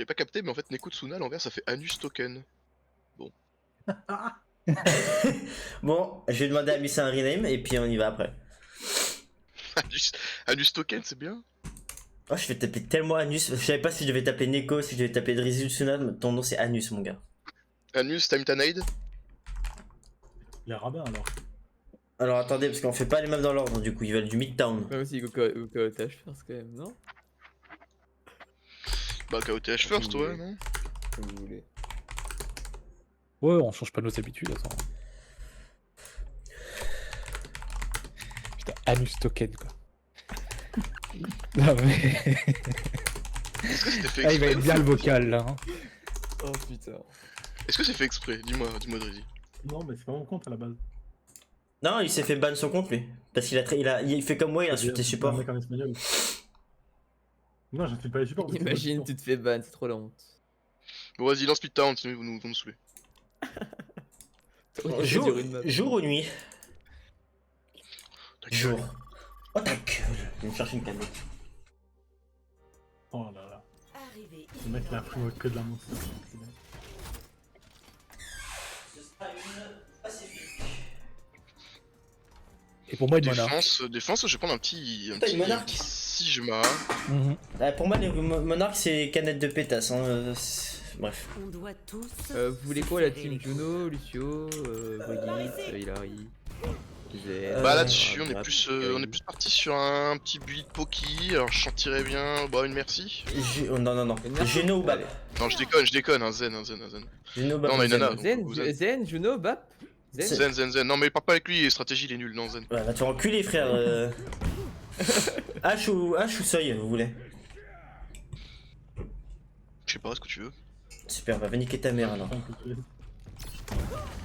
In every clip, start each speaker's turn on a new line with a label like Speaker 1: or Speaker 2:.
Speaker 1: J'avais pas capté, mais en fait, Nekotsuna à l'envers, ça fait Anus Token.
Speaker 2: Bon, je vais demander à Miss un rename et puis on y va après.
Speaker 1: Anus Token, c'est bien.
Speaker 2: Oh, je vais t'appeler tellement Anus. Je savais pas si je devais t'appeler Neko, si je devais t'appeler Drizusuna. Ton nom c'est Anus, mon gars.
Speaker 1: Anus Timetanade.
Speaker 3: Les rabbins alors.
Speaker 2: Alors attendez, parce qu'on fait pas les mêmes dans l'ordre du coup, ils veulent du Midtown.
Speaker 4: Ouais, aussi, Gokotage first quand même, non?
Speaker 1: Bah, KOTH first, ouais, non?
Speaker 4: Comme vous voulez.
Speaker 3: Ouais, on change pas nos habitudes, attends. Putain, Anus Token quoi. Non mais.
Speaker 1: Est-ce que c'était fait
Speaker 3: Ah, il va
Speaker 1: exprès
Speaker 3: être bien le vocal là. Hein.
Speaker 4: Oh putain.
Speaker 1: Est-ce que c'est fait exprès? Dis-moi, Drizzy.
Speaker 3: Non, mais c'est pas mon compte à la base.
Speaker 2: Non, il s'est fait ban son compte lui. Parce qu'il il fait comme moi, il a insulté support.
Speaker 3: Un mec en espagnol. Non, je ne suis pas les supports. mais c'est
Speaker 4: Imagine,
Speaker 3: pas
Speaker 4: tu te fais ban, c'est trop la honte.
Speaker 1: Bon, vas-y, lance Midtown, sinon vous nous saouler.
Speaker 2: Jour ou nuit?
Speaker 1: Ta gueule.
Speaker 2: Jour. Oh ta gueule. Je vais me chercher une canette.
Speaker 3: Oh là là. Le mec il a pris que de la monster. Et pour moi, il monarque.
Speaker 1: Défense, je vais prendre un petit
Speaker 2: Putain, une monarque.
Speaker 1: Sigma.
Speaker 2: Pour moi, les monarques, c'est canette de pétasse. Hein. Bref.
Speaker 5: On doit tous.
Speaker 4: Vous voulez quoi, la team Juno, Lucio, Brigitte, Hilary, Zen,
Speaker 1: Bah là-dessus, on est
Speaker 4: Karine.
Speaker 1: plus parti sur un petit build Poki. Alors je sentirais bien, bah une merci.
Speaker 2: Oh, non. Geno ou Bap?
Speaker 1: Non, je déconne, un zen.
Speaker 2: Geno, Bap.
Speaker 1: Non, on a une nana.
Speaker 4: Zen, Juno, Bap.
Speaker 1: Zen. Non, mais parle pas avec lui, stratégie, il est nul, non, Zen.
Speaker 2: Ouais, va te faire enculer, frère. H ou Seuil, vous voulez?
Speaker 1: Je sais pas, ce que tu veux.
Speaker 2: Super, va niquer ta mère alors.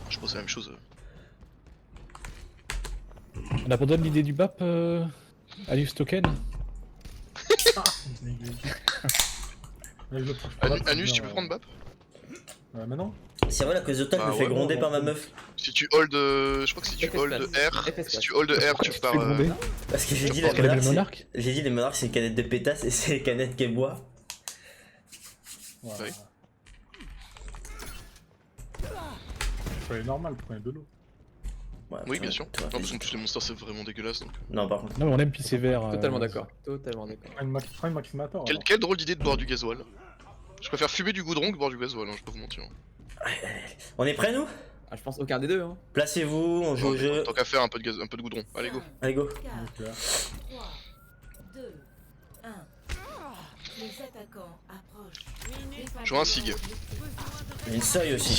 Speaker 1: Je pense la même chose.
Speaker 3: On abandonne l'idée du BAP Anus Token.
Speaker 1: Anus, tu peux prendre Bap?
Speaker 3: Maintenant.
Speaker 2: C'est vrai, la cause de tac
Speaker 1: Bah
Speaker 2: me fait
Speaker 1: ouais.
Speaker 2: gronder par ma meuf.
Speaker 1: Si tu hold, je crois que si tu hold R, si tu hold R, tu pars.
Speaker 2: Parce que j'ai dit
Speaker 1: Parce
Speaker 2: la
Speaker 3: qu'elle aime le
Speaker 2: monarque.
Speaker 3: monarque.
Speaker 2: J'ai dit les monarques, c'est une canette de pétasse et c'est une canette qu'elle boit.
Speaker 3: Voilà.
Speaker 1: Oui.
Speaker 3: C'est normal, prenez de l'eau.
Speaker 2: Ouais,
Speaker 1: Oui, bien sûr.
Speaker 2: toi,
Speaker 1: Non, parce
Speaker 2: vas-y.
Speaker 1: qu'en plus, les monsters, c'est vraiment dégueulasse. Donc.
Speaker 2: Non, par contre.
Speaker 3: Non, mais on aime pisser vert.
Speaker 4: Totalement d'accord. Totalement d'accord.
Speaker 3: Prends une Maximator.
Speaker 1: Quelle drôle d'idée de boire du gasoil. Je préfère fumer du goudron que boire du gasoil, hein, je peux vous mentir.
Speaker 2: On est prêts, nous?
Speaker 4: Ah, je pense aucun des deux, hein.
Speaker 2: Placez-vous, on joue au jeu.
Speaker 1: Tant qu'à faire un peu de goudron. Allez, go.
Speaker 2: Allez, go.
Speaker 5: 4, 3, 2, 1. Les attaquants approchent.
Speaker 1: Je vois un Sig.
Speaker 2: Il y a une Seuil aussi.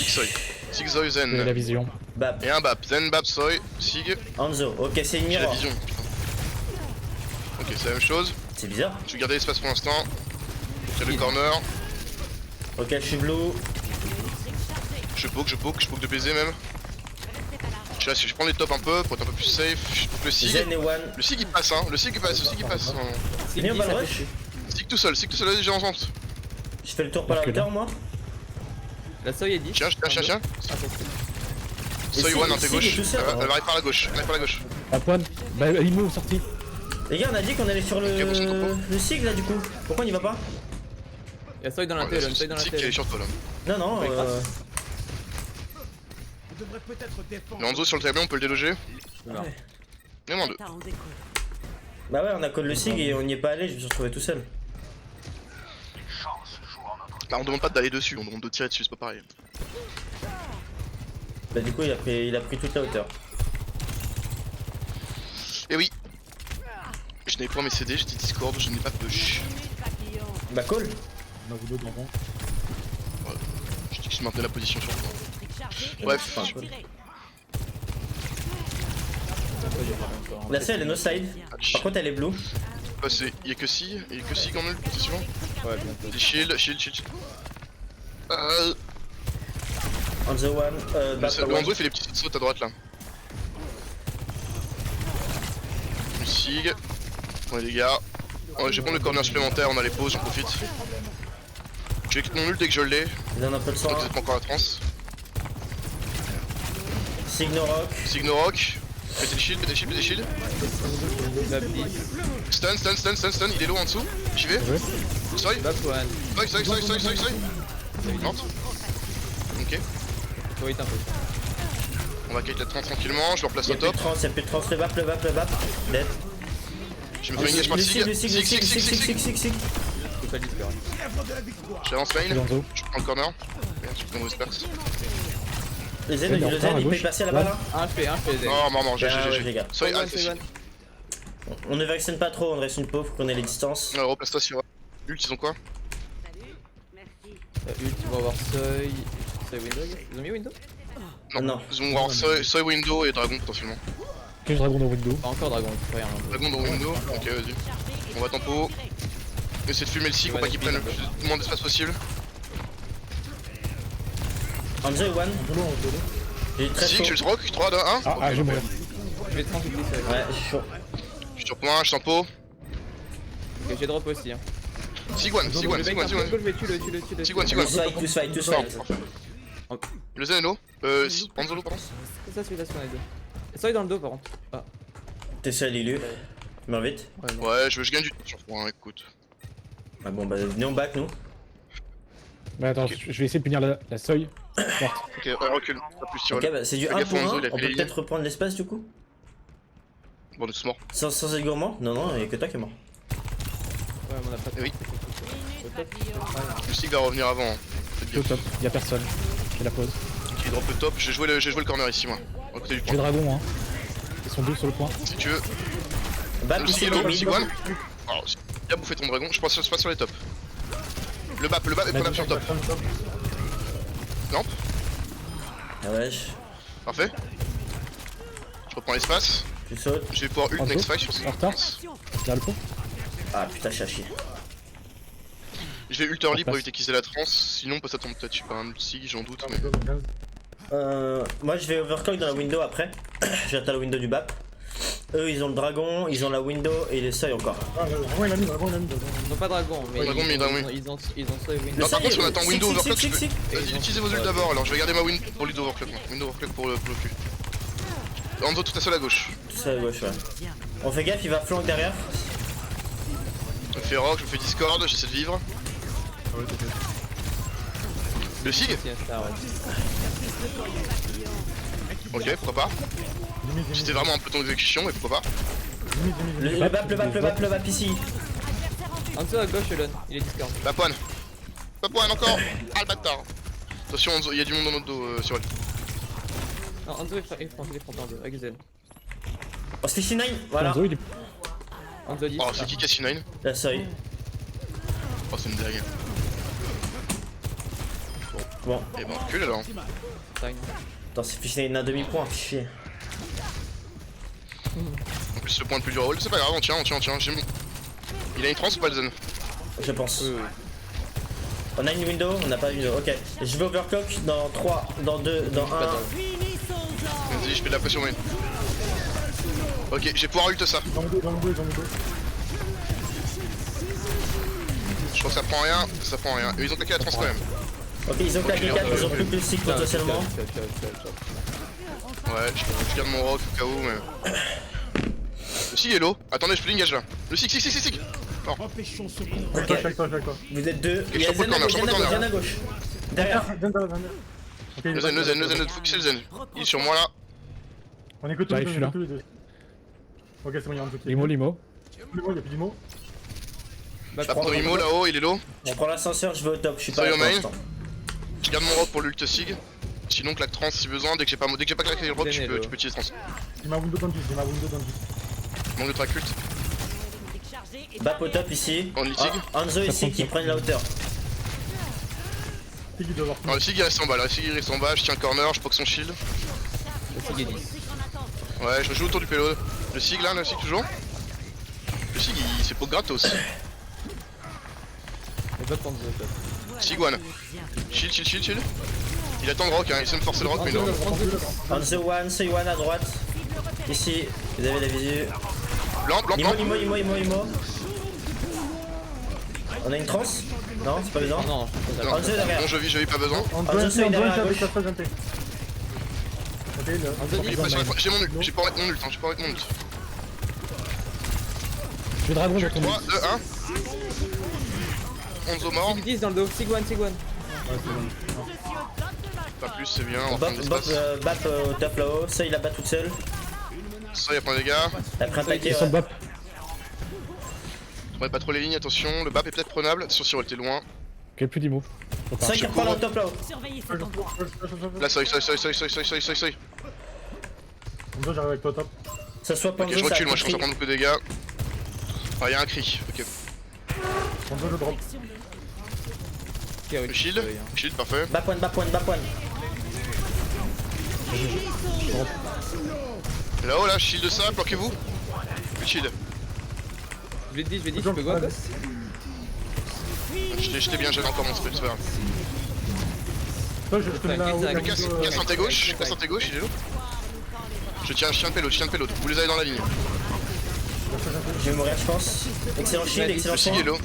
Speaker 1: Sig Soy,
Speaker 3: La
Speaker 1: Zen.
Speaker 3: vision.
Speaker 2: Bap.
Speaker 1: Et un Bap. Zen, Bap, Soy, Sig.
Speaker 2: Anzo. Ok, c'est une
Speaker 1: J'ai la
Speaker 2: mirror.
Speaker 1: vision. Ok, c'est la même chose.
Speaker 2: C'est bizarre.
Speaker 1: Je vais garder l'espace pour l'instant. J'ai le corner.
Speaker 2: Ok, je suis blue.
Speaker 1: Je poke de baiser même. Je prends les tops un peu pour être un peu plus safe. Je poke le Sig.
Speaker 2: Zen et One.
Speaker 1: Le Sig il passe, hein. Le Sig il passe.
Speaker 2: C'est bien, Ball Rush.
Speaker 1: Sig tout seul, déjà ensemble.
Speaker 2: Je fais le tour par la hauteur, moi.
Speaker 4: La seuil est 10.
Speaker 1: Tiens.
Speaker 2: Et
Speaker 1: Soy
Speaker 2: Sig-
Speaker 1: One, un peu
Speaker 2: Sig est
Speaker 1: gauche.
Speaker 2: tout seul,
Speaker 1: Elle
Speaker 2: hein.
Speaker 1: arrive par la gauche.
Speaker 3: À pointe. Bah, il move sorti.
Speaker 2: Les gars, on a dit qu'on allait sur
Speaker 1: Ok, bon, c'est ton topo.
Speaker 2: le SIG là, du coup. Pourquoi on y va pas?
Speaker 4: La seuil dans la tête, la seuil dans la
Speaker 1: Sig qui est
Speaker 4: tête.
Speaker 1: sur toi là.
Speaker 2: Non,
Speaker 4: Ouais, grave.
Speaker 1: Lanzo sur le tableau, on peut le déloger.
Speaker 4: Non.
Speaker 1: Même en deux.
Speaker 2: Bah ouais, on a call le SIG et on n'y est pas allé, je me suis retrouvé tout seul.
Speaker 1: Là, on demande pas d'aller dessus, on demande de tirer dessus, c'est pas pareil.
Speaker 2: Bah du coup, il a pris toute la hauteur.
Speaker 1: Et oui. Je n'avais pas mes CD, j'étais Discord, je n'ai pas push.
Speaker 2: Bah call.
Speaker 3: On a vous deux devant.
Speaker 1: Je dis que je maintenais la position sur le point. Bref.
Speaker 2: Enfin, la seule, elle est no side. Par contre, elle est blue.
Speaker 1: Y'a que Sig en nul, c'est suivant.
Speaker 4: Ouais, bientôt.
Speaker 1: Des shield.
Speaker 2: On the one.
Speaker 1: Le Hanzo il fait des petites sautes à droite là. Le Sig. Ouais les gars. Ouais, je vais prendre le corner supplémentaire, on a les pauses, j'en profite. Je vais mon nul dès que je l'ai.
Speaker 2: Il donne un peu de
Speaker 1: Je
Speaker 2: sang.
Speaker 1: crois que vous êtes pas encore à trans.
Speaker 2: Signorock.
Speaker 1: Signorock. Mettez des shields.
Speaker 4: Bap 10.
Speaker 1: Stun, il est low en dessous. J'y vais. Soy.
Speaker 4: Bap one.
Speaker 1: Soy. Non. Ok.
Speaker 4: Faut wait un peu.
Speaker 1: On va kite la trans tranquillement, je le replace au
Speaker 2: Y'a plus de
Speaker 1: top.
Speaker 2: trans, y'a plus de trans, le bap. Dead.
Speaker 1: Je me fais une par
Speaker 2: Le
Speaker 1: Sig.
Speaker 2: sig.
Speaker 1: Sig.
Speaker 4: Faut pas le disper.
Speaker 1: J'avance lane.
Speaker 3: Lonzo.
Speaker 1: Je prends le corner. Merde, je prends mauvaise perte.
Speaker 2: Le Zen,
Speaker 3: Ouais,
Speaker 2: il peut
Speaker 3: gauche.
Speaker 2: y passer là-bas là.
Speaker 4: Un HP, Zen.
Speaker 1: Oh, mort,
Speaker 2: Ah, ouais, les
Speaker 1: GG.
Speaker 2: gars.
Speaker 1: Soy,
Speaker 4: Soy
Speaker 1: ah,
Speaker 4: one,
Speaker 1: c'est
Speaker 4: soy one.
Speaker 2: On ne vaccine pas trop, on reste une pauvre, qu'on ait les distances.
Speaker 1: Replace-toi Syrah. Ult, ils ont quoi?
Speaker 4: Ult, ils vont avoir Soy. Soy window, ils ont mis window?
Speaker 2: Non.
Speaker 1: Ils vont avoir Soy Window et Dragon potentiellement.
Speaker 3: Ok, je dragon dans window.
Speaker 4: Pas encore dragon, il faut rien.
Speaker 1: Dragon dans Window. Ok, vas-y. On va tempo. Essayer de fumer le Sig pour pas qu'il prenne le moins d'espace possible.
Speaker 2: Hanzo et One. J'ai très chaud.
Speaker 1: Sig, je le rock. 3, 2, 1.
Speaker 3: Ah, je vais mourir.
Speaker 4: Je vais tranquille Soy.
Speaker 2: Ouais, je suis chaud.
Speaker 1: Je suis sur point, je tempo.
Speaker 4: Ok, j'ai drop aussi. Hein.
Speaker 1: Sig one.
Speaker 4: Je vais tuer le.
Speaker 1: Sig one.
Speaker 2: Tous fight.
Speaker 1: Le Zen est low. Anzolo, pardon.
Speaker 4: C'est ça celui-là sur les deux. Soy dans le dos par contre. Ah.
Speaker 2: T'es seul, Lilu. Meurs vite.
Speaker 4: Ouais, non.
Speaker 1: Ouais, je gagne du temps sur point, écoute.
Speaker 2: Ah bon, bah venez on back nous.
Speaker 3: Bah attends, je vais essayer de punir la Soy. Morte.
Speaker 1: Ok, on recule. Pas plus sur
Speaker 2: Ok, bah c'est du
Speaker 1: Fais
Speaker 2: 1
Speaker 1: gaffe,
Speaker 2: pour 1.
Speaker 1: Hanzo, il a
Speaker 2: On
Speaker 1: fait
Speaker 2: peut
Speaker 1: les
Speaker 2: peut-être reprendre l'espace du coup.
Speaker 1: Bon, on est tous morts.
Speaker 2: Sans être gourmand. Non, y'a que toi qui est mort.
Speaker 4: Ouais, on a pas de.
Speaker 1: Oui. Le Sig va revenir avant. Hein. Faites
Speaker 3: Au
Speaker 1: gaffe.
Speaker 3: top, y'a personne. J'ai la pause.
Speaker 1: Ok, il drop le top. J'ai joué le corner ici, moi. À côté du
Speaker 3: J'ai
Speaker 1: point.
Speaker 3: dragon, hein. Ils sont deux sur le point.
Speaker 1: Si tu veux.
Speaker 2: Bap,
Speaker 1: Le
Speaker 2: ici,
Speaker 1: Sig est low,
Speaker 2: mid.
Speaker 1: Sig one. Alors, il a bouffé ton dragon. Je passe sur les tops. Le bap est prenable sur le top. Lampe.
Speaker 2: Ah wesh.
Speaker 1: Parfait. Je reprends l'espace.
Speaker 2: Tu sautes.
Speaker 1: Je vais pouvoir ult
Speaker 3: Hanzo,
Speaker 1: next fight sur ce.
Speaker 3: en retard. Y'a le pot.
Speaker 2: Ah putain, j'ai à chier.
Speaker 1: Je vais ult early pour
Speaker 3: passe.
Speaker 1: éviter qu'ils aient la trans. Sinon, peut-être ça tombe peut-être. Je sais pas, un Sig, j'en doute. Mais...
Speaker 2: Moi je vais overclock dans la window après. J'attends la window du BAP. Eux ils ont le dragon, ils ont la window et les seuils encore.
Speaker 4: Ils ont pas dragon, mais
Speaker 1: Dragon, mais dragon, oui.
Speaker 4: ils ont Soy window.
Speaker 1: Non, par contre, si on attend
Speaker 2: Sig,
Speaker 1: window
Speaker 2: sig,
Speaker 1: overclock,
Speaker 2: sig,
Speaker 1: je
Speaker 2: sig,
Speaker 1: peux. Vas-y, utilisez vos ults d'abord. Alors, je vais garder ma win pour lead overclock. Moi. Window overclock pour le cul. Hanzo tout à seul à gauche.
Speaker 2: Tout ça à gauche, ouais. On fait gaffe, il va flank derrière.
Speaker 1: Je me fais rock, je me fais discord, j'essaie de vivre. Le Sig.
Speaker 4: C'est un star, ouais.
Speaker 1: Ok, pourquoi pas. J'étais vraiment un peu ton exécution, mais pourquoi pas.
Speaker 2: Le BAP ici.
Speaker 4: En dessous à gauche, Elon, il est discord.
Speaker 1: La poine encore. Ah le bâtard. Attention Hanzo, il y a du monde dans notre dos sur elle.
Speaker 4: Non, Hanzo est frontal en deux, avec Zen.
Speaker 2: Oh, c'est 9, voilà.
Speaker 3: Hanzo, il est.
Speaker 4: Hanzo 10.
Speaker 1: Oh, c'est qui Cassie9?
Speaker 2: La seuil.
Speaker 1: Oh, c'est une blague.
Speaker 2: Bon,
Speaker 1: Et bon, recule alors.
Speaker 2: attends, c'est Fish9 à demi-point, chier.
Speaker 1: En plus, le point le plus dur à hold, c'est pas grave, on tient. J'ai mon. Il a une trans ou pas le Zen?
Speaker 2: Je pense. On a une window, on n'a pas une window, ok. Je vais overclock dans 3, dans 2, dans 1.
Speaker 1: Vas-y, je fais de la pression main. Ok, je vais pouvoir ult ça. Je crois que ça prend rien. Et ils ont claqué la trans quand même.
Speaker 2: Ok, ils ont claqué 4, ils ont plus que le cycle potentiellement.
Speaker 1: Ouais, je garde mon rock au cas où, mais. Le Sig est low. Attendez, je peux l'engage là. Le Sig. Non.
Speaker 2: Ok, vous êtes deux. Il y a
Speaker 1: je prends le
Speaker 2: Zen
Speaker 1: corner,
Speaker 2: à gauche. Derrière.
Speaker 1: Le Zen, focusez le Zen. Il est sur moi là.
Speaker 6: On est que tous
Speaker 3: J'arrive,
Speaker 6: les
Speaker 3: je suis là.
Speaker 6: deux. Ok, c'est bon, il y a un truc.
Speaker 3: Limo.
Speaker 6: Il y a plus d'imo.
Speaker 1: Bah, prends Mimo là-haut, il est low.
Speaker 2: Je prends l'ascenseur, je vais au top, je suis pas là
Speaker 1: Soy
Speaker 2: pour
Speaker 1: au main.
Speaker 2: l'instant.
Speaker 1: Je garde mon rock pour l'ult Sig. Sinon, claque trans si besoin. Dès que j'ai pas claqué le rock, tu peux utiliser trans.
Speaker 6: J'ai ma window dans le 10,
Speaker 1: Manque de track ult.
Speaker 2: Bap au top ici.
Speaker 1: On Sig.
Speaker 2: Hanzo ici qui prennent la hauteur.
Speaker 6: Tig, il doit avoir.
Speaker 1: Alors, le Sig il reste en bas là. Le Sig il reste en bas. Je tiens le corner, je poke son shield.
Speaker 4: Le Sig est 10.
Speaker 1: Ouais, je joue autour du payload. Le Sig là, le Sig toujours. Le Sig il s'est poke gratos.
Speaker 4: Mais pas pour Hanzo, top.
Speaker 1: Sig one. Shield. Il attend le rock, hein. Il essaie de me forcer le rock, mais non.
Speaker 2: Hanzo one, Soy one à droite. Ici, vous avez la visu.
Speaker 1: Blanc.
Speaker 2: Imo. On a une trans? Non, c'est pas besoin.
Speaker 4: Non,
Speaker 1: Non,
Speaker 2: Hanzo derrière.
Speaker 1: bon, je vis, pas besoin.
Speaker 2: Hanzo Soy derrière à gauche.
Speaker 6: Ok, le.
Speaker 4: Hanzo 10.
Speaker 1: J'ai mon ult, j'ai pas envie de mon ult,
Speaker 3: Je vais dragon dans ton
Speaker 1: 3, 2, 1. Hanzo mort.
Speaker 4: Sig 10 dans le dos, Sig 1, Sig 1.
Speaker 6: Ouais, c'est bon. Non.
Speaker 1: Pas plus, c'est bien, on va prendre
Speaker 2: Bap
Speaker 1: l'espace.
Speaker 2: Bap au top là-haut, ça il la bat toute seule.
Speaker 1: Ça, y'a pas de dégâts.
Speaker 2: Elle prend un paquet.
Speaker 3: Ils sont
Speaker 2: Ouais.
Speaker 3: bap.
Speaker 1: Prenez pas trop les lignes, attention. Le BAP est peut-être prenable. Attention si on était loin.
Speaker 3: Quel plus d'immo.
Speaker 2: Ça qui reprend au top là-haut.
Speaker 5: Surveillez cet endroit.
Speaker 1: Là, soy.
Speaker 6: Hanzo, j'arrive avec toi top.
Speaker 2: Ça soit
Speaker 1: Ok,
Speaker 2: Panzo,
Speaker 1: je
Speaker 2: ça
Speaker 1: recule, moi je
Speaker 2: crie.
Speaker 1: pense à prendre beaucoup de dégâts. Ah, y'a un cri. Ok.
Speaker 6: Hanzo, je drop.
Speaker 1: Le shield. Shield, parfait.
Speaker 2: Bap one.
Speaker 1: Là-haut, là, shield de ça, planquez-vous. Le shield.
Speaker 4: Je vais te dire, je peux go un peu.
Speaker 1: J'étais bien, j'avais encore mon spell, c'est pas grave.
Speaker 6: Toi, je te mets là.
Speaker 4: T'inquiète,
Speaker 1: Casse un T gauche, il est lourd. Je tiens le payload. Vous les avez dans la ligne.
Speaker 2: Je vais mourir, je pense. Excellent shield, excellent
Speaker 1: Le sig est
Speaker 2: soin.
Speaker 1: low.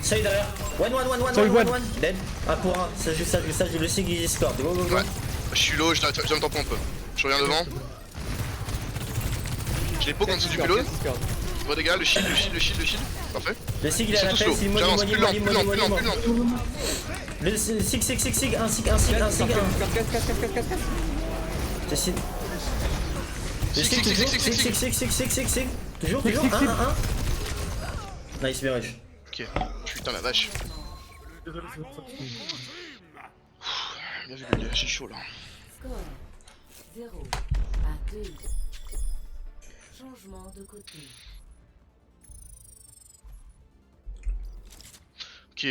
Speaker 2: Seuil derrière. One. Dead. 1 pour 1. C'est juste ça. Le sig il discord. Go.
Speaker 1: Ouais. Je suis low, je dois me tamponner un peu. Je reviens devant. J'ai les poks en dessous du payload. Gros dégâts, le shield. Parfait.
Speaker 2: Le sig il
Speaker 1: Ils
Speaker 2: a
Speaker 1: sont
Speaker 2: la
Speaker 1: tous
Speaker 2: tête,
Speaker 1: low.
Speaker 2: il
Speaker 1: J'avance plus lent.
Speaker 2: Le sig, un sig. C'est sig. Le sig. Toujours, 1. Nice, bien rush.
Speaker 1: Ok. Putain la vache.
Speaker 6: Désolé, c'est pour ça.
Speaker 1: Bien vu le gars, j'ai chaud là.
Speaker 5: Score 0 à 2. Changement de côté.
Speaker 1: Ok.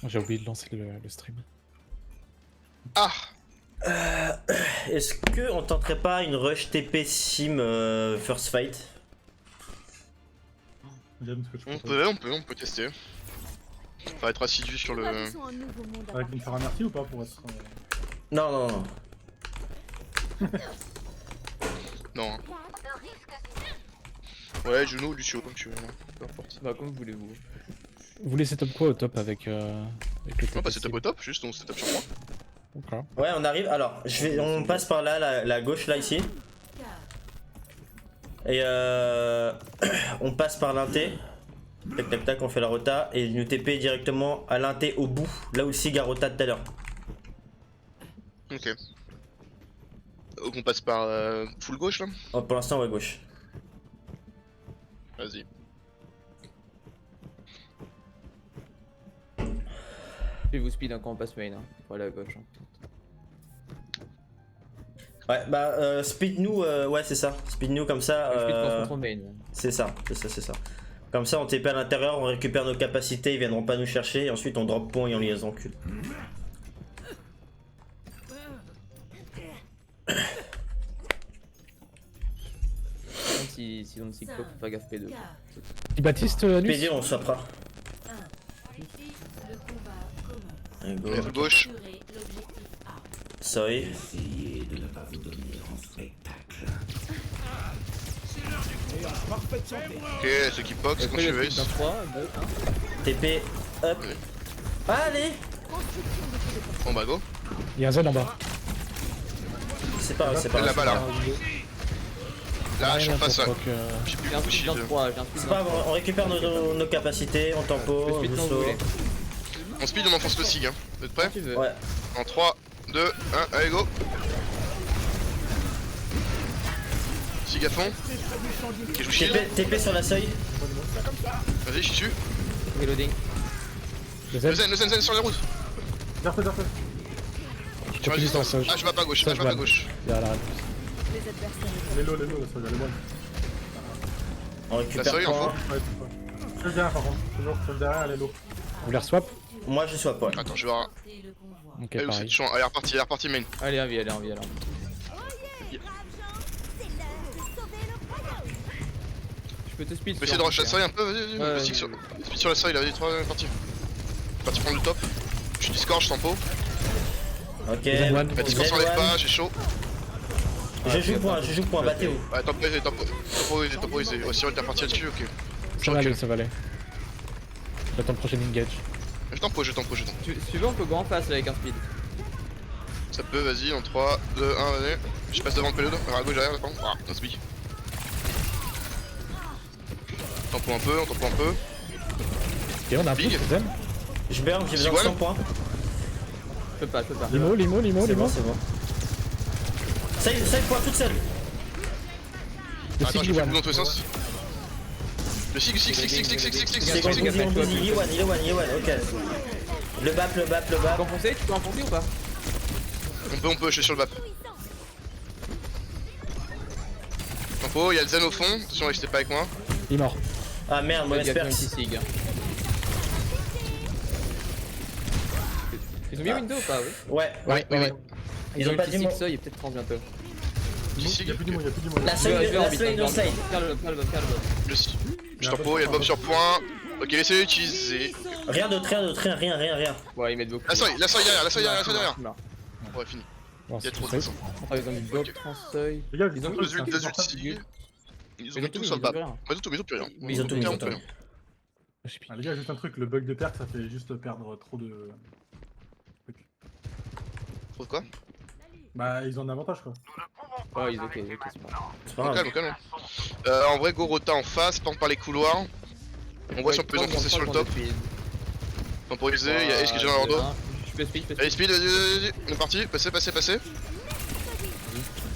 Speaker 3: J'ai oublié de lancer le stream.
Speaker 1: Ah.
Speaker 2: Est-ce que on tenterait pas une rush TP sim first fight?
Speaker 6: J'aime ce que tu proposes.
Speaker 1: On peut tester. Faut être assidu sur le...
Speaker 6: Avec une faire un merci ou pas pour être.
Speaker 2: Non.
Speaker 1: Non. Hein. Ouais, Juno ou Lucio, comme tu veux. Peu importe.
Speaker 4: Bah, comme voulez-vous.
Speaker 3: Vous voulez setup quoi au top avec le
Speaker 1: Non, bah c'est top au top, juste on se tape sur moi.
Speaker 3: Ok.
Speaker 2: Ouais, on arrive. Alors, on passe par là, la gauche là ici. Et on passe par l'inté. Tac, on fait la rota et nous TP directement à l'inté au bout, là où le sig a rota tout à l'heure.
Speaker 1: Ok. Donc on passe par full gauche là.
Speaker 2: Oh, pour l'instant, ouais, gauche.
Speaker 1: Vas-y.
Speaker 4: Je vais vous speed quand on passe main, hein. Pour aller à gauche. Hein.
Speaker 2: Ouais, bah, speed nous, ouais, c'est ça. Speed nous comme ça.
Speaker 4: Je speed quand on contre main. Ouais.
Speaker 2: C'est ça. Comme ça, on TP à l'intérieur, on récupère nos capacités, ils viendront pas nous chercher, et ensuite on drop point et on les encule.
Speaker 4: Même si on sig pop, faut faire gaffe P2.
Speaker 3: Petit Baptiste, Anus
Speaker 2: PD, on swappera.
Speaker 5: Le combat commence.
Speaker 2: Allez, go.
Speaker 1: Lève gauche.
Speaker 5: Assurez l'objectif A.
Speaker 2: Sorry.
Speaker 1: Ok, ceux qui pox, quand
Speaker 4: Après,
Speaker 1: tu
Speaker 4: il y
Speaker 1: veux.
Speaker 4: a dans 3, 2, 1.
Speaker 2: TP, up. Allez.
Speaker 1: Bon bah go.
Speaker 3: Il y a un zone en bas.
Speaker 2: C'est pas grave.
Speaker 1: Là-bas là. Là, je suis en
Speaker 3: Rien
Speaker 1: face là.
Speaker 3: pour proc,
Speaker 1: J'ai plus
Speaker 4: J'ai un
Speaker 1: beaucoup de
Speaker 4: speed dans
Speaker 1: shield.
Speaker 4: 3, j'ai un speed
Speaker 2: C'est
Speaker 4: dans
Speaker 2: pas
Speaker 4: 3.
Speaker 2: grave, on récupère nos capacités, on
Speaker 4: Je
Speaker 2: tempo, on
Speaker 4: speed quand vous
Speaker 2: boosto.
Speaker 4: voulez.
Speaker 1: On speed, on enfonce le sig. Hein. Vous êtes prêts?
Speaker 4: Quand tu veux.
Speaker 2: Ouais.
Speaker 1: En 3, 2, 1, allez go. Sig à fond. Ok, je vous shield.
Speaker 2: TP sur la seuil.
Speaker 1: Vas-y, je suis dessus.
Speaker 4: Reloading.
Speaker 3: Le
Speaker 1: Le
Speaker 3: zen,
Speaker 1: zen sur la route.
Speaker 6: Garde.
Speaker 1: Tu vas juste.
Speaker 3: distance,
Speaker 1: Ah, je vais pas à gauche,
Speaker 3: Ça,
Speaker 1: je
Speaker 3: je
Speaker 1: vais pas à
Speaker 3: vois.
Speaker 1: gauche.
Speaker 3: il y a la
Speaker 6: Les low, ça y a les one.
Speaker 2: On
Speaker 1: La
Speaker 2: récupère
Speaker 1: seuil,
Speaker 2: point.
Speaker 1: info.
Speaker 6: Ouais, celle derrière par contre. Toujours celle derrière, elle est low.
Speaker 3: Vous voulez reswap?
Speaker 2: Moi je swap, ouais.
Speaker 1: Attends, je vais voir.
Speaker 5: Et le convoi.
Speaker 3: Ok,
Speaker 1: Allez, où c'est
Speaker 3: pareil.
Speaker 1: chaud. Allez, reparti main.
Speaker 4: Allez, allez, allez. Je peux te speed.
Speaker 1: On peut essayer de rush la seuil un peu, vas-y,
Speaker 4: Ouais,
Speaker 1: speed sur la seuil, là, vas-y, 3, parti. Parti prendre le top. Je suis discord, je tempo.
Speaker 2: Ok.
Speaker 3: Zen one.
Speaker 1: La discord s'enlève pas, j'ai chaud.
Speaker 2: Je joue point, battez-vous.
Speaker 1: Ouais, temporisé. Ouais, si on était reparti là-dessus, ok.
Speaker 3: Ça va aller, ça va aller. J'attends le prochain engage.
Speaker 1: Je tempo.
Speaker 4: Si tu veux, on peut go en face là, avec un speed.
Speaker 1: Ça peut, vas-y, en 3, 2, 1, vas-y. Je passe devant le payload. À gauche, derrière, attends. Ah, on se pique. Tempo un peu, on tempo un peu.
Speaker 3: Et on a un
Speaker 1: Big.
Speaker 3: push, deuxième.
Speaker 2: Je burn, j'ai besoin de 100 points.
Speaker 4: Je peux pas.
Speaker 3: Limo.
Speaker 2: C'est bon, c'est bon. Save point toute seule.
Speaker 3: Le
Speaker 1: Attends,
Speaker 3: Sig
Speaker 1: je fais
Speaker 3: One.
Speaker 1: dans tous les sens. Le Sig.
Speaker 2: C'est bon, il est one, ok. Le bap.
Speaker 4: Tu peux enfoncer ou pas?
Speaker 1: On peut, je suis sur le bap. Tempo, il y a le Zen au fond. Attention, restez pas avec moi.
Speaker 3: Il est mort.
Speaker 2: Ah merde, mauvaise perce.
Speaker 4: Ils ont mis Windows ou pas? Oui.
Speaker 2: Ouais. Ils ont pas dit
Speaker 4: Six,
Speaker 2: moi.
Speaker 4: il est peut-être 30 bientôt.
Speaker 1: Petit Sig.
Speaker 6: Y'a plus du mot.
Speaker 2: La slide, no slide.
Speaker 4: Faire le bob.
Speaker 1: Le Sig. Je tempo, il y a le Bob sur point. Ok, laissez-le utiliser.
Speaker 2: Rien d'autre, rien.
Speaker 4: Ouais, ils mettent beaucoup.
Speaker 1: La seuil derrière.
Speaker 4: Non.
Speaker 1: Ouais, fini.
Speaker 3: Bon,
Speaker 1: Il y a
Speaker 3: c'est
Speaker 1: trop de
Speaker 3: safe.
Speaker 1: façon.
Speaker 4: Ah, ils ont mis Bob, Transeuil.
Speaker 6: Les gars,
Speaker 4: Ils ont mis
Speaker 1: Deux ults,
Speaker 4: un
Speaker 1: Sig. Ils ont
Speaker 4: Ils
Speaker 1: mis
Speaker 4: ont
Speaker 1: tout
Speaker 4: tout
Speaker 1: sur le
Speaker 4: mis,
Speaker 1: bap.
Speaker 4: ils ont rien.
Speaker 1: Ils ont plus rien.
Speaker 2: Ils ont tout mis.
Speaker 1: Clairement plus rien.
Speaker 3: Je sais plus.
Speaker 6: Les gars, juste un truc, le bug de perk, ça fait juste perdre trop de...
Speaker 1: Trop de quoi?
Speaker 6: Bah, ils ont un avantage, quoi.
Speaker 4: Ouais, ils ok, c'est pas grave.
Speaker 2: C'est pas grave.
Speaker 1: Calme. En vrai, go rota en face, tente par les couloirs. On voit si on peut les enfoncer sur le top. Temporiser, il y a Ace qui est dans leur dos.
Speaker 4: Je peux speed.
Speaker 1: Allez, speed, vas-y. On est parti, passez.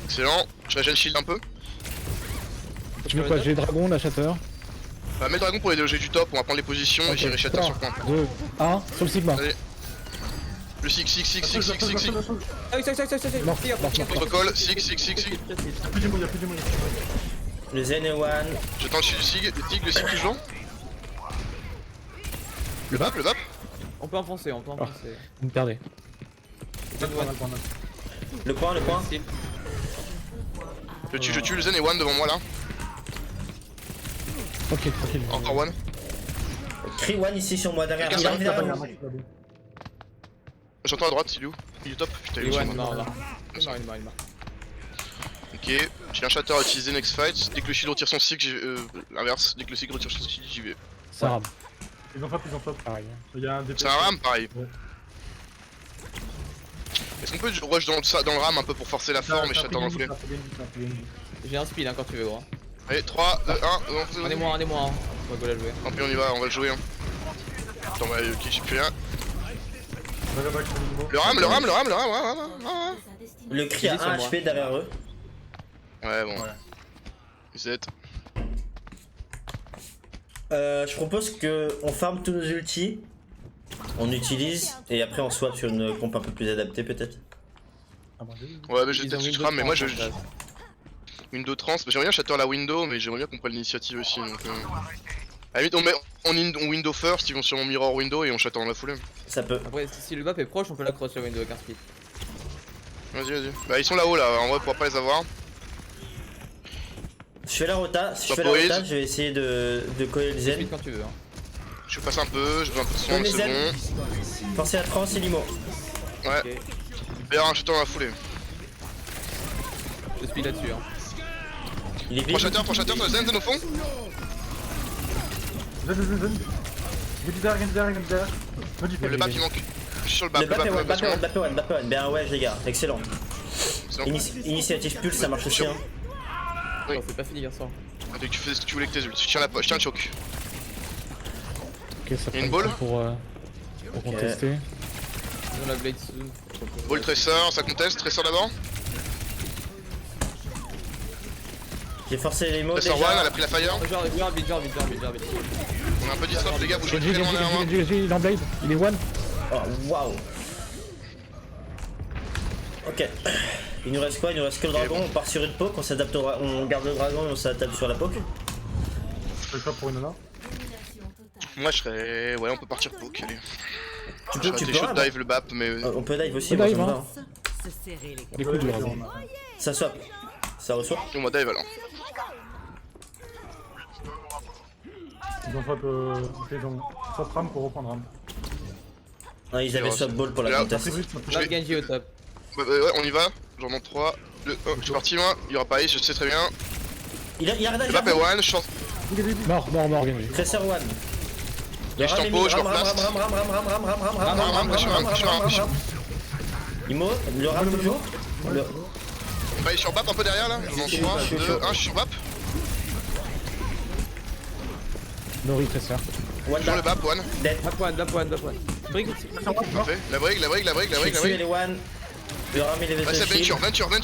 Speaker 1: Excellent, je régène shield un peu.
Speaker 3: Tu veux quoi? J'ai dragon, la shatter.
Speaker 1: Bah, mets le dragon pour les déloger du top, on va prendre les positions et j'irai shatter sur point.
Speaker 3: 2, 1, sur le Sigma.
Speaker 1: Allez. Le Sig.
Speaker 4: Ah oui, ça.
Speaker 3: Mort.
Speaker 1: Protocole, Sig.
Speaker 6: Y'a plus du mot.
Speaker 2: Le Zen est one.
Speaker 1: J'attends le shield du Sig, le Sig toujours. Le bap.
Speaker 4: On peut enfoncer.
Speaker 3: Vous me perdez.
Speaker 2: Le point.
Speaker 1: Je tue le Zen et one devant moi là.
Speaker 3: Tranquille.
Speaker 1: Encore one.
Speaker 2: Cri one ici sur moi derrière.
Speaker 1: Quelqu'un
Speaker 2: Il arrive derrière moi.
Speaker 1: J'entends à droite, il est où? Il est top. Putain, il est
Speaker 4: Iwan,
Speaker 1: où?
Speaker 4: non. Il est mort.
Speaker 1: Ok, j'ai un shatter à utiliser next fight. Dès que le shield retire son Sig, l'inverse. Dès que le Sig retire son Sig, j'y vais.
Speaker 3: Ça rame.
Speaker 6: Ils ont flop.
Speaker 3: Pareil.
Speaker 6: Il y a un DP.
Speaker 1: C'est un ram pareil.
Speaker 6: Ouais.
Speaker 1: Est-ce qu'on peut rush dans le ram un peu pour forcer la forme et shatter dans le foulée?
Speaker 4: J'ai un speed quand tu veux, gros.
Speaker 1: Allez, 3, 2, 1,
Speaker 4: Un est moins. On va go la jouer.
Speaker 1: Tant pis, on va le jouer. Attends, bah, ok, j'ai plus rien. Le ram, ouais.
Speaker 2: Le cri a 1 HP derrière eux.
Speaker 1: Ouais, bon. Z.
Speaker 2: Je propose que on farm tous nos ultis, on utilise et après on swap sur une comp un peu plus adaptée peut-être.
Speaker 1: Ouais, mais j'ai
Speaker 4: Ils
Speaker 1: peut-être
Speaker 4: ont
Speaker 1: switch
Speaker 4: Windows
Speaker 1: ram, mais moi je.
Speaker 4: 30,
Speaker 1: Window trans, j'aimerais bien shatter la window, mais j'aimerais bien qu'on prenne l'initiative aussi donc. À la limite, on window first, ils vont sur mon mirror window et on shatter dans la foulée.
Speaker 2: Ça peut.
Speaker 4: Après, si le bap est proche, on peut la cross sur window avec un speed.
Speaker 1: Vas-y. Bah, ils sont là-haut là, en vrai, on pourra pas les avoir.
Speaker 2: Je fais la rota, je vais essayer de coller le zen.
Speaker 4: Speed quand tu veux.
Speaker 1: Je passe un peu, j'ai besoin un peu de soin,
Speaker 2: les
Speaker 1: c'est
Speaker 2: zen.
Speaker 1: bon.
Speaker 2: Pensez à trans et limo.
Speaker 1: Ouais.
Speaker 4: Ok.
Speaker 1: Il y aura un shatter dans la foulée.
Speaker 4: Je speed là-dessus.
Speaker 2: Il est
Speaker 1: 3
Speaker 2: vide.
Speaker 1: shatter sur le zen au fond.
Speaker 6: Zen. Gagne derrière.
Speaker 1: Le bap il manque. Je suis sur le bap,
Speaker 2: Le bap est one. Bien ouais les gars, excellent. Initiative pulse ça marche aussi hein.
Speaker 1: Oui.
Speaker 4: Non, c'est pas fini, garçon.
Speaker 1: Dès que tu fais ce que tu voulais que tes ults, je tiens le choc.
Speaker 3: Ok, ça
Speaker 1: Il y a une
Speaker 3: prend le
Speaker 1: ball
Speaker 3: temps pour contester.
Speaker 4: Ils ont la blade soon.
Speaker 1: Ball Tracer, ça conteste, Tracer d'abord.
Speaker 2: J'ai forcé les mots
Speaker 1: Tracer 1, elle
Speaker 2: déjà.
Speaker 1: a pris la fire.
Speaker 4: Genre vite.
Speaker 1: On est un peu disrupt les gars, vous jouez très loin derrière moi.
Speaker 3: GG, il est en blade, il est one.
Speaker 2: Oh waouh. Ok. Il nous reste quoi? Il nous reste que le dragon,
Speaker 1: bon.
Speaker 2: on part sur une poke, on s'adapte on garde le dragon et on s'adapte sur la poke.
Speaker 6: Je fais quoi pour une nana?
Speaker 1: Moi je serais. Ouais, on peut partir poke, allez.
Speaker 2: Tu
Speaker 1: J'aurais
Speaker 2: peux
Speaker 1: été chaud
Speaker 2: rab.
Speaker 1: de dive le bap, mais.
Speaker 2: On peut dive aussi,
Speaker 3: On
Speaker 2: moi,
Speaker 3: dive,
Speaker 2: ça me
Speaker 3: hein.
Speaker 2: va, hein.
Speaker 5: Se serrer les
Speaker 3: Les coups du dragon.
Speaker 2: Ça swap. Ça reçoit.
Speaker 1: On va dive alors.
Speaker 6: Ils ont swap ram pour reprendre ram.
Speaker 2: Ah, ils avaient
Speaker 1: Ouais,
Speaker 2: swap ball pour la
Speaker 1: là,
Speaker 2: contest.
Speaker 4: Là, Genji au top.
Speaker 1: Ouais, on y va. J'en monte 3, 2, 1. Je suis parti moi, il y aura pas Ace, je sais très bien.
Speaker 2: Il a rien
Speaker 1: Le bap est one, je pense.
Speaker 3: Mort, Genji.
Speaker 2: Tracer one.
Speaker 1: Et je tempo, je le replace.
Speaker 2: Imo, le ram toujours. Le...
Speaker 1: On va aller sur BAP un peu derrière là. J'en
Speaker 2: Je suis
Speaker 1: 3,
Speaker 2: chaud.
Speaker 1: 2, 1, je suis sur BAP.
Speaker 3: Nori Tracer.
Speaker 2: One
Speaker 1: Sur le
Speaker 2: back,
Speaker 1: BAP, one.
Speaker 2: dead.
Speaker 4: Bap one. Brick aussi.
Speaker 1: Parfait. La break.
Speaker 2: Je suis dessus, elle est one. Le ram il est
Speaker 1: Ouais, c'est
Speaker 2: shield.
Speaker 1: Venture.
Speaker 2: Elle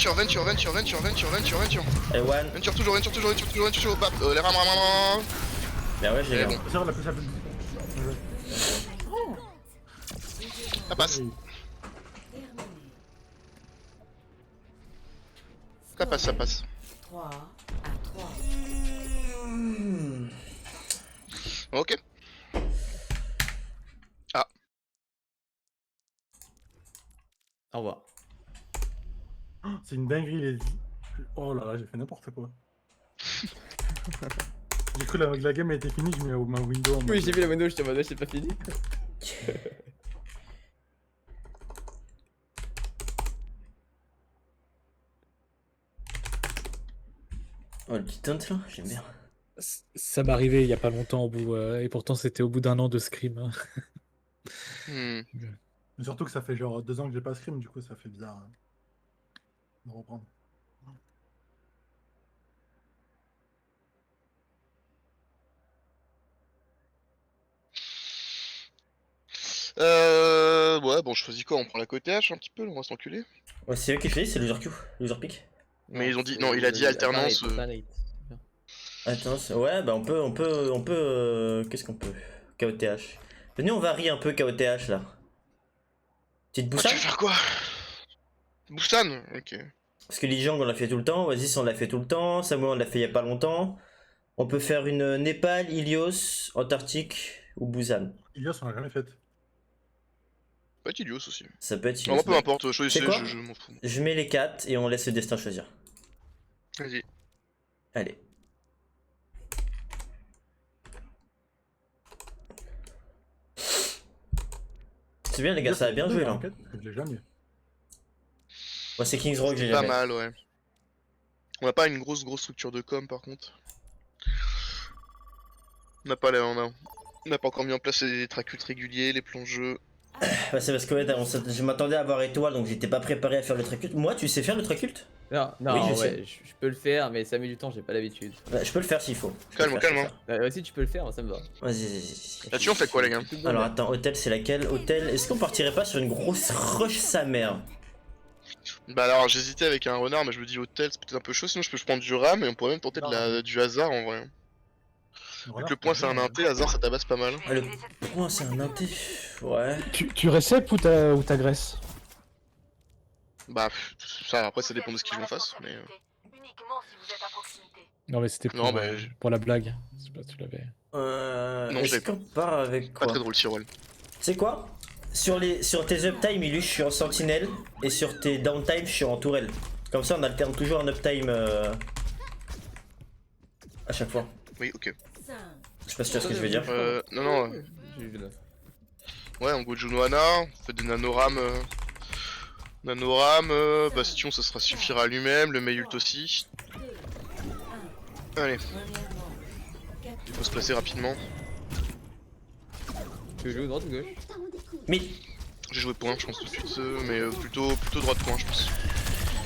Speaker 2: est one.
Speaker 1: Venture toujours, BAP. Les ram.
Speaker 2: Bah ouais, je l'ai
Speaker 1: Elle est
Speaker 2: là.
Speaker 1: bon.
Speaker 6: Ça va, la plus simple.
Speaker 1: Ça passe.
Speaker 5: Terminé.
Speaker 1: Ça passe.
Speaker 5: 3 à 3.
Speaker 1: Ok.
Speaker 4: Au revoir.
Speaker 6: C'est une dinguerie les... Oh là là, j'ai fait n'importe quoi. J'ai cru la game a été finie, je mets ma window en mode...
Speaker 4: Oui, j'ai vu la window, j'étais en mode, c'est pas fini.
Speaker 2: Oh, le petit taunt là, j'aime bien.
Speaker 3: Ça m'est arrivé il y a pas longtemps au bout, et pourtant c'était au bout d'un an de scrim. Hein.
Speaker 6: Mais surtout que ça fait genre 2 ans que j'ai pas scrim, du coup ça fait bizarre de reprendre.
Speaker 1: Ouais, bon, je choisis quoi? On prend la côté H un petit peu, on va s'enculer.
Speaker 2: Ouais, c'est eux qui choisissent, c'est loser Q, loser pick.
Speaker 1: Mais ils ont dit, non, il a dit alternance.
Speaker 2: Attends, ouais, bah on peut, qu'est-ce qu'on peut? KOTH. Venez, on varie un peu KOTH là. Petite
Speaker 1: Ah,
Speaker 2: Busan?
Speaker 1: tu veux faire quoi? Busan? Ok.
Speaker 2: Parce que Lijiang on l'a fait tout le temps, Oasis on l'a fait tout le temps, Samuel on l'a fait il y a pas longtemps. On peut faire une Népal, Ilios, Antarctique ou Busan.
Speaker 6: Ilios, on l'a jamais fait.
Speaker 1: Pas Ilios aussi.
Speaker 2: Ça peut être
Speaker 1: Non,
Speaker 2: Ilios.
Speaker 1: peu importe, choisissez,
Speaker 2: C'est quoi
Speaker 1: je m'en fous.
Speaker 2: Je mets les 4 et on laisse le destin choisir.
Speaker 1: Vas-y.
Speaker 2: Allez. C'est bien les gars, ça a bien joué là.
Speaker 6: Je l'ai jamais.
Speaker 2: Ouais, c'est Kings Rock, j'ai
Speaker 1: Pas
Speaker 2: jamais.
Speaker 1: mal, ouais. On a pas une grosse structure de com par contre. On n'a pas encore mis en place les tracutes réguliers, les plans de jeu.
Speaker 2: Bah, c'est parce que ouais, je m'attendais à avoir étoile donc j'étais pas préparé à faire le traculte. Moi, tu sais faire le traculte?
Speaker 4: Non,
Speaker 2: Oui, je sais.
Speaker 4: ouais, je peux le faire, mais ça met du temps, j'ai pas l'habitude.
Speaker 2: Bah, je peux le faire s'il faut. Je peux
Speaker 1: Calme,
Speaker 2: le faire,
Speaker 1: calme,
Speaker 2: je peux le
Speaker 4: Si tu peux le faire, moi, ça me va.
Speaker 2: faire. Vas-y.
Speaker 1: Là-dessus, on fait quoi, les gars?
Speaker 2: Alors attends, hôtel c'est laquelle? Hôtel, est-ce qu'on partirait pas sur une grosse rush sa mère?
Speaker 1: Bah alors, j'hésitais avec un renard, mais je me dis hôtel, c'est peut-être un peu chaud, sinon je peux prendre du ram et on pourrait même tenter du hasard en vrai. Vu que le point c'est un inté, hasard ça tabasse pas mal.
Speaker 2: Ah, le point c'est un inté. Ouais.
Speaker 3: Tu récep ou t'agresses?
Speaker 1: Bah, ça après ça dépend de ce qu'ils vont en face, mais.
Speaker 5: Uniquement si vous êtes à proximité.
Speaker 3: Non mais c'était
Speaker 1: Non,
Speaker 3: pour,
Speaker 1: mais
Speaker 3: pour la blague. Je sais pas si tu l'avais.
Speaker 1: Non,
Speaker 2: Est-ce
Speaker 1: j'ai
Speaker 2: qu'on part avec
Speaker 1: pas
Speaker 2: quoi?
Speaker 1: très drôle, Tyrol.
Speaker 2: C'est quoi? Sur tes uptime, Illu, je suis en sentinelle. Et sur tes downtime, je suis en tourelle. Comme ça, on alterne toujours un uptime à chaque fois.
Speaker 1: Oui, ok.
Speaker 5: 5.
Speaker 2: Je sais pas si tu vois ce que je veux dire.
Speaker 1: Non. Ouais, on go Juno Ana, on fait des nanorams. Bastion ça sera suffira à lui-même, le Mayult aussi. Allez, il faut se placer rapidement.
Speaker 4: Tu joues droite ou gauche?
Speaker 2: Mid.
Speaker 1: J'ai joué point, je pense tout de suite, mais plutôt droite point, je pense.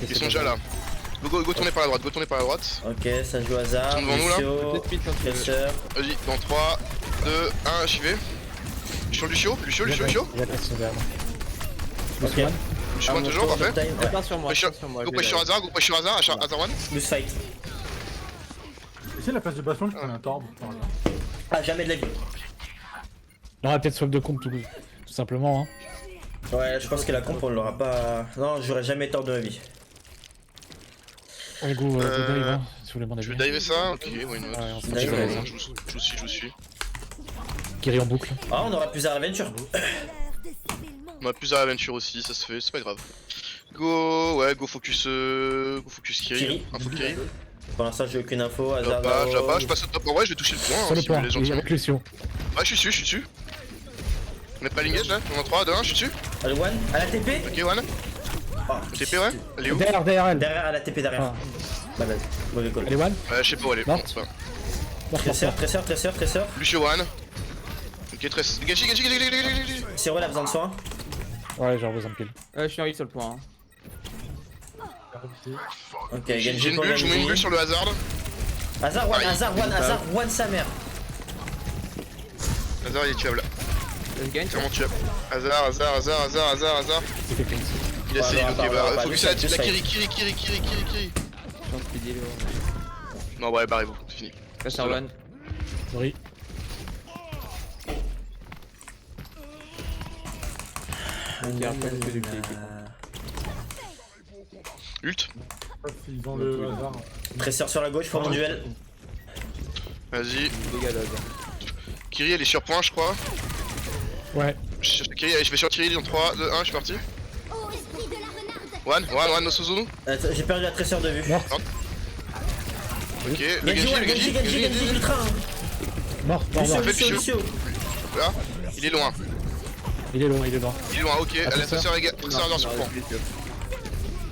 Speaker 1: Ils sont déjà là. Go tourner par la droite,
Speaker 2: Ok, ça joue hasard.
Speaker 1: Ils sont devant nous, là.
Speaker 2: Lucio,
Speaker 4: Peut-être speed quand tu veux.
Speaker 2: Casseur.
Speaker 1: Vas-y, dans 3, 2, 1, j'y vais. Je suis sur Lucio.
Speaker 3: Il a passé derrière moi.
Speaker 2: Ok.
Speaker 1: Lucio one toujours, parfait.
Speaker 2: Uptime, ouais.
Speaker 4: Prépare sur moi,
Speaker 1: Go pressure sur hasard, hasard one.
Speaker 2: Loose fight.
Speaker 6: Ici, la place de bastion, je prends un torbe. par hasard.
Speaker 2: Ah, jamais de la vie.
Speaker 3: On aura peut-être swap de comp tout simplement. Hein.
Speaker 2: Ouais, je pense que la comp, on l'aura pas. Non, j'aurais jamais tort de ma vie.
Speaker 3: On go dive, hein, si vous voulez mon
Speaker 1: Je
Speaker 3: avis.
Speaker 1: vais diver ça, ok, why not.
Speaker 3: Ouais, on se
Speaker 2: Dive,
Speaker 3: fait
Speaker 2: ouais.
Speaker 1: Je suis.
Speaker 3: Kiri en boucle.
Speaker 2: Ah, on aura plus à Aventure.
Speaker 1: On a plus à l'aventure aussi, ça se fait, c'est pas grave. Go focus Kiri.
Speaker 2: Kiri.
Speaker 1: Info Kiri.
Speaker 2: Pour l'instant, j'ai aucune info. Hasard.
Speaker 1: Jabba, je passe au top. En vrai, je vais toucher le point.
Speaker 3: Sur le
Speaker 1: si vous
Speaker 3: point,
Speaker 1: voulez,
Speaker 3: et
Speaker 1: gentiment.
Speaker 3: avec Lucio.
Speaker 1: Ouais, je suis dessus. On est pas l'engage là? On est en 3, 2, 1, je suis dessus.
Speaker 2: Allez, one. À la TP.
Speaker 1: Ok, one.
Speaker 2: Ah,
Speaker 1: TP, ouais. Elle est où?
Speaker 3: Derrière elle.
Speaker 2: derrière, à la TP derrière.
Speaker 3: Ah.
Speaker 2: Bah, vas-y. Mauvais call.
Speaker 3: Elle est one.
Speaker 1: Je sais pas où elle est.
Speaker 3: Non.
Speaker 1: Non, c'est pas.
Speaker 2: Tresseur.
Speaker 1: Lucio one. Ok, Tress. Gachi.
Speaker 2: Cyril a besoin de soin.
Speaker 3: Ouais, j'ai besoin de kill.
Speaker 4: Je suis en hit sur le point.
Speaker 2: Ok,
Speaker 1: J'ai
Speaker 2: Genji
Speaker 1: une
Speaker 2: pour
Speaker 1: bulle, je vous mets une bulle
Speaker 2: Genji.
Speaker 1: sur le hasard.
Speaker 2: Hazard one, Hazard one sa mère.
Speaker 1: Hasard il est tuable.
Speaker 4: Je gagne.
Speaker 1: Vraiment tuable. Hasard.
Speaker 3: C'est quelqu'un ici.
Speaker 1: Il a cellule, ok bah focus la
Speaker 2: du
Speaker 1: Kiri.
Speaker 4: Je pense qu'il est lourd.
Speaker 1: Non ouais barrez-vous, c'est fini.
Speaker 4: Là, c'est Arwan.
Speaker 3: Sorry.
Speaker 4: Ok, après, je fais du play.
Speaker 1: Ult.
Speaker 6: Ils ont le hasard.
Speaker 2: Tresseur sur la gauche pour mon duel.
Speaker 1: Vas-y.
Speaker 4: Dégâts là.
Speaker 1: Kiri elle est sur point je crois.
Speaker 3: Ouais.
Speaker 1: Je cherche Kiri, allez je vais sur Kiri dans 3, 2, 1, je suis parti. One, no Suzuno.
Speaker 2: Attends, j'ai perdu la tresseur de vue.
Speaker 3: Mort.
Speaker 1: Ok, le
Speaker 2: Genji ultra.
Speaker 3: Mort.
Speaker 2: Lucio.
Speaker 1: Là, il est loin.
Speaker 3: Il est loin.
Speaker 1: Il est loin, ok. La
Speaker 3: Tresseur.
Speaker 1: tresseur est sur point.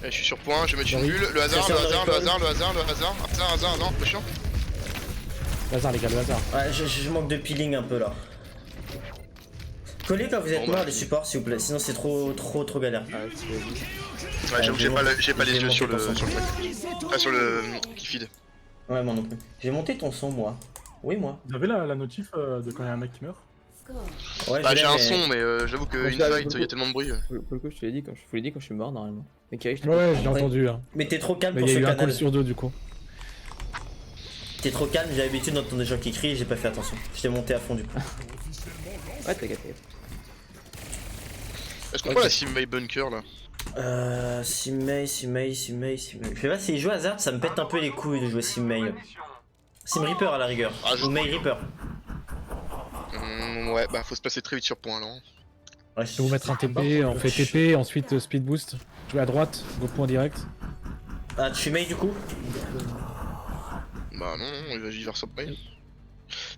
Speaker 1: Allez, je suis sur point, je vais mettre une bulle. Le hasard, non, pas chiant.
Speaker 3: Le hasard, les gars, le hasard.
Speaker 2: Ouais, je manque de peeling un peu là. Collez quand vous êtes
Speaker 1: Bon,
Speaker 2: mort
Speaker 1: bah.
Speaker 2: les supports s'il vous plaît, sinon c'est trop galère.
Speaker 1: Ouais, j'avoue, j'ai pas les yeux sur le truc. Enfin, sur le qui feed.
Speaker 2: Ouais, moi non plus. J'ai monté ton son moi. Oui, moi.
Speaker 6: Vous avez la notif de quand il y a un mec qui meurt?
Speaker 2: Ouais,
Speaker 1: Bah, j'ai un
Speaker 2: mais-
Speaker 1: son, mais j'avoue que
Speaker 4: Moi,
Speaker 1: une
Speaker 4: je l'avais
Speaker 1: fight, il y a
Speaker 4: beaucoup.
Speaker 1: tellement de bruit.
Speaker 4: Pour le coup, je te l'ai dit quand je suis mort normalement. Mais Kiri, je t'ai
Speaker 3: Ouais, je l'ai entendu. Hein.
Speaker 2: Mais t'es trop calme
Speaker 3: Mais
Speaker 2: pour
Speaker 3: il y
Speaker 2: ce
Speaker 3: a eu un
Speaker 2: canal.
Speaker 3: call sur deux du coup.
Speaker 2: T'es trop calme, j'ai l'habitude d'entendre des gens qui crient, j'ai pas fait attention. J'étais monté à fond du coup.
Speaker 4: Ouais, t'as gâté.
Speaker 1: Est-ce qu'on prend la Simmay Bunker là?
Speaker 2: Simmay. Je sais pas s'il joue hasard, ça me pète un peu les couilles de jouer Simmay. Sim Reaper à la rigueur.
Speaker 1: Ah, je-
Speaker 2: Ou May Reaper.
Speaker 1: Ouais, bah faut se passer très vite sur point là.
Speaker 2: Ouais,
Speaker 3: Je vais vous mettre un TP, on fait TP, ensuite speed boost. Je vais à droite, go point direct.
Speaker 2: Ah, tu fais May du coup?
Speaker 1: Bah non, il va vivre sur May.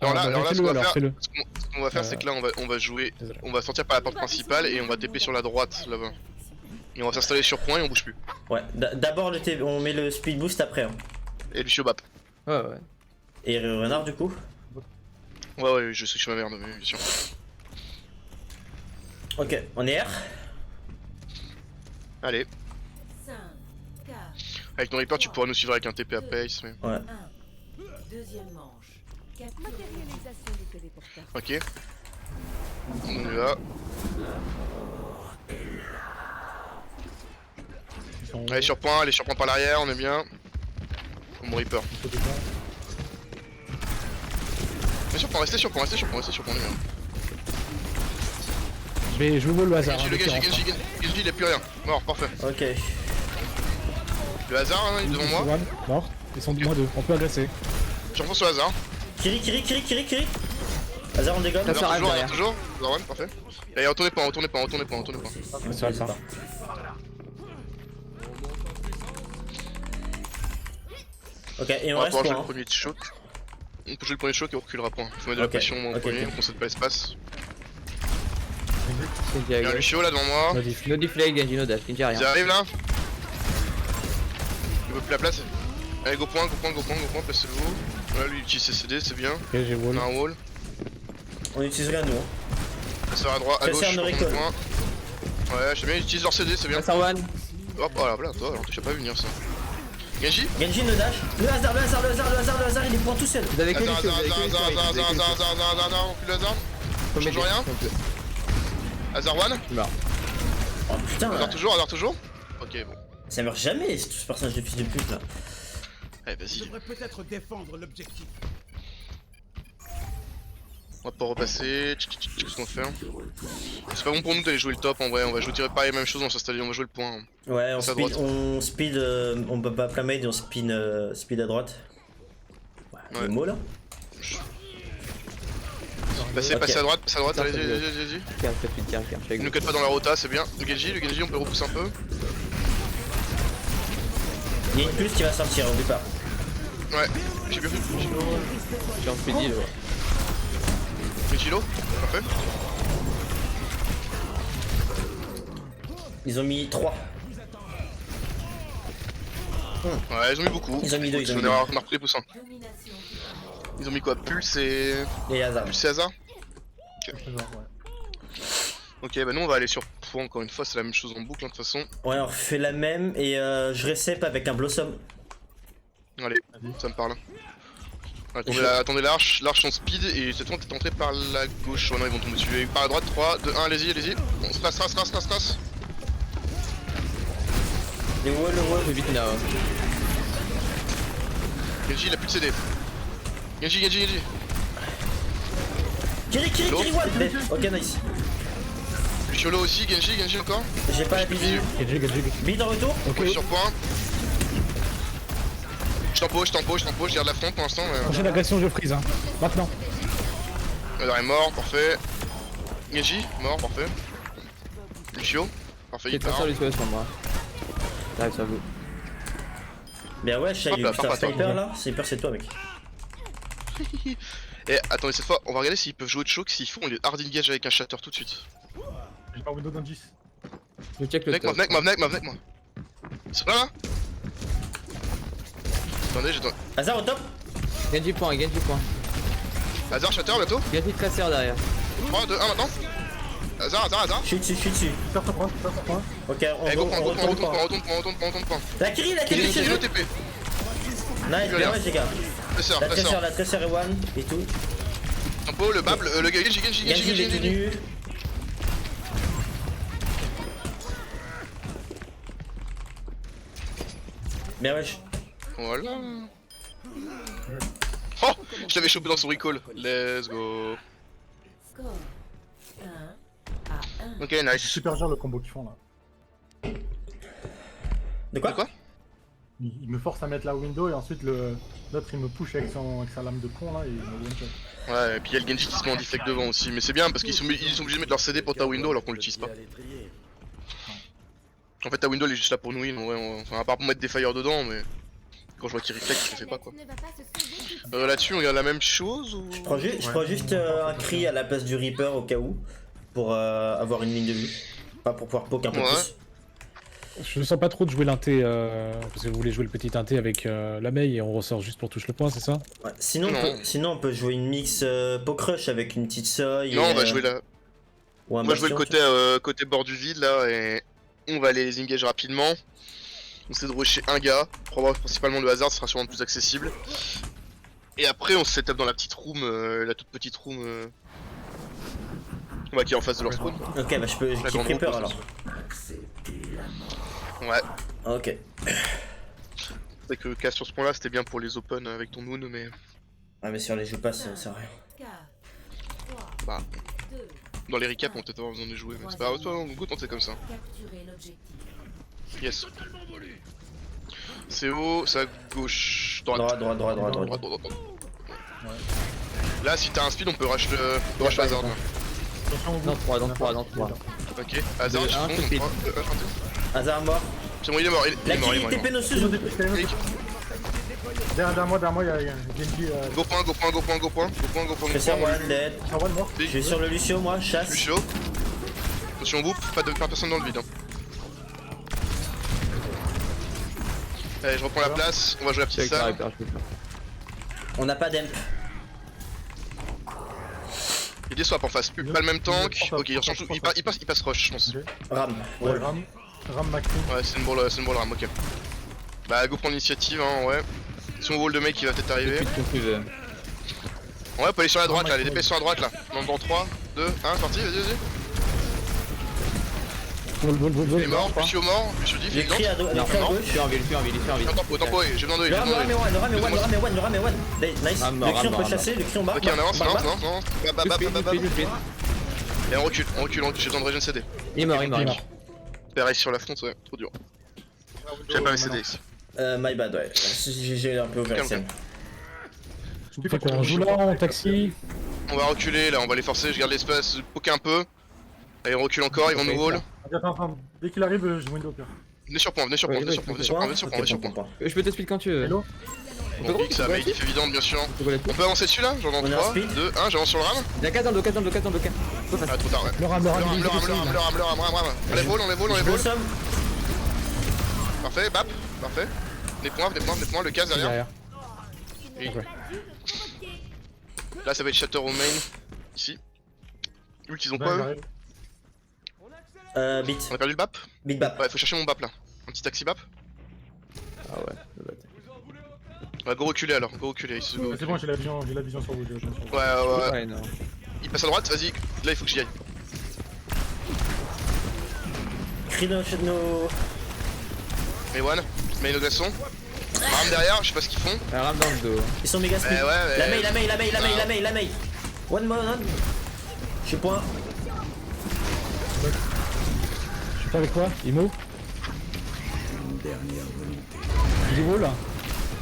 Speaker 3: Ah,
Speaker 1: Non, là,
Speaker 3: bah,
Speaker 1: alors là, ce
Speaker 3: fais-le,
Speaker 1: qu'on va
Speaker 3: alors,
Speaker 1: faire,
Speaker 3: fais-le.
Speaker 1: ce qu'on va faire, c'est que là, on va jouer,
Speaker 3: Désolé.
Speaker 1: on va sortir par la porte principale et on va TP sur la droite là-bas. Et on va s'installer sur point et on bouge plus.
Speaker 2: Ouais, d'abord le TP, on met le speed boost après. Hein.
Speaker 1: Et Lucio Bap.
Speaker 4: Ouais.
Speaker 2: Et Renard du coup?
Speaker 1: Ouais, je sais que je suis ma merde, mais bien sûr.
Speaker 2: Ok, on est R.
Speaker 1: Allez,
Speaker 5: 5, 4,
Speaker 1: avec nos Reapers, tu pourras nous suivre avec un TP à pace, mais.
Speaker 2: Ouais.
Speaker 5: 1. Deuxième manche. Capture
Speaker 7: Matérialisation du téléporteur.
Speaker 1: Ok. On y va.
Speaker 6: Ils sont
Speaker 1: Allez, sur point par l'arrière, on est bien. Mon Reaper. Restez sur point, on est bien.
Speaker 3: Je vous vois le hasard.
Speaker 1: Genji,
Speaker 3: hein,
Speaker 1: le
Speaker 3: dès qu'il rentre,
Speaker 1: Genji, il a plus rien. Mort, parfait.
Speaker 2: Ok.
Speaker 1: Le hasard, hein, il est devant moi.
Speaker 3: One, mort. Ils sont moins deux, on peut agresser.
Speaker 1: Je refonce sur le hasard.
Speaker 2: Kiri. Hasard on dégomme.
Speaker 4: Ça s'arrête
Speaker 1: Hasard
Speaker 4: derrière.
Speaker 1: toujours. Hasard one, parfait. Allez, retournez pas.
Speaker 3: Ouais, ça va pas.
Speaker 2: Ok, et
Speaker 1: On
Speaker 2: on
Speaker 1: va
Speaker 2: reste
Speaker 1: pouvoir jouer
Speaker 2: quoi
Speaker 1: le
Speaker 2: hein.
Speaker 1: premier choc. On peut jouer le premier choc et on reculera point. Faut mettre de la
Speaker 2: Ok,
Speaker 1: pression au
Speaker 2: ok,
Speaker 1: premier,
Speaker 2: ok.
Speaker 1: on concède pas espace.
Speaker 4: Genji
Speaker 1: Il y a un
Speaker 4: a
Speaker 1: Lucio là devant moi.
Speaker 3: Modif.
Speaker 4: No deflate, Genji no dash. Genji a
Speaker 1: Ils
Speaker 4: rien.
Speaker 1: arrivent là. Il veut plus la place. Allez, go point, placez-vous. Voilà, lui il utilise ses CD, c'est bien.
Speaker 3: Ok, j'ai
Speaker 1: On
Speaker 3: wall.
Speaker 1: a un wall.
Speaker 2: On utilise rien nous. Hein.
Speaker 1: Ça sert à droite, à
Speaker 2: Ça
Speaker 1: gauche,
Speaker 2: sert de
Speaker 1: pour mon
Speaker 2: recall.
Speaker 1: point. Ouais, je sais bien, ils utilisent leur CD, c'est bien.
Speaker 4: Passe Arwan.
Speaker 1: Hop, oh là, voilà, toi, alors tu as pas vu venir ça. Genji.
Speaker 2: Genji no dash. Le hasard, il est point tout seul.
Speaker 4: Vous avez que
Speaker 1: Hasard,
Speaker 4: Lucio, vous avez que Lucio.
Speaker 1: on plus le hasard.
Speaker 4: Faut
Speaker 1: change
Speaker 4: mettre
Speaker 1: rien.
Speaker 4: des-
Speaker 1: Hasard one.
Speaker 2: Oh putain,
Speaker 1: Hasard toujours. Ok, bon.
Speaker 2: ça meurt jamais ce personnage de fils de pute là.
Speaker 1: Allez, vas-y.
Speaker 8: devrait peut-être défendre l'objectif.
Speaker 1: On va pas repasser. Qu'est-ce qu'on va faire? C'est pas bon pour nous d'aller jouer le top en vrai. On va jouer pareil, même chose, on va s'installer, on va jouer le point.
Speaker 2: Ouais,
Speaker 1: Passe à droite.
Speaker 2: on speed, on peut pas plamade et on speed à droite. Ouais,
Speaker 1: Ouais.
Speaker 2: le mot là.
Speaker 1: Passez
Speaker 2: Ok.
Speaker 1: à droite,
Speaker 4: Ça,
Speaker 1: allez,
Speaker 4: c'est
Speaker 1: allez.
Speaker 4: Carre, carre. Je suis avec
Speaker 1: Ne
Speaker 4: vous.
Speaker 1: cut pas dans la rota, c'est bien. Le Genji, on peut le repousser un peu.
Speaker 2: Il y a une puce qui va sortir au départ.
Speaker 1: Ouais, j'ai bien vu.
Speaker 4: Je suis en speedy.
Speaker 1: Genji low, parfait.
Speaker 2: Ils ont mis 3.
Speaker 1: Ouais, ils ont mis beaucoup.
Speaker 2: Ils ont mis deux, ils ont mis
Speaker 1: On a repris les poussins.
Speaker 5: Domination.
Speaker 1: Ils ont mis quoi? Pulse et.
Speaker 2: Et hasard.
Speaker 1: Pulse et hasard?
Speaker 6: ouais.
Speaker 1: Ok, bah nous on va aller sur fois, encore une fois, c'est la même chose en boucle, hein, de toute façon.
Speaker 2: Ouais, on refait la même et je récep avec un Blossom.
Speaker 1: Allez, ça me parle. Attendez l'arche on speed et cette fois t'es entré par la gauche. Oh non, ils vont tomber dessus. Par la droite, 3, 2, 1, allez-y. On se passe, race.
Speaker 2: Les wall, le wall.
Speaker 4: Fais vite là.
Speaker 1: Genji, il a plus de CD. Genji.
Speaker 2: Kiri, wall. Ok, nice.
Speaker 1: Luciolo aussi, Genji encore.
Speaker 2: J'ai pas la visu. Bid en retour.
Speaker 1: Ok. Sur point. Je t'empoche, je garde la front pour l'instant.
Speaker 3: Prochaine agression, je freeze. Hein. Maintenant.
Speaker 1: Madar est mort, parfait. Genji, mort, parfait. Lucio, parfait, il
Speaker 4: T'es très
Speaker 1: part.
Speaker 4: sur Lucio sur moi. T'arrives sur vous.
Speaker 2: Bien ouais,
Speaker 1: Hop là,
Speaker 2: putain,
Speaker 1: papa,
Speaker 2: sniper là. Sniper, c'est toi, mec.
Speaker 1: Et attendez, cette fois, on va regarder s'ils peuvent jouer de choke. S'ils font, on les hard engage avec un shatter tout de suite.
Speaker 6: J'ai pas window dans 10.
Speaker 4: Je check le top.
Speaker 1: Venez moi. Ils sont là. Attendez, j'ai.
Speaker 2: Hazard au top.
Speaker 4: Genji point.
Speaker 1: Hazard, shatter bientôt.
Speaker 4: Genji traceur derrière.
Speaker 1: 3, 2, 1 maintenant. Hazard.
Speaker 2: Je suis dessus.
Speaker 6: Faire ça point.
Speaker 2: Ok,
Speaker 1: Eh, go
Speaker 2: on
Speaker 1: point.
Speaker 2: La Kiri chez
Speaker 1: J'ai
Speaker 2: eux.
Speaker 1: TP.
Speaker 2: Nice, bien ouais, les gars.
Speaker 1: Tresseur.
Speaker 2: La tresseur est one et tout.
Speaker 1: Tempo, le bable, le Genji.
Speaker 2: Genji, il est tenu. Bien wesh.
Speaker 1: Voilà. Oh, je l'avais chopé dans son recall. Let's go.
Speaker 5: Score 1 à 1.
Speaker 1: Ok,
Speaker 6: C'est
Speaker 1: nice.
Speaker 6: super dur le combo qu'ils font là.
Speaker 2: De quoi?
Speaker 6: Il me force à mettre la window et ensuite l'autre il me push avec sa lame de pont là et il me one shot.
Speaker 1: Ouais, et puis il y a le Genji qui se met en defect devant aussi. Mais c'est bien parce qu'ils sont obligés de mettre leur CD pour ta window alors qu'on l'utilise pas. En fait, ta window elle est juste là pour nous win. Enfin, à part pour mettre des fire dedans, mais quand je vois qu'il reflect, je le fais pas quoi. Là-dessus, on regarde la même chose ou.
Speaker 2: Je prends juste un cri à la place du Reaper au cas où. Pour avoir une ligne de vue. Pas pour pouvoir poke un peu
Speaker 1: Ouais.
Speaker 2: plus.
Speaker 3: Je ne sens pas trop de jouer l'inté, parce que vous voulez jouer le petit inté avec la Mei et on ressort juste pour toucher le point, c'est ça?
Speaker 2: Ouais. Sinon, on peut jouer une mix poke rush avec une petite soy.
Speaker 1: Non, on va jouer là.
Speaker 2: Ou un
Speaker 1: On va jouer le
Speaker 2: bastion,
Speaker 1: côté bord du vide là et on va aller les engage rapidement. On essaie de rusher un gars, principalement le hasard, ce sera sûrement plus accessible. Et après on se setup dans la petite room, la toute petite room qui est en face de leur spawn.
Speaker 2: Ok, bah je peux
Speaker 1: La
Speaker 2: keep
Speaker 1: grande
Speaker 2: Reaper
Speaker 1: room,
Speaker 2: alors.
Speaker 1: Ouais,
Speaker 2: Ok.
Speaker 1: c'est vrai que le cas sur ce point là c'était bien pour les open avec ton moon mais.
Speaker 2: Ah, mais sur les jeux pas, ça sert à rien.
Speaker 5: 4, 3,
Speaker 1: Bah,
Speaker 5: 2,
Speaker 1: dans les recaps on peut peut-être avoir besoin de les jouer, mais c'est pas grave, on go tenter comme ça.
Speaker 5: capturer l'objectif.
Speaker 1: Yes. C'est haut, c'est à gauche, droite.
Speaker 2: Droit.
Speaker 1: Là si t'as un speed on peut rush le hasard.
Speaker 6: Attention au bout.
Speaker 4: Dans 3.
Speaker 1: Ok, hasard, je
Speaker 4: Un
Speaker 1: fonce,
Speaker 4: speed.
Speaker 1: 3, 2, 1,
Speaker 2: Hasard mort.
Speaker 1: c'est bon, il est mort,
Speaker 2: La Kiri TP nos sous.
Speaker 6: Derrière moi, il y a Genji.
Speaker 1: Go point.
Speaker 2: Tresseur one dead.
Speaker 6: Sur one mort.
Speaker 2: Je suis sur le Lucio, moi, chasse.
Speaker 1: Lucio. Attention au bout, pas personne dans le vide. Hein. Allez, je reprends la place, on va jouer la petite salle.
Speaker 2: On n'a pas d'emp.
Speaker 1: Il y a des swaps en face, pas le même tank. Ok, il passe rush, je pense.
Speaker 2: Ram.
Speaker 6: Ouais, Ram Maxime.
Speaker 1: Ouais, c'est une ball ram, ok. Bah, go prendre l'initiative, hein, ouais. Son wall de mec qui va peut-être arriver. Ouais, on peut aller sur la droite là, les DPS sur la droite là. Dans 3, 2, 1, sorti, vas-y. Il est mort, Lucio mort, Lucio diff, il est
Speaker 2: J'écris à gauche.
Speaker 4: Je suis en ville.
Speaker 1: Tempo, j'ai besoin de
Speaker 2: Le ram est one. Nice.
Speaker 4: Ram
Speaker 2: Le cri on
Speaker 4: mort.
Speaker 2: peut chasser, le cri on bat.
Speaker 1: Ok, on avance, non.
Speaker 4: Speed.
Speaker 1: Et on recule, j'ai besoin de regen CD.
Speaker 4: Il est mort.
Speaker 1: Pareil sur la front, ouais, trop dur. J'avais pas mes CD ici.
Speaker 2: My bad, ouais. J'ai un peu ouvert
Speaker 1: Ok,
Speaker 2: la scène.
Speaker 3: Fait qu'on joue là en taxi.
Speaker 1: On va reculer là, on va les forcer, je garde l'espace, poker un peu. Allez, on recule encore, ils vont nous wall.
Speaker 6: Attends, dès qu'il arrive, je window au pire.
Speaker 1: Venez sur point.
Speaker 4: Je peux te speed quand tu veux.
Speaker 6: Hello.
Speaker 1: On pique ça, mais il fait évident bien sûr. On peut avancer dessus là? Genre dans
Speaker 2: On est en
Speaker 1: 3,
Speaker 2: speed.
Speaker 1: 2, 1, j'avance sur le ram.
Speaker 4: Il y a 4 dans le 4.
Speaker 1: Ah, trop tard, ouais.
Speaker 3: Le ram,
Speaker 1: Le ram. On les vole.
Speaker 2: Je blossom.
Speaker 1: Parfait, bap, parfait. Des points, le casse derrière. Et-
Speaker 3: Ok.
Speaker 1: Là ça va être shatter au main. Ici. Ult, ils ont
Speaker 6: Ouais,
Speaker 1: quoi eux?
Speaker 6: j'arrive.
Speaker 2: Bit.
Speaker 1: On a perdu le BAP?
Speaker 2: Bit bap.
Speaker 1: Ouais, faut chercher mon BAP là. Un petit taxi BAP?
Speaker 4: Ah ouais, le bâtard.
Speaker 1: Ouais, go reculer alors, go reculer. Il se go
Speaker 6: C'est bon, j'ai la vision sur vous. J'ai la vision sur vous.
Speaker 1: Ouais.
Speaker 4: Ouais, non.
Speaker 1: Il passe à droite, vas-y. Là, il faut que j'y aille.
Speaker 2: Crino, no.
Speaker 1: Mayone, May le glaçon. Ram derrière, je sais pas ce qu'ils font.
Speaker 4: Un rame dans le dos.
Speaker 2: Ils sont méga speed.
Speaker 1: Ouais.
Speaker 2: La Mei. One more on. Je suis point.
Speaker 3: Je suis pas avec toi, Imo. Il est où là?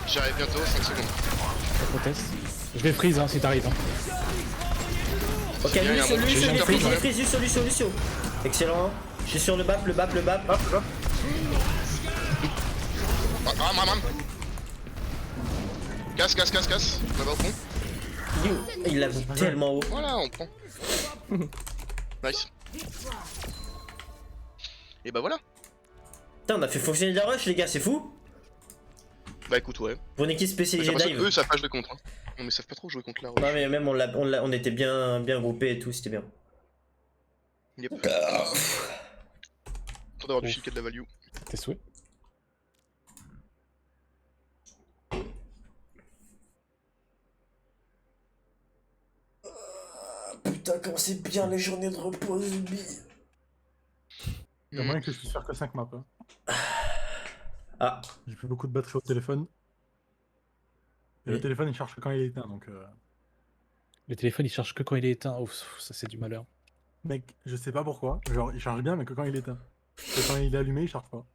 Speaker 1: J'arrive bientôt, 5 secondes.
Speaker 3: Je proteste. Je vais freeze hein, si t'arrives. Hein.
Speaker 2: Ok,
Speaker 1: bien, il y a un bon
Speaker 2: Lucio. Excellent. Je suis sur le bap.
Speaker 1: Ram. Casse. Là-bas au fond.
Speaker 2: Il l'a vu tellement haut.
Speaker 1: Voilà, on prend. Nice. Et bah voilà.
Speaker 2: Putain, on a fait fonctionner la rush, les gars, c'est fou.
Speaker 1: Bah écoute, ouais.
Speaker 2: Pour une équipe
Speaker 1: J'ai
Speaker 2: spécialisée
Speaker 1: l'impression
Speaker 2: dive.
Speaker 1: qu'eux savent pas jouer contre. Hein. Non, mais ils savent pas trop jouer contre la rush.
Speaker 2: Non mais même on était bien groupés et tout, c'était bien.
Speaker 1: Yep. Pour d'avoir du shield qui a de la value.
Speaker 3: Tes souhaits.
Speaker 2: Putain, comment c'est bien les journées de repos, Zubi.
Speaker 6: Il y a moyen que je puisse faire que 5 maps. Hein.
Speaker 2: Ah,
Speaker 6: J'ai plus beaucoup de batterie au téléphone. Et
Speaker 2: Oui.
Speaker 6: le téléphone il charge que quand il est éteint donc.
Speaker 3: Le téléphone il charge que quand il est éteint. Ouf, ça c'est du malheur.
Speaker 6: Mec, je sais pas pourquoi. Genre il charge bien mais que quand il est éteint. Et quand il est allumé il charge pas.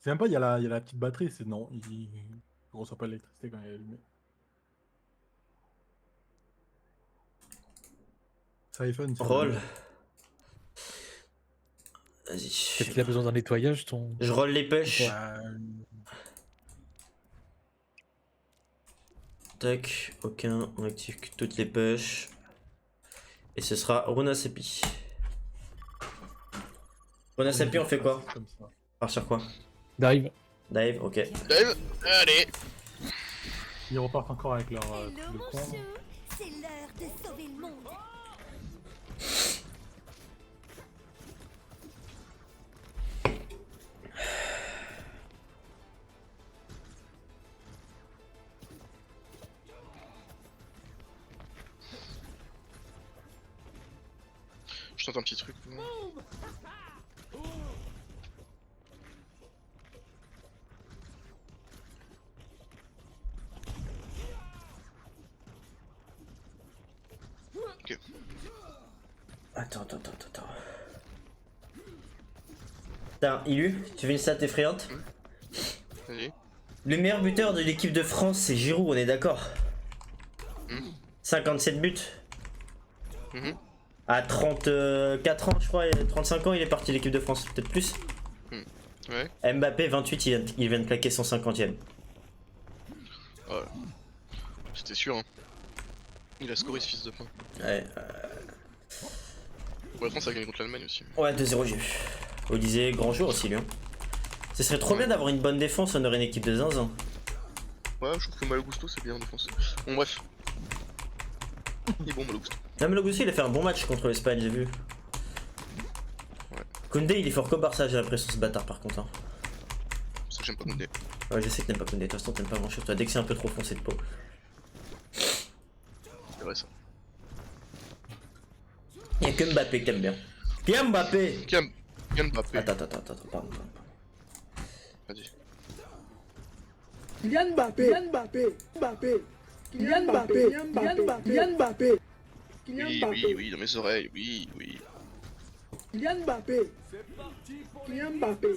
Speaker 6: C'est même pas il y a la petite batterie, c'est non, il reçoit pas l'électricité quand il est allumé. Ça iPhone. ça-
Speaker 2: roll.
Speaker 3: Peut-être
Speaker 2: Vas-y.
Speaker 3: qu'il a besoin d'un nettoyage ton.
Speaker 2: Je roll les push. Tac, aucun, on active toutes les push. Et ce sera Runa Sepi. Runa Sepi, on fait quoi?
Speaker 6: Comme ça.
Speaker 2: Part sur quoi?
Speaker 3: Dive.
Speaker 2: Dive, ok.
Speaker 1: Dave, allez.
Speaker 6: Ils repartent encore avec leur
Speaker 7: Hello,
Speaker 6: truc de
Speaker 7: mon
Speaker 6: con.
Speaker 7: chou. C'est l'heure de sauver le monde.
Speaker 1: Je tente un petit truc. Ok.
Speaker 2: Attends. Putain, Ilu, tu veux une stat effrayante?
Speaker 1: Vas-y.
Speaker 2: Le meilleur buteur de l'équipe de France, c'est Giroud, on est d'accord? 57 buts.
Speaker 1: Mhm.
Speaker 2: À 34 ans, je crois, et 35 ans, il est parti de l'équipe de France, peut-être plus.
Speaker 1: Ouais.
Speaker 2: Mbappé, 28, il vient de claquer son 50e.
Speaker 1: Ouais. C'était sûr, hein. Il a scoré ce fils de pain.
Speaker 2: Ouais,
Speaker 1: Pour la France, ça a gagné contre l'Allemagne aussi.
Speaker 2: ouais 2-0, j'ai vu. Olysée, grand jour aussi, lui. Hein. Ce serait trop bien d'avoir une bonne défense, on aurait une équipe de zinzin.
Speaker 1: Ouais, je trouve que Malo Gusto c'est bien en défense. Bon, bref. Il est bon, Malo Gusto.
Speaker 2: Non, mais le Goussi, il a fait un bon match contre l'Espagne, j'ai vu.
Speaker 1: Ouais.
Speaker 2: Koundé, il est fort qu'au Barça, j'ai l'impression, ce bâtard, par contre. Hein.
Speaker 1: C'est pour ça que j'aime pas Koundé.
Speaker 2: Ouais, je sais que t'aimes pas Koundé, de toute façon, t'aimes pas grand chose, toi. Dès que c'est un peu trop foncé de peau.
Speaker 1: C'est vrai ça.
Speaker 2: Y'a que Mbappé que t'aimes bien. Qui Mbappé?
Speaker 1: Kylian Mbappé.
Speaker 2: Attends, pardon.
Speaker 1: Vas-y.
Speaker 9: Kylian Mbappé, Kylian Mbappé, Kylian Mbappé, Kylian Mbappé,
Speaker 1: Oui, dans mes oreilles, oui.
Speaker 9: Kylian Mbappé, Kylian Mbappé.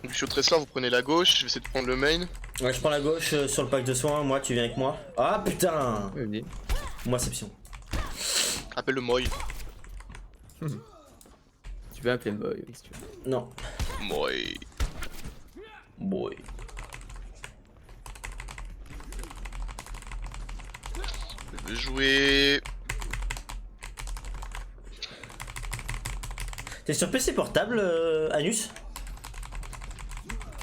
Speaker 1: Donc je suis au Tressor, vous prenez la gauche, je vais essayer de prendre le main.
Speaker 2: Ouais, je prends la gauche sur le pack de soins, moi, tu viens avec moi. Ah putain!
Speaker 4: Ouais, venez.
Speaker 2: Moi, Ception.
Speaker 1: Appelle le Moy.
Speaker 4: Tu peux appeler le boy, oui, si tu veux.
Speaker 2: Non.
Speaker 1: Moy.
Speaker 2: Boy.
Speaker 1: Je vais jouer.
Speaker 2: T'es sur PC portable, Anus?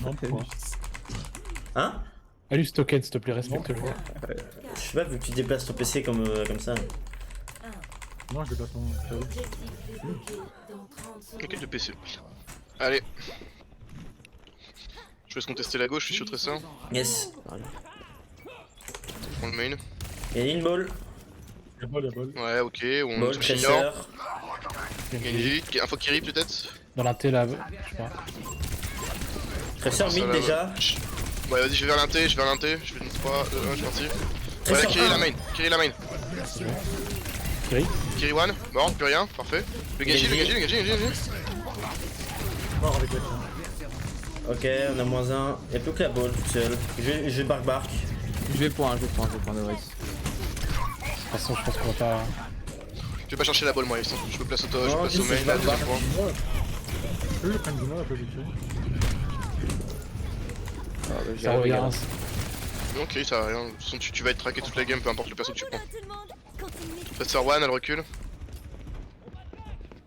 Speaker 6: Non, pourquoi?
Speaker 2: Hein?
Speaker 3: Allume ce token, s'il te plaît, respecte-le.
Speaker 2: Je sais pas, vu que tu déplaces ton PC comme ça.
Speaker 6: Non, je dépasse mon KO.
Speaker 5: Objectif débloqué dans 30 secondes.
Speaker 1: Ok, de PC. Allez. Je laisse contester la gauche, je suis sur Tracer.
Speaker 2: Yes.
Speaker 1: On prend le main.
Speaker 2: Il y a une ball.
Speaker 6: Y'a ball, y'a ball.
Speaker 1: Ouais, ok, on
Speaker 2: Ball,
Speaker 1: touche
Speaker 2: Tracer.
Speaker 1: Ignore. Genji, un fois Kiri peut-être.
Speaker 3: Dans l'inté là, je sais pas.
Speaker 2: Tracer
Speaker 1: Ça,
Speaker 2: mid
Speaker 1: là,
Speaker 2: déjà.
Speaker 1: Ouais, vas-y, je vais vers l'inté, je vais vers l'inté. Je fais une 3, 2, 1, je suis parti. Voilà,
Speaker 2: Tracer
Speaker 1: Kiri la
Speaker 2: 1.
Speaker 1: main, Kiri la main.
Speaker 3: Kiri.
Speaker 1: Kiri one, mort, plus rien, parfait. Le Genji, le Genji, le Genji, le Genji.
Speaker 6: Mort avec la chaîne.
Speaker 2: Ok, on a -1. Y'a plus que la ball toute seule. Je bark.
Speaker 4: Je vais point de race.
Speaker 3: De toute façon, je pense qu'on va pas.
Speaker 1: Je vais pas chercher la balle moi, Alexandre. Je me place au top, je
Speaker 2: Non,
Speaker 1: me place au
Speaker 2: juste,
Speaker 1: main,
Speaker 2: je
Speaker 1: là,
Speaker 2: vais
Speaker 1: deuxième
Speaker 2: pas.
Speaker 1: point.
Speaker 6: Eux, ils prennent du mal un peu vite fait.
Speaker 3: Ça revient.
Speaker 1: Ok, ça va rien. De toute façon, tu vas être traqué toute la game, peu importe le perso que tu prends.
Speaker 7: Tout le monde, continuez.
Speaker 1: Tracer one, elle recule.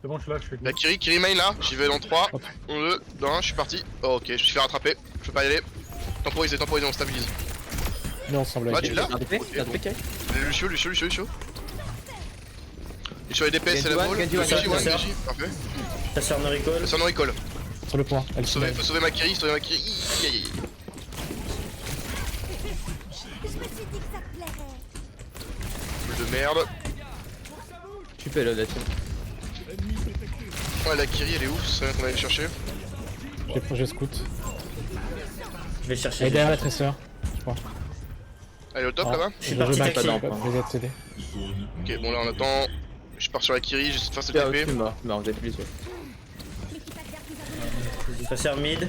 Speaker 6: C'est bon, je suis là, je fais
Speaker 1: La
Speaker 6: good.
Speaker 1: Kiri main là, j'y vais dans 3, 2, dans 1, je suis parti. Oh, ok, je me suis fait rattraper, je peux pas y aller. Temporiser, on stabilise.
Speaker 3: Mais on semble
Speaker 1: Ah,
Speaker 3: avec.
Speaker 1: tu l'as?
Speaker 4: Un DP,
Speaker 1: Ok,
Speaker 4: un
Speaker 1: bon.
Speaker 4: DP.
Speaker 1: Lucio. Lucio est DPS, c'est la
Speaker 4: Genji
Speaker 1: ball.
Speaker 4: one, Genji one,
Speaker 1: Genji one,
Speaker 2: Tracer.
Speaker 1: Genji, parfait.
Speaker 2: Tracer no recall.
Speaker 1: Tracer no recall.
Speaker 3: Sur le point. Elle se met.
Speaker 1: Faut sauver ma Kiri, Aïe, aïe, aïe.
Speaker 7: Je me suis dit que ça te plairait.
Speaker 1: Boule de merde.
Speaker 4: Je suis pélo là-dessus.
Speaker 1: Ouais, la Kiri elle est ouf, c'est rien qu'on va aller chercher.
Speaker 3: Je scout.
Speaker 2: Je vais
Speaker 3: Elle
Speaker 2: chercher.
Speaker 3: est derrière la tresseur.
Speaker 1: Elle est au top
Speaker 3: Ah.
Speaker 1: là-bas.
Speaker 2: Je suis
Speaker 3: Je
Speaker 2: parti
Speaker 3: back,
Speaker 2: taxi.
Speaker 3: je vais t'aider.
Speaker 1: Ok, bon là on attend. Je pars sur la Kiri, j'essaie de faire cette
Speaker 4: Je
Speaker 1: TP.
Speaker 4: suis mort. Non, vous êtes plus sûr.
Speaker 7: L'équipe adverse nous a
Speaker 2: Tracer mid.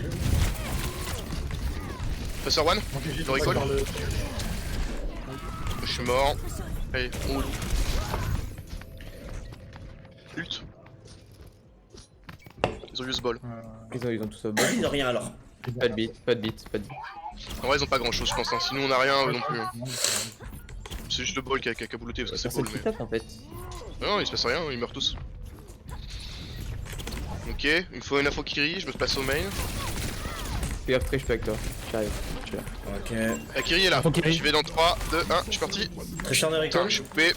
Speaker 1: Tracer one,
Speaker 6: Ok, j'ai
Speaker 1: le recall.
Speaker 6: par le...
Speaker 1: Je suis mort. Allez, on roule. Ult. Ils ont eu ce ball.
Speaker 4: Ils ont tous au bas.
Speaker 2: Vas-y, de rien alors.
Speaker 4: Pas de beat.
Speaker 1: En vrai, ils ont pas grand chose, je pense. Hein. Si nous on a rien, eux non plus. Hein. C'est juste le ball qui a bouloté parce que c'est
Speaker 4: Personne
Speaker 1: ball.
Speaker 4: qui
Speaker 1: Mais...
Speaker 4: tape en fait.
Speaker 1: Non, il se passe rien, ils meurent tous. Ok, il me faut une info Kiri, je me passe au main.
Speaker 4: Fais gaffe, je suis avec toi. J'arrive. Je suis là.
Speaker 2: Ok.
Speaker 1: La Kiri est là.
Speaker 3: Info Kiri.
Speaker 1: Je vais dans 3, 2, 1, je suis parti.
Speaker 2: Tracer no
Speaker 1: Putain,
Speaker 2: recall.
Speaker 1: je suis coupé.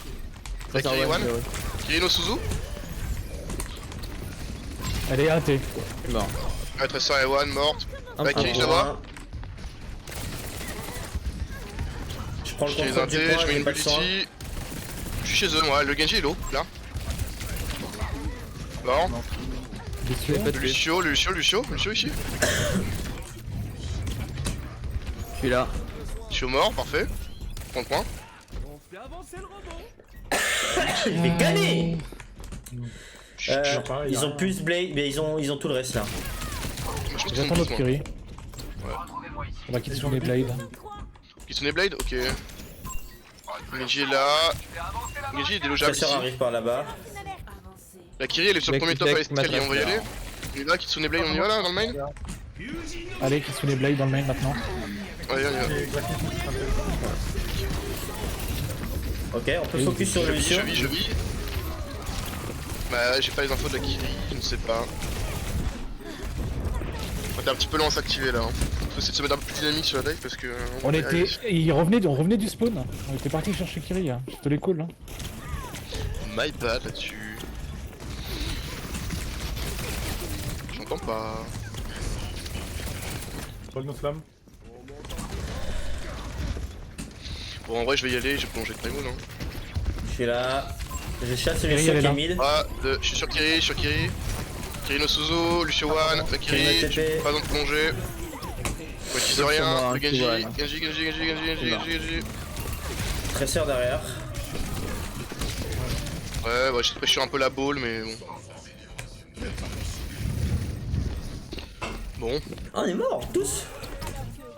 Speaker 1: La
Speaker 4: Ça,
Speaker 1: Kiri
Speaker 4: ouais,
Speaker 1: one. Kiri no Suzu.
Speaker 3: Elle est AT.
Speaker 4: Je suis mort.
Speaker 1: Ouais, Tracer et one, morte.
Speaker 4: Un
Speaker 1: La
Speaker 4: point.
Speaker 1: Kiri, je la vois.
Speaker 2: Je prends le
Speaker 1: Je les
Speaker 2: contrôle du
Speaker 1: inté,
Speaker 2: point,
Speaker 1: je mets
Speaker 2: j'ai
Speaker 1: une
Speaker 2: pas de sang.
Speaker 1: bulletin. Je suis chez eux, moi. Le Genji est low, là. Mort.
Speaker 3: Vicieux.
Speaker 4: Pas de tuer.
Speaker 1: Lucio ici.
Speaker 4: Je suis là.
Speaker 1: Lucio mort, parfait. Prends le point.
Speaker 2: Je vais gagner.
Speaker 6: Toujours pareil,
Speaker 2: Ils
Speaker 6: hein.
Speaker 2: ont plus Blade, mais ils ont tout le reste là.
Speaker 1: Moi, je pense qu'ils
Speaker 3: J'attends
Speaker 1: sont
Speaker 3: notre
Speaker 1: tous, moi.
Speaker 3: Kiri. On va quitter sur les blades.
Speaker 1: Kitsune Blade, ok. Genji est là. Genji est délogeable ici.
Speaker 2: Tracer arrive par là-bas.
Speaker 5: Avancé.
Speaker 1: La Kiri elle est sur le
Speaker 4: Mec,
Speaker 1: premier top à
Speaker 4: mec,
Speaker 1: l'escalier, on va y aller. On y va, Kitsune Blade, on y va là dans le main.
Speaker 3: Allez, qui sont les blades dans le main maintenant.
Speaker 1: Allez, on y va.
Speaker 6: Et Glacis, c'est intéressant.
Speaker 2: Ok, on peut focus sur le Lucio.
Speaker 1: Je vis. Bah, j'ai pas les infos de la Kiri, je ne sais pas. On est un petit peu lent à s'activer là. Hein. Faut essayer de se mettre un peu plus dynamique sur la dive parce que.
Speaker 3: On
Speaker 1: va y
Speaker 3: était.
Speaker 1: arriver.
Speaker 3: On revenait du spawn. On était parti chercher Kiri. Hein. Je te les cool. Hein.
Speaker 1: My bad là-dessus. J'entends pas.
Speaker 6: Ball no slam.
Speaker 1: Bon, en vrai, je vais y aller, j'ai plongé avec Maimoun. Hein.
Speaker 2: Je suis là. Je chasse le
Speaker 3: Kiri,
Speaker 2: Lucio
Speaker 3: elle est
Speaker 2: qui est
Speaker 3: là.
Speaker 2: mid.
Speaker 1: 3, 2, je suis sur Kiri, Kiri no Suzu, Lucio One, la
Speaker 2: Kiri
Speaker 1: Kiri,
Speaker 2: no
Speaker 1: j'ai
Speaker 2: TP.
Speaker 1: pas besoin de plonger. Moi je dis rien,
Speaker 4: moi,
Speaker 1: le
Speaker 4: tu
Speaker 1: Genji,
Speaker 4: vois, là.
Speaker 1: Genji.
Speaker 2: Tracer derrière.
Speaker 1: Ouais, je suis un peu la balle, mais bon. Bon,
Speaker 2: Ah, on est morts, tous.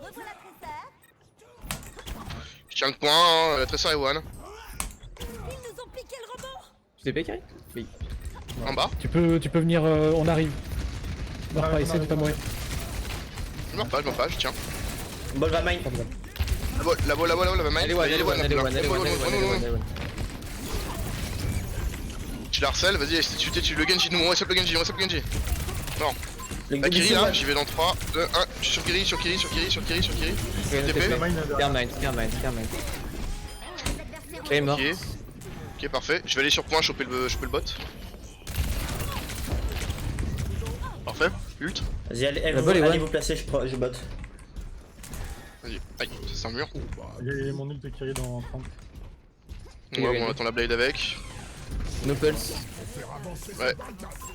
Speaker 7: revoilà Tracer.
Speaker 1: je tiens le point, hein, la Tracer et One.
Speaker 7: Ils nous ont piqué le robot.
Speaker 4: Tu t'es pécaré? Oui.
Speaker 1: En bas.
Speaker 3: Tu peux venir. On arrive. Meurs pas,
Speaker 6: Ouais,
Speaker 3: essaie de pas mourir.
Speaker 1: Je meurs pas, je tiens.
Speaker 2: Ball va mine.
Speaker 1: La balle, la main.
Speaker 4: Elle est one, elle est one, elle est one, elle est one, elle est one, elle est one, elle est one.
Speaker 1: Tu la harcèles, vas-y, tu le Genji, nous on reçoit le Genji, Non,
Speaker 2: Le
Speaker 1: la Kiri
Speaker 2: Lucio
Speaker 1: là,
Speaker 2: va-
Speaker 1: j'y vais dans 3, 2, 1, je suis sur Kiri. TP.
Speaker 6: La main derrière.
Speaker 4: Scar mine. Elle est morte.
Speaker 1: Ok, Ok, parfait. Je vais aller sur point, choper le bot. Parfait. Ult.
Speaker 2: Vas-y, allez,
Speaker 4: La balle est
Speaker 2: allez
Speaker 4: one.
Speaker 2: vous placer, je botte.
Speaker 1: Vas-y. Aïe, ça c'est un mur.
Speaker 6: Il y a mon ult qui arrive dans 30.
Speaker 1: Ouais, bon, on attend la blade avec.
Speaker 4: No pulse.
Speaker 1: Ouais.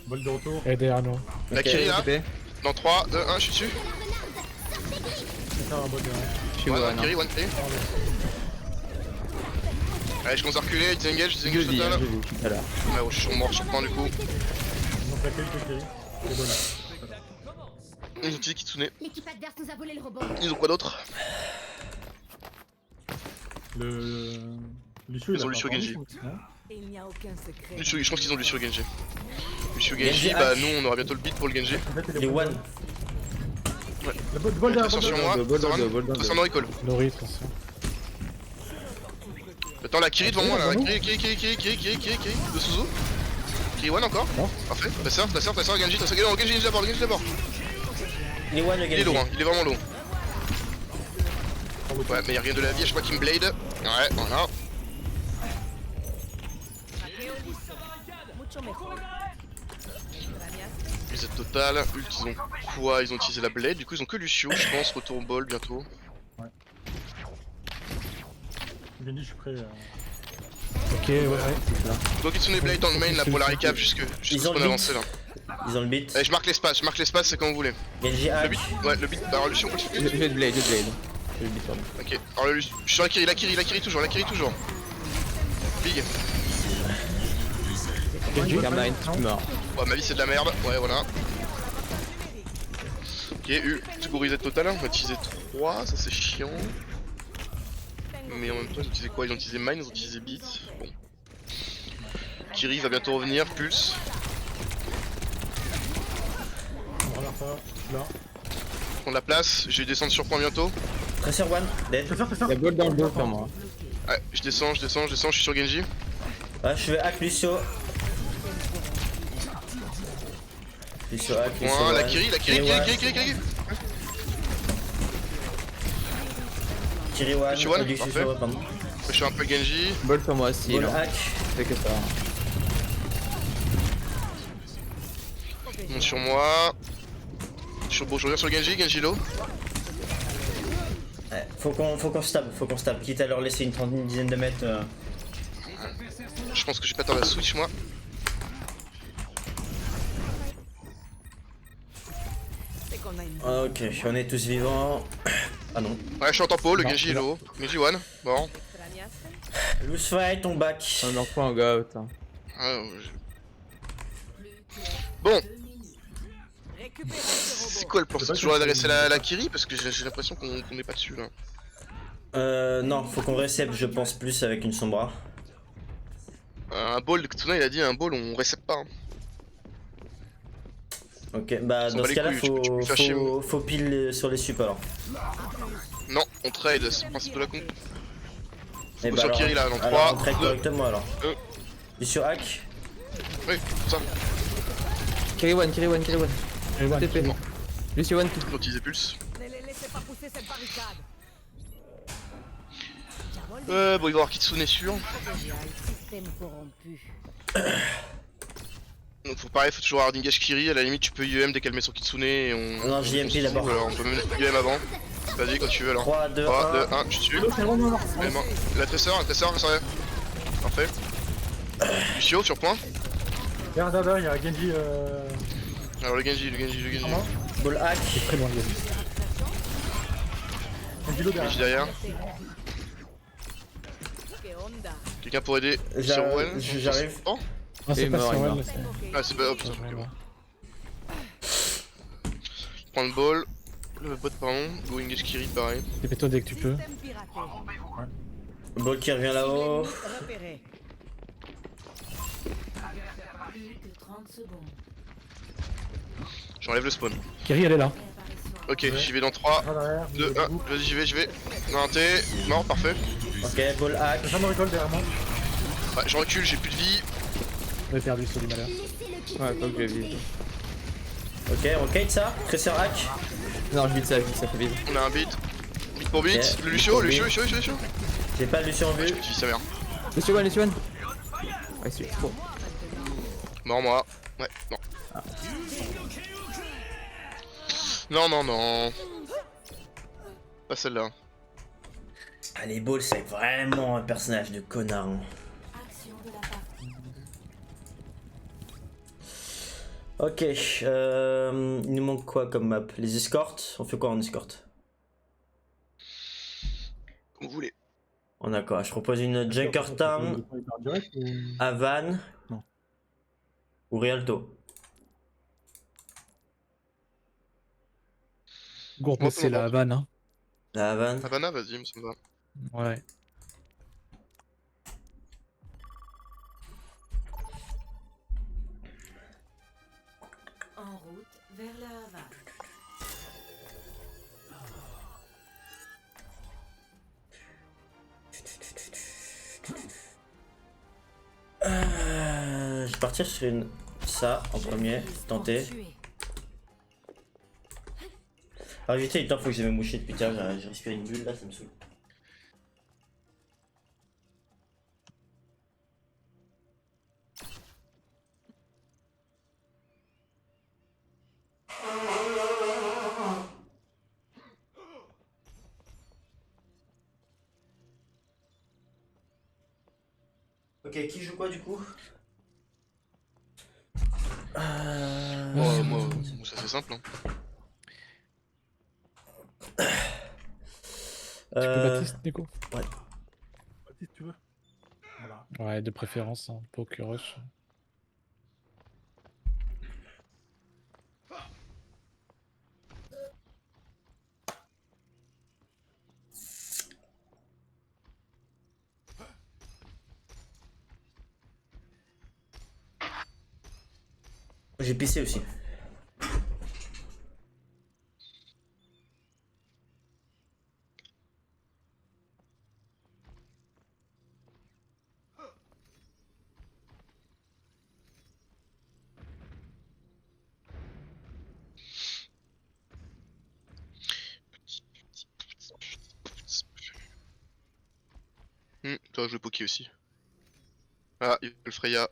Speaker 6: Bol de retour.
Speaker 3: Et derrière nous.
Speaker 1: La
Speaker 2: Ok,
Speaker 1: Kiri là.
Speaker 4: TP.
Speaker 1: Dans 3, 2, 1, je suis dessus.
Speaker 6: Je vais faire un bol derrière.
Speaker 4: Je suis
Speaker 1: Ouais,
Speaker 4: one.
Speaker 1: Kiri, one play. Allez, je commence à reculer, disengage
Speaker 4: Deux
Speaker 1: total.
Speaker 4: vies, j'ai vu tout à l'heure.
Speaker 1: Ouais, je suis mort sur point du coup.
Speaker 6: Ils ont plaqué le Kiri. C'est bon.
Speaker 1: Ils ont utilisé Kitsune.
Speaker 7: L'équipe adverse nous a volé le robot.
Speaker 1: Ils ont quoi d'autre?
Speaker 6: Le. Lucio,
Speaker 1: Ils ont Lucio Genji.
Speaker 5: Il n'y a aucun secret.
Speaker 1: Lucio, je pense qu'ils ont Lucio Genji. Lucio
Speaker 2: Genji
Speaker 1: Genji, bah
Speaker 2: hack.
Speaker 1: nous on aura bientôt le beat pour le Genji.
Speaker 2: Les one.
Speaker 6: Le bol derrière.
Speaker 1: Attention sur moi,
Speaker 4: Bol dans le dos,
Speaker 1: Zoran.
Speaker 4: bol dans le
Speaker 1: Attention
Speaker 4: dos.
Speaker 1: no recall.
Speaker 3: Nori, attention.
Speaker 1: Attends, la Kiri devant moi là, Kiri de Suzu. Kiri one encore.
Speaker 3: Mort.
Speaker 1: Parfait, ta soeur, Genji, Genji d'abord.
Speaker 2: Les one, le
Speaker 1: Il est
Speaker 2: Genji.
Speaker 1: lourd, hein, il est vraiment lourd. Ouais, mais y'a rien de la vie, à chaque fois qu'il me blade. Ouais, voilà. Reset total, ult ils ont quoi? Ils ont utilisé la blade, du coup ils ont que Lucio, je pense, retour au ball bientôt.
Speaker 6: Genji, je suis prêt.
Speaker 3: Ok, ouais.
Speaker 1: Donc Kitsune blade dans le main là pour la récap jusque
Speaker 2: Ils
Speaker 1: ce
Speaker 2: ont
Speaker 1: qu'on
Speaker 2: le
Speaker 1: a
Speaker 2: beat.
Speaker 1: avancé là.
Speaker 2: Ils ont le beat.
Speaker 1: Allez, je marque l'espace, c'est quand vous voulez.
Speaker 2: Genji
Speaker 1: Le
Speaker 2: hack.
Speaker 1: beat, ouais, le beat, alors Lucio on peut le
Speaker 4: J'ai de blade, j'ai de blade. J'ai le beat, pardon.
Speaker 1: Ok, alors le Lucio, je suis sur la Kiri toujours. Big.
Speaker 4: Carmine, tu meurs.
Speaker 1: Ouais, ma vie c'est de la merde, ouais, voilà. Ok, du coup reset total, on va utiliser 3, ça c'est chiant. Mais en même temps, ils ont utilisé quoi? Ils ont utilisé Mine, ils ont utilisé Beat. Bon. Kiri va bientôt revenir, Pulse.
Speaker 6: On regarde pas. Là.
Speaker 1: Prendre la place, je vais descendre sur point bientôt.
Speaker 2: Tracer one. Dead.
Speaker 6: C'est ça, c'est ça.
Speaker 4: Il y a bol dans le dos sur moi.
Speaker 1: Ouais, je descends, je suis sur Genji.
Speaker 2: Ouais, je vais hack Lucio. Lucio hack, Lucio
Speaker 1: Point, la
Speaker 2: one.
Speaker 1: Kiri.
Speaker 2: Kiri one.
Speaker 1: Lucio one,
Speaker 2: Lucio,
Speaker 1: parfait.
Speaker 2: pardon.
Speaker 1: Je suis un peu Genji.
Speaker 4: Bol sur moi aussi,
Speaker 2: Ball
Speaker 4: là.
Speaker 2: hack.
Speaker 4: Fais que ça.
Speaker 1: Monte sur moi. Je reviens sur Genji low.
Speaker 2: Ouais, faut qu'on stab, quitte à leur laisser une dizaine de mètres.
Speaker 1: Je pense que je vais pas tarder à switch moi.
Speaker 2: Ok, on est tous vivants. Ah non.
Speaker 1: Ouais, je suis en tempo, le
Speaker 3: Non,
Speaker 1: Genji est
Speaker 3: non.
Speaker 1: low. Genji one, bon.
Speaker 2: Loose fight, on back.
Speaker 4: On en reprend un gars, putain.
Speaker 1: Bon. C'est quoi le plan? C'est toujours d'adresser la Kiri? Parce que j'ai l'impression qu'on est pas dessus là.
Speaker 2: Non, faut qu'on récepte, je pense, plus avec une sombra.
Speaker 1: Un ball, Ktsuna il a dit un ball on récepte pas. Hein.
Speaker 2: Ok, bah
Speaker 1: On s'en
Speaker 2: dans
Speaker 1: bat
Speaker 2: ce
Speaker 1: les
Speaker 2: cas-là,
Speaker 1: couilles, tu peux faire chier,
Speaker 2: faut pile sur les sup alors.
Speaker 1: Non, on trade, c'est le principe de la con.
Speaker 2: Et
Speaker 1: Faut sur Kiri là, dans
Speaker 2: alors,
Speaker 1: 3,
Speaker 2: on trade
Speaker 1: 2,
Speaker 2: correctement alors.
Speaker 1: 1.
Speaker 2: Lucio hack.
Speaker 1: Oui, ça.
Speaker 4: Carry one.
Speaker 3: Et one.
Speaker 4: TP. Lucio one, tout.
Speaker 1: Ils ont utilisé Pulse.
Speaker 5: Ne les laissez pas pousser cette barricade.
Speaker 1: Bon, il va y avoir Kitsune sûr.
Speaker 5: Système corrompu.
Speaker 1: Donc faut pareil, faut toujours avoir d'engage Kiri, à la limite tu peux IEM dès qu'elle met son Kitsune et on...
Speaker 2: Non, JMP d'abord.
Speaker 1: Voilà, on peut même IEM avant. Vas-y quand tu veux alors.
Speaker 2: 3, 2,
Speaker 1: 3, 2,
Speaker 2: 1.
Speaker 1: 1, je tue.
Speaker 6: C'est vraiment mort.
Speaker 1: La tresseur, ça y est. Parfait. Lucio sur point.
Speaker 6: Derrière, il y a Genji.
Speaker 1: Alors le Genji.
Speaker 6: Comment
Speaker 2: Ball hack.
Speaker 3: Très loin, Genji.
Speaker 6: Genji low
Speaker 1: Genji
Speaker 6: derrière.
Speaker 1: derrière. Quelqu'un pour aider sur Well?
Speaker 2: J'arrive.
Speaker 1: Oh
Speaker 3: Non, c'est
Speaker 4: Il est
Speaker 3: pas
Speaker 4: mort,
Speaker 3: sur
Speaker 4: il est
Speaker 3: elle.
Speaker 4: mort.
Speaker 3: c'est-
Speaker 1: Ah c'est pas... Oh putain,
Speaker 3: Ouais, ouais.
Speaker 1: je prends le ball. Le bot pardon. Go engage Kiri pareil.
Speaker 3: Dépêche-toi dès que tu peux.
Speaker 5: Système piraté.
Speaker 2: Ball qui revient là-haut.
Speaker 5: Repéré. Plus que 30 secondes.
Speaker 1: J'enlève le spawn.
Speaker 3: Kiri, elle est là.
Speaker 1: Ok, j'y vais dans 3,
Speaker 6: Derrière.
Speaker 1: 2, 1. Vas-y j'y vais. Non, t'es mort, parfait.
Speaker 2: Ok, ball hack.
Speaker 6: J'ai un recall derrière moi.
Speaker 1: Ouais, je recule, j'ai plus de vie.
Speaker 3: On a perdu sur du malheur.
Speaker 4: Ouais, faut que je vide.
Speaker 2: Ok, on kite ça. Tracer hack.
Speaker 4: Non, je vide ça fait vide.
Speaker 1: On a un beat. Beat pour beat.
Speaker 2: Ok,
Speaker 1: Le
Speaker 2: beat
Speaker 1: Lucio.
Speaker 2: pour beat.
Speaker 1: Lucio.
Speaker 2: J'ai pas Lucio en vue.
Speaker 1: Je dis sa mère.
Speaker 4: Lucio one. Ouais, c'est trop.
Speaker 1: Non, moi. Ouais, non. Non, non, non. Pas celle-là.
Speaker 2: Allez, Ball, c'est vraiment un personnage de connard. Hein.
Speaker 5: Action de la partie.
Speaker 2: Ok, il nous manque quoi comme map? Les escortes? On fait quoi en escorte?
Speaker 1: Comme vous voulez.
Speaker 2: On a quoi? Je propose une Junkertown,
Speaker 6: Direct ou...
Speaker 2: Havane
Speaker 6: Non.
Speaker 2: ou Rialto.
Speaker 3: Gourmet, c'est la Havane. Hein.
Speaker 2: La Havane.
Speaker 1: Havana, vas-y, ça me va.
Speaker 3: Ouais.
Speaker 5: En route vers la Havane.
Speaker 2: Je vais partir sur une... ça en premier, tenter. Alors vite, il faut que j'ai me moucher depuis tard, j'ai respiré une bulle là, ça me saoule. Ok, qui joue quoi du coup?
Speaker 1: Moi, ça c'est simple. Hein.
Speaker 3: Tu peux Baptiste, Nico?
Speaker 2: Ouais.
Speaker 6: Si tu veux. Voilà.
Speaker 3: Ouais, de préférence, hein, Poke Rush.
Speaker 2: J'ai pissé aussi.
Speaker 1: Toi, je vais poker aussi. Ah, il veut le Freya.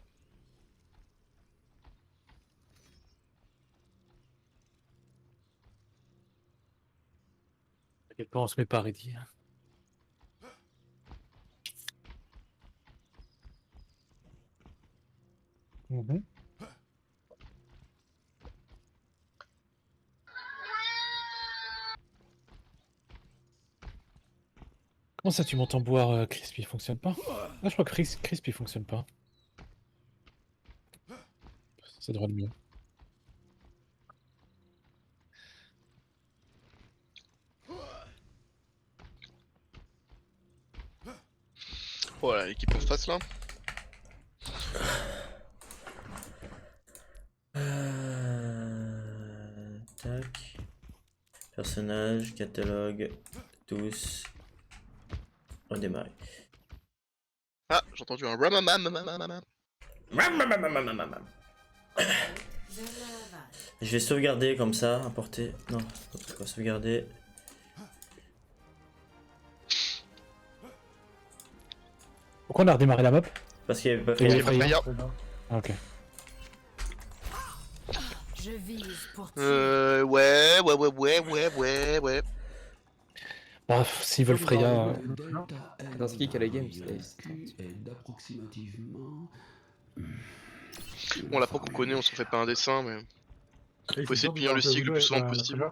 Speaker 3: T'inquiète pas, on se met pas ready. Hein. Mhm. Comment ça, tu m'entends boire Crispy fonctionne pas? Ah, je crois que Crispy fonctionne pas. Ça devrait être mieux.
Speaker 1: Voilà, l'équipe en face là.
Speaker 2: Tac. Personnage, catalogue, tous. On démarre.
Speaker 1: Ah, j'ai entendu un ramamamamamamam.
Speaker 5: Vers la Havane.
Speaker 2: Je vais sauvegarder comme ça, importer. Non, n'importe quoi, sauvegarder.
Speaker 3: Pourquoi on a redémarré la map?
Speaker 2: Parce qu'il n'y avait pas
Speaker 3: Et
Speaker 2: fait.
Speaker 3: les Freya.
Speaker 1: Freya.
Speaker 3: Ah, ok.
Speaker 5: Je vise pour tuer.
Speaker 1: Ouais.
Speaker 3: Bref, s'ils veulent Freya.
Speaker 4: Dans ce qui a la game,
Speaker 1: Bon, la pro qu'on connaît, on s'en fait pas un dessin, mais. Faut essayer de finir le cycle le plus souvent possible.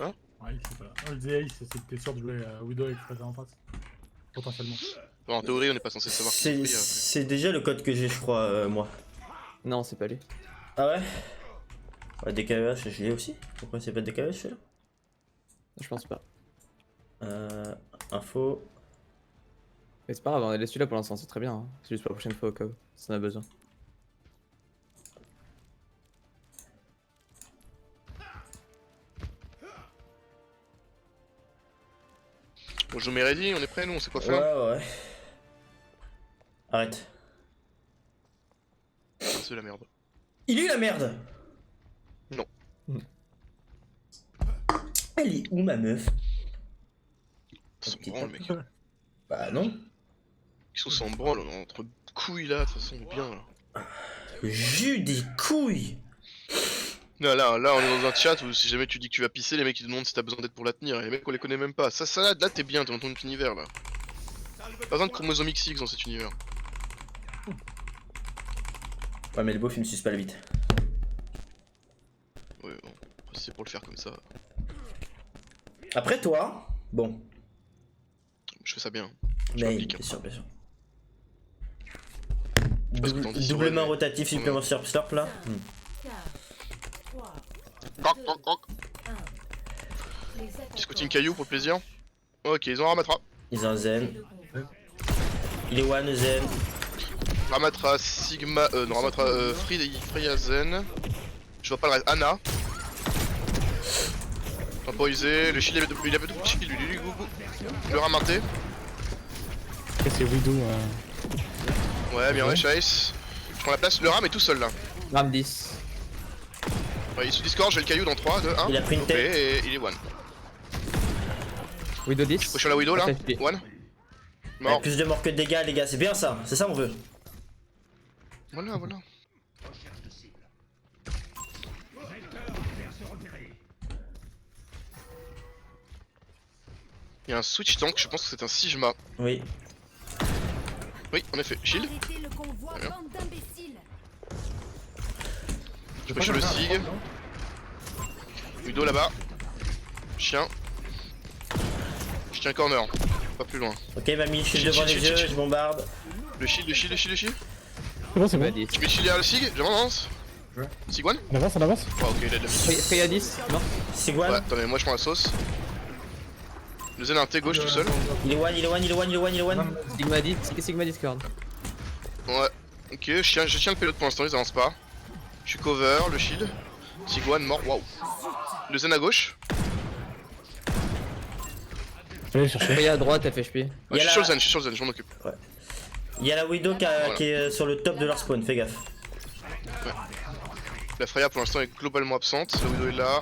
Speaker 1: Hein?
Speaker 6: Ouais, c'est pas là. Je disais Ace, c'était sûr de jouer Widow avec Fraser en face. Potentiellement.
Speaker 1: Bon, en théorie, on n'est pas censé savoir qui est Freya.
Speaker 2: C'est déjà le code que j'ai, je crois, moi.
Speaker 4: Non, c'est pas lui.
Speaker 2: Ah ouais? Ouais, DKEH, je l'ai aussi. Pourquoi c'est pas DKEH celui-là?
Speaker 4: Je pense pas.
Speaker 2: Info.
Speaker 4: Mais c'est pas grave, on laisse celui-là pour l'instant, c'est très bien. Hein. C'est juste pour la prochaine fois au cas où, si on a besoin.
Speaker 1: Bon, je mets ready, on est prêts, nous, on sait quoi faire.
Speaker 2: Ouais. Arrête.
Speaker 1: C'est la merde.
Speaker 2: Il est la merde!
Speaker 1: Non.
Speaker 2: Elle est où ma meuf?
Speaker 1: Ils s'en branlent, mec.
Speaker 2: Bah non.
Speaker 1: Ils sont s'en branlent, on est entre couilles là, de toute façon, on est bien là.
Speaker 2: Le jus des couilles.
Speaker 1: Non, là, on est dans un chat où si jamais tu dis que tu vas pisser, les mecs ils te demandent si t'as besoin d'aide pour la tenir. Et les mecs on les connaît même pas. Ça là t'es bien, t'es dans ton univers là. Pas besoin de chromosomes XX dans cet univers.
Speaker 2: Ouais, mais le beau film suce pas le vite.
Speaker 1: Ouais, bon, après, si c'est pour le faire comme ça,
Speaker 2: Après toi, bon.
Speaker 1: je fais ça bien. Je
Speaker 2: Mais
Speaker 1: m'applique, hein.
Speaker 2: bien sûr, bien sûr.
Speaker 1: pas ce que t'en dis,
Speaker 2: Double
Speaker 1: ouais,
Speaker 2: main
Speaker 1: mais-
Speaker 2: rotatif, supplément slurp slurp là.
Speaker 5: 4, 3,
Speaker 1: Croc, croc, croc.
Speaker 5: 1. Les attaquants
Speaker 1: Scouting caillou pour le plaisir. Ok, ils ont un Ramatra.
Speaker 2: Ils ont un zen.
Speaker 5: le convoi.
Speaker 2: Il est one zen.
Speaker 1: Ramatra, Sigma, non Ramatra, Freya Zen. Je vois pas le reste. Anna. Temporisé, le shield il avait tout petit shield, lui, gougou. Le ramarté.
Speaker 3: Et c'est Widow.
Speaker 1: Ouais, bien ouais, Chase. Je prends la place, le ram est tout seul là.
Speaker 4: Ram 10.
Speaker 1: Ouais, il est sous Discord, j'ai le caillou dans 3, 2, 1.
Speaker 2: Il a pris une
Speaker 1: Ok,
Speaker 2: tête.
Speaker 1: et il est one.
Speaker 4: Widow 10.
Speaker 1: Ouais, je suis à la Widow là.
Speaker 4: FFP.
Speaker 1: One.
Speaker 2: Avec
Speaker 1: Mort.
Speaker 2: plus de morts que de dégâts, les gars, c'est bien ça. C'est ça on veut.
Speaker 1: Voilà, voilà. Il y a un switch tank, je pense que c'est un Sigma.
Speaker 2: Oui.
Speaker 1: Oui, en effet, shield.
Speaker 7: Arrêtez le convoi,
Speaker 1: Bien.
Speaker 7: bande d'imbéciles.
Speaker 1: Je vais sur le Sig. Ludo là-bas. Chien. Je tiens corner. Pas plus loin.
Speaker 2: Ok, mamie, je suis
Speaker 1: Shield,
Speaker 2: devant les
Speaker 1: shield,
Speaker 2: yeux,
Speaker 1: shield.
Speaker 2: je bombarde.
Speaker 1: Le shield, le shield, le shield, le shield.
Speaker 3: C'est bon, c'est bon.
Speaker 4: Bah, 10.
Speaker 1: Je mets le shield derrière le Sig, j'avance.
Speaker 6: Ouais.
Speaker 1: Sig one.
Speaker 3: On avance, on avance.
Speaker 1: Oh, ok, il a de la vie.
Speaker 4: Freya 10. Non.
Speaker 2: Sigwan,
Speaker 1: Ouais, attends, mais moi je prends la sauce. Le Zen inté gauche tout seul.
Speaker 2: il est one, il est one, il est one, il est one, il est one.
Speaker 4: Sigma 10. Sigma Discord.
Speaker 1: Ouais. Ok, je tiens le pilote pour l'instant, ils avancent pas. Je suis cover, le shield. Sig one mort, waouh. Le Zen à gauche.
Speaker 3: Je vais aller chercher.
Speaker 4: Freya à droite, FHP.
Speaker 1: Ouais,
Speaker 2: Il y
Speaker 1: je
Speaker 2: a
Speaker 1: suis
Speaker 2: la-
Speaker 1: sur le Zen, je suis sur le Zen, je m'en occupe.
Speaker 2: Il y a la Widow qui est sur le top de leur spawn, fais gaffe.
Speaker 1: La Freya pour l'instant est globalement absente, la Widow est là.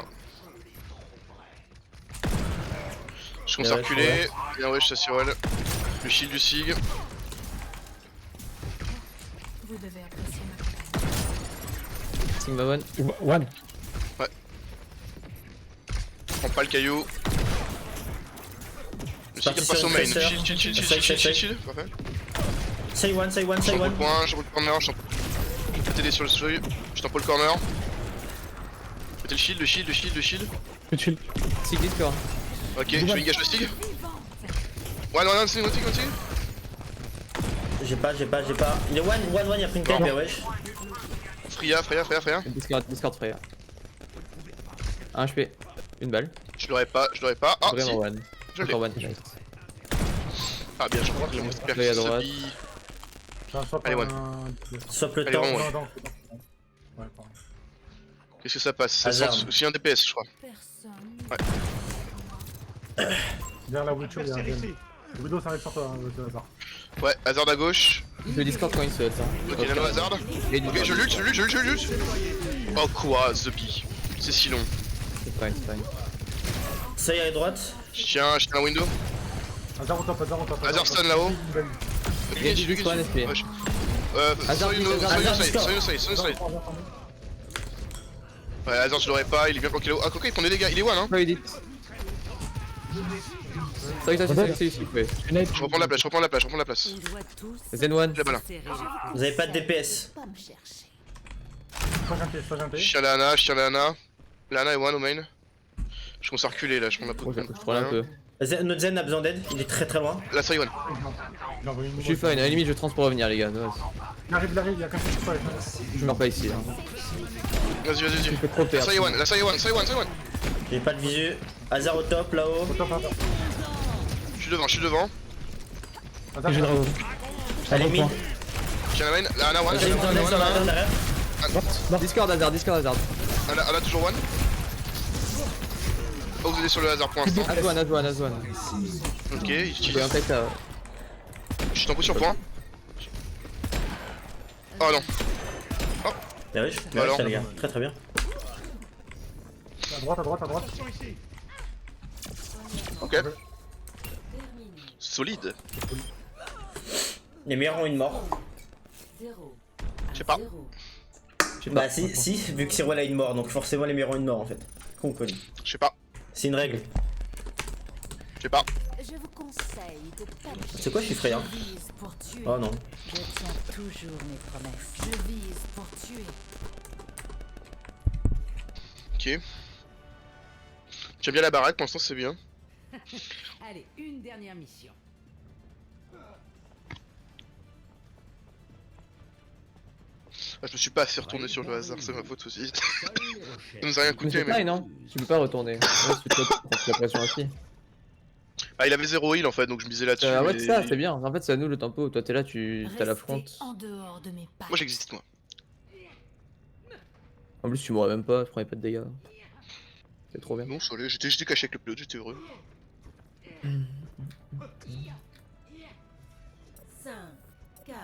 Speaker 1: Je commence à
Speaker 2: Ouais,
Speaker 1: reculer. Bien ouais, je suis sur elle. Le shield du Sig.
Speaker 5: Vous devez apprécier ma compagnie.
Speaker 4: Sigma 1.
Speaker 3: One.
Speaker 1: Je prends pas le caillou. Le Sig
Speaker 2: Parti
Speaker 1: passe
Speaker 2: sur
Speaker 1: au
Speaker 2: une
Speaker 1: main.
Speaker 2: tresseur.
Speaker 1: Shield, shield, shield,
Speaker 2: Safe,
Speaker 1: shield, shield,
Speaker 2: safe,
Speaker 1: shield, shield. Parfait.
Speaker 2: Say one, say one,
Speaker 1: Je
Speaker 2: say
Speaker 1: t'en le
Speaker 2: one.
Speaker 1: point, je le corner, je peux t'aider sur le seuil. Je t'en le corner. Mettez le shield, le shield, le shield, le shield.
Speaker 3: Peu de shield.
Speaker 4: Sig Discord.
Speaker 1: Ok, je vais engage le Sig. Ouais, non, Sig, Sig.
Speaker 2: J'ai pas. Il est one, il a pris une tête, bien wesh.
Speaker 1: Freya.
Speaker 4: Discord Freya. 1 HP. Une balle.
Speaker 1: Je l'aurais pas. Ah, si.
Speaker 4: Vraiment one.
Speaker 1: Je l'ai.
Speaker 4: Encore one.
Speaker 1: Ah, bien, je crois que le monstre
Speaker 4: Freya à droite.
Speaker 1: Allez, one.
Speaker 2: Swap le
Speaker 1: Allez,
Speaker 2: temps.
Speaker 1: bon, ouais.
Speaker 6: Ouais, pardon.
Speaker 1: Qu'est-ce que ça passe?
Speaker 2: Hasard.
Speaker 1: C'est un DPS, je crois.
Speaker 5: Personne.
Speaker 6: Derrière la voiture, il y a un Zen. Le Widow, ça arrive sur toi, le hasard.
Speaker 1: Ouais, Hazard à gauche.
Speaker 4: Le Discord quand il saute.
Speaker 1: Ok, nano Hazard.
Speaker 4: Et du
Speaker 1: Ok, je lutte. Oh quoi, The Bee. C'est si long.
Speaker 4: C'est fine.
Speaker 2: Say à droite.
Speaker 1: Je tiens la window.
Speaker 6: Hasard au top.
Speaker 1: Hasard stun là-haut.
Speaker 4: Il y a du Discord en SP. Hazard,
Speaker 1: Soyez no side. Ouais, Hazard je l'aurais pas, il est bien planqué là-haut. Ah, quoi, il prend des dégâts, il est one hein.
Speaker 4: Ouais, il dit. C'est ici, ouais.
Speaker 1: Je reprends la place.
Speaker 5: Ils doivent tous
Speaker 4: Zen 1.
Speaker 1: Là-bas là.
Speaker 5: serrer.
Speaker 2: Vous avez pas de DPS.
Speaker 7: Pas me chercher.
Speaker 6: Sois gentil.
Speaker 1: Je tiens la Ana. La Ana est one au main. Je commence à reculer là, je prends la peau.
Speaker 4: Je troll un peu.
Speaker 2: Notre Zen a besoin d'aide, il est très loin.
Speaker 1: Là, ça y est, one.
Speaker 6: Il a envoyé une
Speaker 4: Je suis fine, à la limite je transport revenir les gars.
Speaker 6: Il arrive, il y a quelqu'un qui passe.
Speaker 4: Je meurs pas ici.
Speaker 1: Vas-y.
Speaker 4: Je fais trop perdre.
Speaker 1: Ça y est, one.
Speaker 2: J'ai pas de visu. Hazard au top là-haut.
Speaker 6: Au top, hasard.
Speaker 1: Je suis devant.
Speaker 3: Et j'ai dragon.
Speaker 2: Elle est mid.
Speaker 1: Je tiens la main. La Ana one.
Speaker 2: J'ai une tendance sur la main derrière.
Speaker 4: Discord Hazard.
Speaker 1: Ana toujours one. Oh, vous êtes sur le Hazard pour l'instant.
Speaker 4: Azwan.
Speaker 1: Ok, il
Speaker 4: J'ai
Speaker 1: utilise.
Speaker 4: un tech là.
Speaker 1: Je suis en position point. Oh non.
Speaker 2: Bien wesh,
Speaker 1: Alors.
Speaker 2: les gars. Très bien.
Speaker 6: À droite.
Speaker 1: Ok. Solide.
Speaker 2: Les meilleurs ont une mort.
Speaker 5: 0.
Speaker 1: Je sais pas.
Speaker 4: Je sais
Speaker 2: Bah
Speaker 4: pas.
Speaker 2: si, vu que Sirwell a une mort, donc forcément les meilleurs ont une mort en fait. Qu'on connaît.
Speaker 1: Je sais pas.
Speaker 2: C'est une règle.
Speaker 1: Je sais pas.
Speaker 7: Je vous conseille de pas me
Speaker 2: C'est quoi chiffré hein?
Speaker 5: Je vise pour tuer.
Speaker 2: Oh non.
Speaker 5: Je tiens toujours mes promesses. Je vise pour tuer.
Speaker 1: Ok. J'aime bien la baraque, pour l'instant c'est bien.
Speaker 5: Allez, une dernière mission.
Speaker 1: Ah, je me suis pas assez retourné sur le hasard, c'est ma faute aussi. Ça nous a rien
Speaker 4: Mais
Speaker 1: coûté,
Speaker 4: c'est
Speaker 1: mais.
Speaker 4: pareil, non? Tu peux pas retourner. Ouais, tu te prends la pression aussi.
Speaker 1: Ah, il avait 0 heal en fait, donc je misais là-dessus.
Speaker 4: Ouais,
Speaker 1: et-
Speaker 4: c'est ça, c'est bien. En fait, c'est à nous le tempo. Toi, t'es là, t'as la
Speaker 5: Restez
Speaker 4: fronte.
Speaker 5: en dehors de mes pas.
Speaker 1: Moi j'existe, moi.
Speaker 4: En plus, tu mourrais même pas, je prenais pas de dégâts. C'est trop bien.
Speaker 1: Non, soleil, j'étais caché avec le pilote, j'étais heureux.
Speaker 5: 5, 4,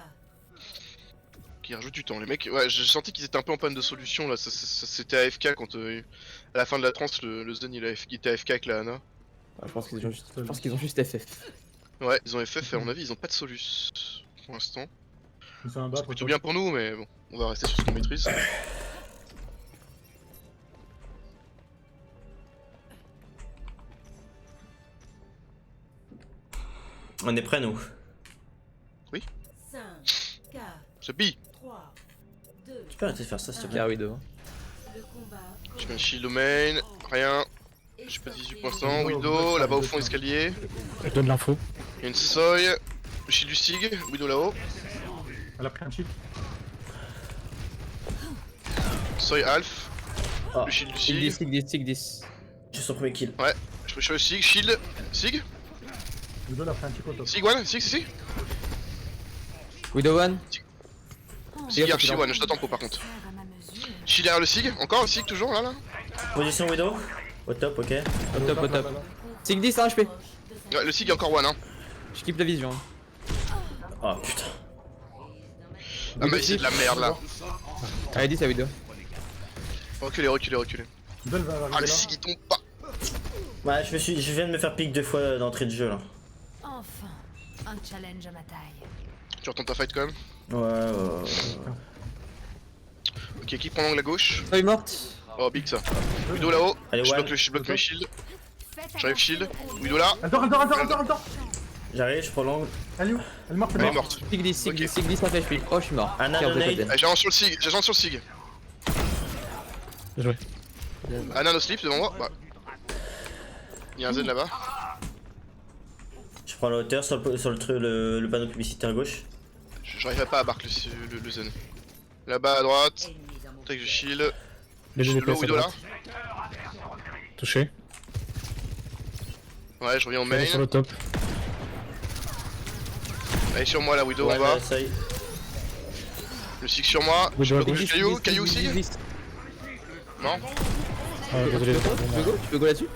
Speaker 1: Qui rajoute du temps, les mecs. Ouais, j'ai senti qu'ils étaient un peu en panne de solution là. C'était AFK quand. À la fin de la transe, le Zen il était AFK avec la Ana.
Speaker 4: Ah, je pense qu'ils ont juste FF.
Speaker 1: Ouais, ils ont FF et à mon avis, ils ont pas de solus pour l'instant.
Speaker 6: C'est un bas
Speaker 1: C'est plutôt bien pour nous, mais bon, on va rester sur ce qu'on maîtrise.
Speaker 2: On est prêts nous.
Speaker 5: 5, 4,
Speaker 1: Ce bille.
Speaker 5: 3, 2.
Speaker 2: Tu peux arrêter de faire ça s'il te plaît.
Speaker 4: Carry devant.
Speaker 5: Le combat.
Speaker 1: Je mets un shield au main, rien. J'ai pas 18 pour l'instant. Widow, là-bas au fond, escalier.
Speaker 3: Je donne l'info.
Speaker 1: Il y a une Soy. Le shield du Sig. Widow là-haut.
Speaker 6: Elle a pris un cheat.
Speaker 1: Soy Alf.
Speaker 2: Ah.
Speaker 1: Le shield du
Speaker 4: Sig 10,
Speaker 1: Sig.
Speaker 4: Sig 10, Sig 10.
Speaker 2: J'ai son premier kill.
Speaker 1: Je fais le Sig. Shield. Sig.
Speaker 6: Widow elle a pris un cheat au top.
Speaker 1: Sig one. Sig.
Speaker 4: Widow one.
Speaker 1: Sig Archie one. Je t'attends pour par contre.
Speaker 5: Faire à ma mesure.
Speaker 1: Shield derrière le Sig. Encore le Sig toujours là.
Speaker 2: Position Widow. Au top, ok.
Speaker 4: Au top, au top. Sig 10, 1 HP.
Speaker 1: Ouais, le Sig est encore one hein.
Speaker 4: Je kiffe la vision.
Speaker 2: Oh putain.
Speaker 1: Ah mais c'est de la merde là.
Speaker 4: Allez, 10 à Widow.
Speaker 1: Reculez.
Speaker 6: Widow elle va
Speaker 1: Ah
Speaker 6: arriver
Speaker 1: le
Speaker 6: là.
Speaker 1: Sig il tombe pas.
Speaker 2: Ouais, je viens de me faire pique 2 fois d'entrée de jeu là.
Speaker 5: Enfin, un challenge à ma taille.
Speaker 1: Tu retentes ta fight quand même.
Speaker 2: Ouais.
Speaker 1: Ok, qui prend l'angle à gauche?
Speaker 4: Soy morte.
Speaker 1: Oh big ça. Widow là-haut.
Speaker 2: Allez,
Speaker 1: Je
Speaker 2: one.
Speaker 1: bloque mes shields. J'arrive shield. Widow là.
Speaker 6: Elle dort.
Speaker 2: J'arrive, je prends l'angle.
Speaker 6: Elle est où? Elle est morte,
Speaker 1: Elle est morte.
Speaker 4: Sig 10, Sig
Speaker 1: Ok.
Speaker 4: 10, Sig 10, ça fait HP. Oh, je suis mort.
Speaker 2: Anna
Speaker 4: Tiens, on
Speaker 2: donate.
Speaker 4: peut
Speaker 1: Ah, j'avance sur le Sig.
Speaker 3: Bien joué.
Speaker 1: Anna no slip devant moi. Bah. Il y a un Zen là-bas.
Speaker 2: Je prends la hauteur sur le panneau publicitaire à gauche.
Speaker 1: J'arriverai pas à barque le Zen. Là-bas à droite. Tac, je shield.
Speaker 3: Les
Speaker 1: Shield low,
Speaker 3: DPS à
Speaker 1: Widow là.
Speaker 3: droite. Touché.
Speaker 1: Ouais, je reviens au
Speaker 3: Elle
Speaker 1: main.
Speaker 3: est sur le top.
Speaker 1: Elle est sur moi la Widow
Speaker 2: Ouais,
Speaker 1: en bas.
Speaker 2: ça y est.
Speaker 1: Le Sig sur moi. Je
Speaker 3: Widow à
Speaker 1: bloque
Speaker 3: gauche.
Speaker 1: le caillou Sig. Non.
Speaker 3: Ah, désolé.
Speaker 4: Tu peux go là-dessus?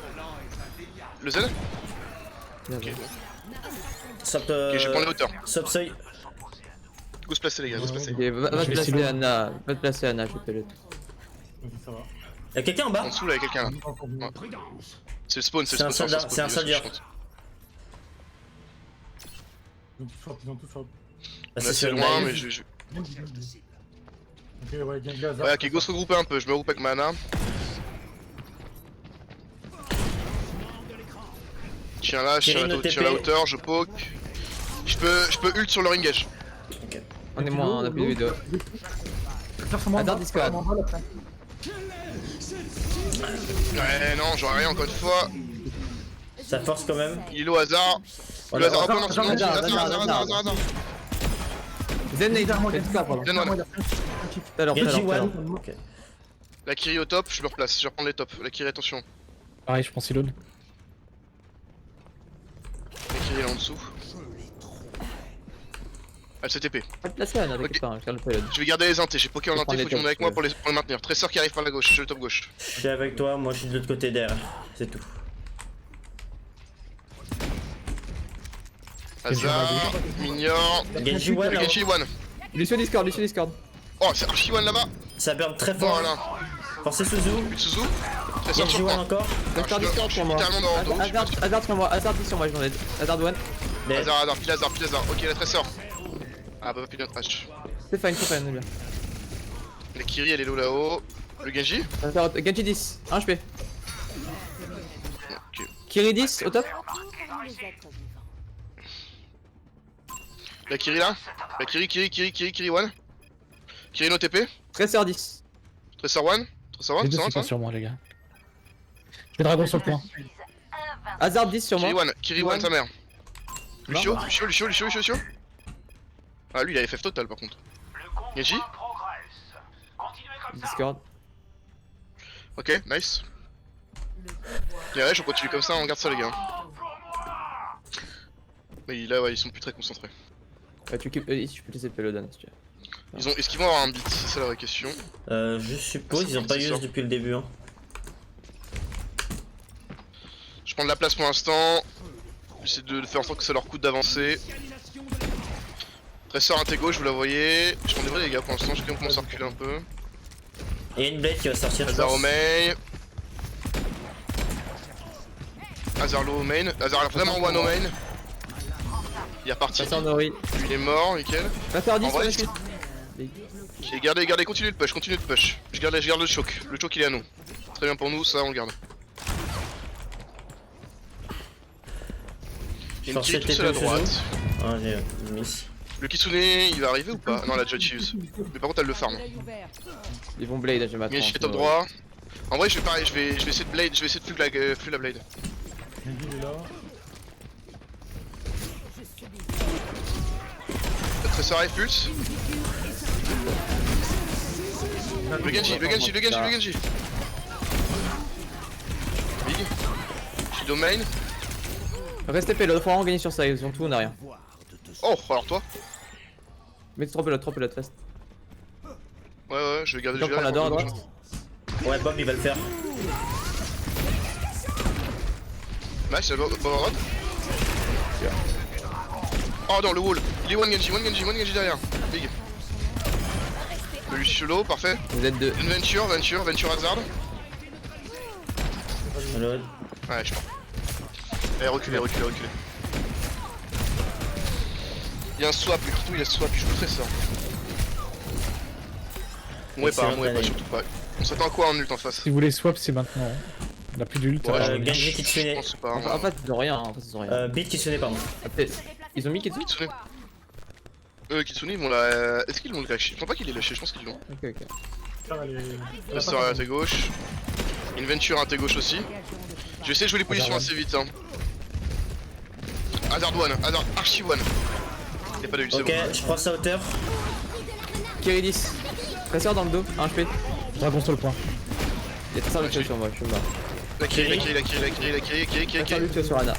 Speaker 1: Le Zen.
Speaker 4: Bien
Speaker 1: Ok,
Speaker 4: joué.
Speaker 1: bon.
Speaker 2: Sop,
Speaker 1: Ok, je vais prendre les hauteurs.
Speaker 2: Sop seuil.
Speaker 1: Go se placer les gars, go se placer.
Speaker 4: Ok, va te
Speaker 3: Je vais
Speaker 4: placer
Speaker 3: silo.
Speaker 4: Anna. Va te placer Anna, je vais le.
Speaker 6: Ça va.
Speaker 2: Y'a quelqu'un en
Speaker 1: En
Speaker 2: bas?
Speaker 1: dessous là, il y a quelqu'un là.
Speaker 6: Ouais.
Speaker 1: C'est le spawn,
Speaker 2: C'est un soldat, c'est un soldat.
Speaker 6: Ils ont tous short.
Speaker 2: Bah,
Speaker 1: Là c'est
Speaker 2: sur
Speaker 1: loin,
Speaker 2: une
Speaker 1: mais
Speaker 2: dive.
Speaker 1: je.
Speaker 6: Ok, ouais, gang gaz.
Speaker 1: Ouais, ok, go se regrouper un peu. Je me regroupe avec ma Ana. Tiens là, je
Speaker 2: Kirin au
Speaker 1: tiens la
Speaker 2: TP.
Speaker 1: hauteur, je poke. Je peux ult sur leur engage.
Speaker 4: On est moins, on a plus de Widow. Attends, Discord.
Speaker 1: Ouais, non, j'aurais rien encore une fois.
Speaker 2: Ça force quand même.
Speaker 1: Il est au hasard. Le
Speaker 2: Voilà.
Speaker 1: hasard, hop, non, c'est bon.
Speaker 4: Hasard.
Speaker 1: Hasard.
Speaker 4: Zen Nate, fais Discord, pardon.
Speaker 1: Zen one.
Speaker 4: Tout à l'heure, tout à
Speaker 2: Genji
Speaker 4: l'heure.
Speaker 2: one. Ok.
Speaker 1: La Kiri au top, je me replace. Je vais reprendre les tops. La Kiri, attention.
Speaker 3: Pareil, je prends Silo.
Speaker 1: La Kiri est là en dessous. Elle s'est TP.
Speaker 4: Va te placer Anna, t'inquiète pas, je garde le payload.
Speaker 1: Je vais garder les intés. J'ai poké en
Speaker 4: Je
Speaker 1: inté,
Speaker 4: prends
Speaker 1: faut
Speaker 4: les
Speaker 1: que tu montes
Speaker 4: tops,
Speaker 1: avec moi
Speaker 4: ouais.
Speaker 1: pour le maintenir. Tressor qui arrive par la gauche, je suis le top gauche.
Speaker 2: Je suis avec toi, moi je suis de l'autre côté d'air. C'est tout.
Speaker 1: Hasard, mignon.
Speaker 2: Genji one là.
Speaker 1: Genji one.
Speaker 4: Lucio Discord, Lucio Discord.
Speaker 1: Oh, c'est Archie one là-bas.
Speaker 2: Ça burn très fort.
Speaker 1: Voilà.
Speaker 2: Forcez Suzu.
Speaker 1: But Suzu. Tressor
Speaker 2: Genji
Speaker 1: sur
Speaker 2: one
Speaker 1: moi.
Speaker 2: encore.
Speaker 4: Discord,
Speaker 1: je
Speaker 4: Discord
Speaker 1: suis
Speaker 4: sur moi.
Speaker 1: littéralement dans le dos.
Speaker 4: Hazard sur moi, Hazard 10 sur moi, je m'en aide. Hazard one.
Speaker 2: Dead.
Speaker 1: Hasard, pile hasard. Ok, la Tressor. Ah bah Peanut H.
Speaker 4: C'est fine, on est bien.
Speaker 1: La Kiri elle est low là-haut. Le Genji.
Speaker 4: Genji 10, 1 HP.
Speaker 1: Ok.
Speaker 4: Kiri 10 au top.
Speaker 7: les êtres vivants.
Speaker 1: La Kiri là. La Kiri 1. Kiri no TP.
Speaker 4: Tracer 10.
Speaker 1: Tracer 1. Tracer 1,
Speaker 3: Les deux
Speaker 1: Tracer
Speaker 3: sont
Speaker 1: 1,
Speaker 3: pas sur moi, les gars. Je vais dragon sur le point.
Speaker 4: Hazard 10 sur moi.
Speaker 1: Kiri 1 ta mère. Lucio. Ah lui il a FF total par contre. Genji.
Speaker 4: Discord.
Speaker 1: Ok, nice. Et ouais, on continue comme ça, on garde ça les gars. Mais là ouais, ils sont plus très concentrés.
Speaker 4: Tu peux laisser le Pelodan si tu veux.
Speaker 1: Est-ce qu'ils vont avoir un beat? C'est ça la vraie question.
Speaker 2: Je suppose, ils ont pas use depuis le début. Hein.
Speaker 1: Je prends de la place pour l'instant. J'essaie de faire en sorte que ça leur coûte d'avancer. Tressor intégo, je vous la voyez. Je prends des vrais les gars pour l'instant, j'ai quand même commencé à reculer un peu.
Speaker 2: Et une blade qui va sortir, je
Speaker 1: Hazard au
Speaker 2: pense.
Speaker 1: main. Hazard low au main. Hazard vraiment one au main. Il est reparti.
Speaker 4: Tracer Nori.
Speaker 1: Lui il est mort, nickel.
Speaker 4: Tracer 10
Speaker 1: En
Speaker 4: sur
Speaker 1: vrai,
Speaker 4: la suite.
Speaker 1: Ok, gardez, continuez de push. Je garde le choc. Le choc il est à nous. Très bien pour nous, ça on le garde. Il y a une
Speaker 2: Forcer
Speaker 1: Kiri tout seul à
Speaker 2: TP au
Speaker 1: droite.
Speaker 2: Suzu. Ah, j'ai miss.
Speaker 1: Le Kitsune il va arriver ou pas? Non, elle a déjà cheese. Mais par contre elle le farm.
Speaker 4: Ils vont blade, j'ai ma
Speaker 1: Mais je suis top droit. En vrai je vais pareil, je vais essayer de blade, je vais essayer de flux la blade.
Speaker 6: Genji il est là.
Speaker 1: Le Tressor est pulse. Le Genji. Big. Je suis domain.
Speaker 4: Restez pélo, faut vraiment gagner sur ça, ils ont tout, on a rien.
Speaker 1: Oh, alors toi?
Speaker 4: Mets trop pélo, reste.
Speaker 1: Ouais, je vais garder.
Speaker 4: Tu prends la door à droite.
Speaker 2: Ouais, Bob il va le faire.
Speaker 1: Nice, la Bob à droite. Oh non, le wall. Il est one Genji derrière. Big. Le Lucio low, parfait.
Speaker 4: Vous êtes deux.
Speaker 1: Une Venture Hazard.
Speaker 2: Reload.
Speaker 1: Ouais, je pars. Allez, reculez. Il y a un swap, le Kitou il a swap, je vous ça. Mouais pas, surtout pas. On s'attend à quoi en ult en face?
Speaker 3: Si vous voulez swap, c'est maintenant. Hein. On a plus d'ult.
Speaker 1: Ouais,
Speaker 2: Genji
Speaker 1: je
Speaker 2: Kitsune.
Speaker 1: pense pas.
Speaker 4: En fait, ils ont rien,
Speaker 2: Beat Kitsune, pardon.
Speaker 4: Ils ont mis Kitsune.
Speaker 1: Kitsune. Kitsune ils vont la... Est-ce qu'ils vont le lâcher? Je pense pas qu'ils l'aient lâché, je pense qu'ils l'ont.
Speaker 4: Ok.
Speaker 1: Restaurant à ta gauche. Une Venture à ta gauche aussi. Je vais essayer de jouer les positions assez vite. Hein. Hazard Archie one. Y'a pas de ult, c'est
Speaker 2: Ok,
Speaker 1: bon.
Speaker 2: je prends sa hauteur.
Speaker 4: Kiri 10. Tracer dans le dos, 1 HP.
Speaker 3: Dragon sur le point.
Speaker 4: Il y a Tracer Lucio sur moi, je suis mort.
Speaker 1: La Kiri.
Speaker 4: Tracer Lucio sur Ana.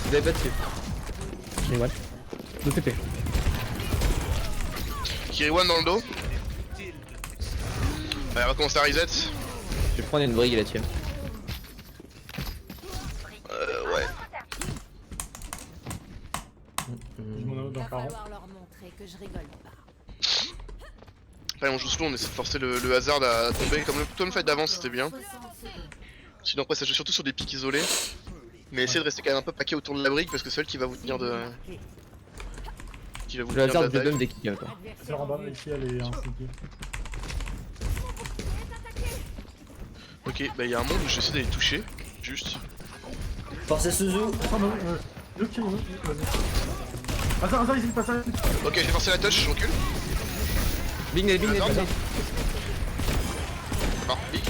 Speaker 4: Vous avez pas dessus.
Speaker 3: J'ai one. 2 TP.
Speaker 1: Kiri one dans le dos. Allez, on va commencer à reset.
Speaker 4: Je vais prendre une brigue là-dessus.
Speaker 1: Ouais.
Speaker 6: Il
Speaker 7: Va falloir leur montrer que je rigole pas.
Speaker 1: Allez, on joue slow, on essaie de forcer le Hazard à tomber. Comme le fight d'avant, c'était bien. Sinon, après, ça joue surtout sur des pics isolés. Mais essayez de rester quand même un peu paqué autour de la brique parce que c'est elle qui va vous tenir de. Qui va vous
Speaker 4: Le
Speaker 1: tenir
Speaker 4: Hazard
Speaker 1: de la
Speaker 4: de
Speaker 1: dive.
Speaker 4: dès qu'il y a quoi.
Speaker 6: C'est en bas, ici elle est instiquée.
Speaker 1: Ok, bah il y a un monde où j'essaie d'aller toucher. Juste.
Speaker 2: Forcer Suzu.
Speaker 6: Ah non, le kill, vas-y. Hazard, ici, passe à la...
Speaker 1: Ok, j'ai forcé la touch, je recule.
Speaker 4: Big net,
Speaker 1: Hazard. Ah, big.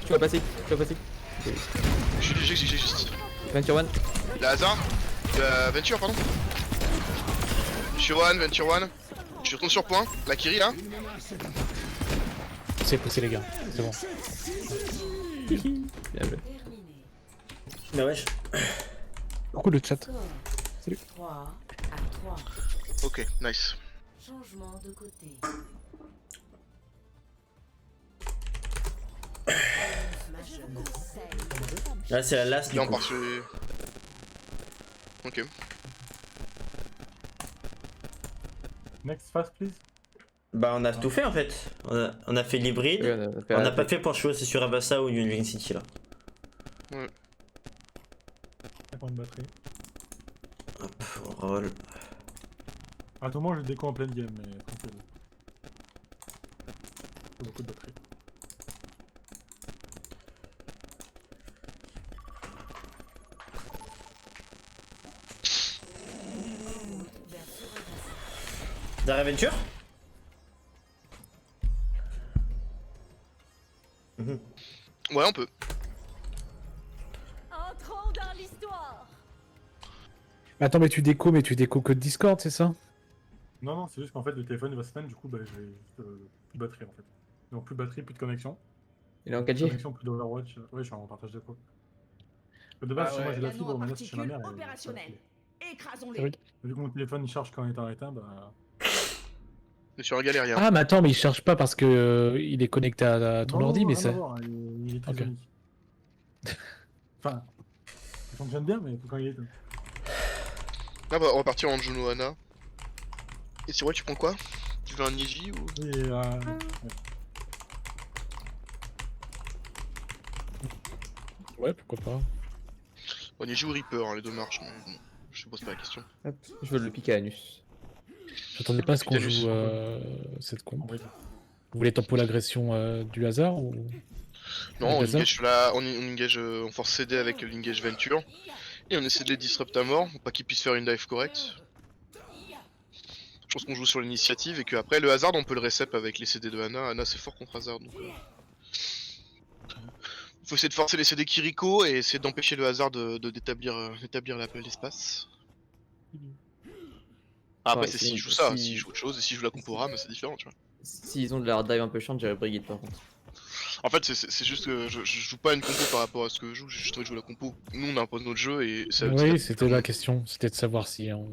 Speaker 4: Tu vas passer.
Speaker 1: J'ai juste.
Speaker 4: Venture 1.
Speaker 1: La Hazard. Venture, pardon. Venture one. Je retourne sur point. La Kiri là.
Speaker 3: C'est poussé, les gars. C'est bon.
Speaker 4: Bien joué.
Speaker 2: Mais wesh.
Speaker 3: Beaucoup de chat.
Speaker 5: 3 à 3.
Speaker 1: Ok, nice.
Speaker 5: Changement de côté.
Speaker 2: Là, c'est la last du
Speaker 1: Viens, on
Speaker 2: coup.
Speaker 1: part sur. Ok.
Speaker 6: Next phase, please.
Speaker 2: Bah, on a tout fait en fait. On a fait l'hybride.
Speaker 4: Oui,
Speaker 2: On n'a pas fait pour jouer, c'est sur Abassa ou Union City là.
Speaker 6: Ça prend une batterie.
Speaker 2: Hop, on roll.
Speaker 6: À tout moment, je déco en pleine game, mais tranquille. C'est beaucoup de batterie.
Speaker 2: D'Araventure?
Speaker 1: Ouais, on peut.
Speaker 7: Entrons dans l'histoire.
Speaker 3: Attends, mais tu déco que Discord, c'est ça?
Speaker 6: Non, non, c'est juste qu'en fait, le téléphone il va se mettre, du coup, bah, j'ai juste plus de batterie en fait. Donc, plus de batterie, plus de connexion.
Speaker 4: Il est en
Speaker 6: Plus de
Speaker 4: 4G.
Speaker 6: connexion, plus d'Overwatch. Ouais, je suis en partage de quoi. De base, chez moi, j'ai la fibre, mais là, c'est chez ma mère. et-
Speaker 5: opérationnel. Écrasons-les.
Speaker 3: Ah oui.
Speaker 6: Du coup, mon téléphone il charge quand il est en éteint, bah.
Speaker 1: Je suis un galérien.
Speaker 3: Ah, mais attends, mais il charge pas parce que il est connecté à ton
Speaker 6: Non,
Speaker 3: ordi, mais
Speaker 6: rien
Speaker 3: ça.
Speaker 6: à voir, il est très
Speaker 3: Ok.
Speaker 6: unique. Enfin, il fonctionne bien, mais quand il est éteint.
Speaker 1: Là, on va repartir en Juno Ana. Et si ouais, tu prends quoi? Tu veux un Niji ou.
Speaker 6: Et, ouais.
Speaker 3: Ouais, pourquoi pas.
Speaker 1: Bon, Niji ou Reaper, hein, les deux marchent, mais bon, je te pose pas la question.
Speaker 4: Hop, je veux le piquer à Anus.
Speaker 3: J'attendais pas à ce qu'on
Speaker 1: Picanus.
Speaker 3: joue cette
Speaker 6: En
Speaker 3: comp.
Speaker 6: vrai.
Speaker 3: Vous voulez tempo l'agression du hasard ou.
Speaker 1: Non, on
Speaker 3: Hasard
Speaker 1: engage là, on engage, on force CD avec l'engage Venture. Et on essaie de les disrupt à mort, pour pas qu'ils puissent faire une dive correcte. Je pense qu'on joue sur l'initiative et qu'après le hasard on peut le recep avec les CD de Ana. Ana c'est fort contre hasard donc. Faut essayer de forcer les CD Kiriko et essayer d'empêcher le hasard d'établir l'espace. Après
Speaker 4: Ouais,
Speaker 1: c'est
Speaker 4: si-
Speaker 1: s'il joue ça,
Speaker 4: si-
Speaker 1: s'il joue autre chose et s'il joue la compo RAM c'est différent tu vois.
Speaker 4: S'ils ont de la dive un peu chiante, j'irais Brigitte par contre.
Speaker 1: En fait c'est juste que je joue pas une compo par rapport à ce que je joue, j'ai juste envie de jouer la compo. Nous on impose notre jeu et ça.
Speaker 3: Oui, c'était la question. C'était de savoir si on.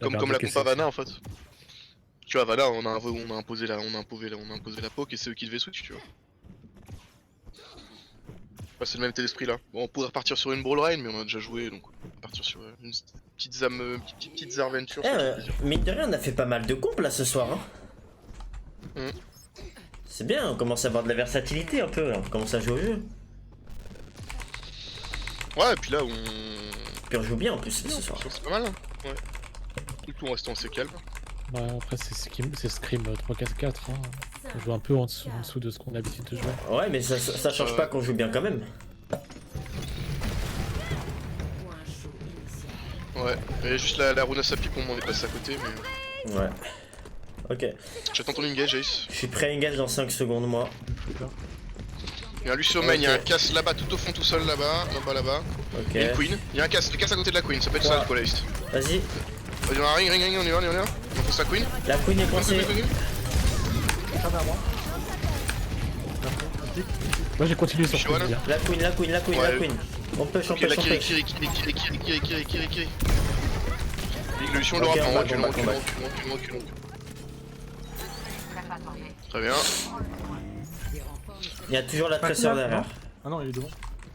Speaker 1: Comme la compo à Vanna en fait. Tu vois Vanna on a imposé la poke et c'est eux qui devaient switch tu vois. Bah, c'est le même état d'esprit là. Bon, on pourrait repartir sur une Brawl Rain, mais on a déjà joué donc on va partir sur une petite aventure.
Speaker 2: Mine de rien, on a fait pas mal de comptes là ce soir. Hein.
Speaker 1: Mm.
Speaker 2: C'est bien, on commence à avoir de la versatilité un peu, là. On commence à jouer au jeu.
Speaker 1: Ouais, et puis là
Speaker 2: Puis on joue bien en plus ce soir.
Speaker 1: c'est pas mal. Hein. Ouais. Du coup on reste assez calme.
Speaker 3: Ouais, après, c'est Scream 3-4-4. Hein. On joue un peu en dessous de ce qu'on a l'habitude de jouer.
Speaker 2: Ouais, mais ça change pas qu'on joue bien quand même.
Speaker 5: Point chaud initial.
Speaker 1: Ouais, et juste la Runa Sapi pour moi on est passé à côté mais.
Speaker 2: Ouais. Ok.
Speaker 1: J'attends ton engage Ace.
Speaker 2: Je suis prêt à engage dans 5 secondes, moi.
Speaker 1: Il y a un Lucio Main, il y a un
Speaker 2: Ok.
Speaker 1: casse là-bas tout au fond tout seul là-bas, là-bas.
Speaker 2: Ok.
Speaker 1: Il y a une Queen, il y a un casse, le casse à côté de la Queen, ça peut être ça
Speaker 2: Ouais.
Speaker 1: le Coalist.
Speaker 2: Vas-y.
Speaker 1: Vas-y, on a ring, on y va. On fonce la Queen.
Speaker 2: La queen est coincée.
Speaker 3: Moi, j'ai continué sur
Speaker 1: Je suis
Speaker 3: Queen, bien.
Speaker 2: La queen.
Speaker 1: Ouais.
Speaker 2: On push, on
Speaker 1: Ok, la
Speaker 2: push, on
Speaker 1: Kiri,
Speaker 2: push.
Speaker 1: Kiri. Le Lucion le
Speaker 2: Ok,
Speaker 1: rap,
Speaker 2: on
Speaker 1: on
Speaker 2: va,
Speaker 1: recule.
Speaker 2: on va.
Speaker 1: Très bien.
Speaker 2: Il y a toujours la tresseur derrière.
Speaker 6: Ah non, il est devant.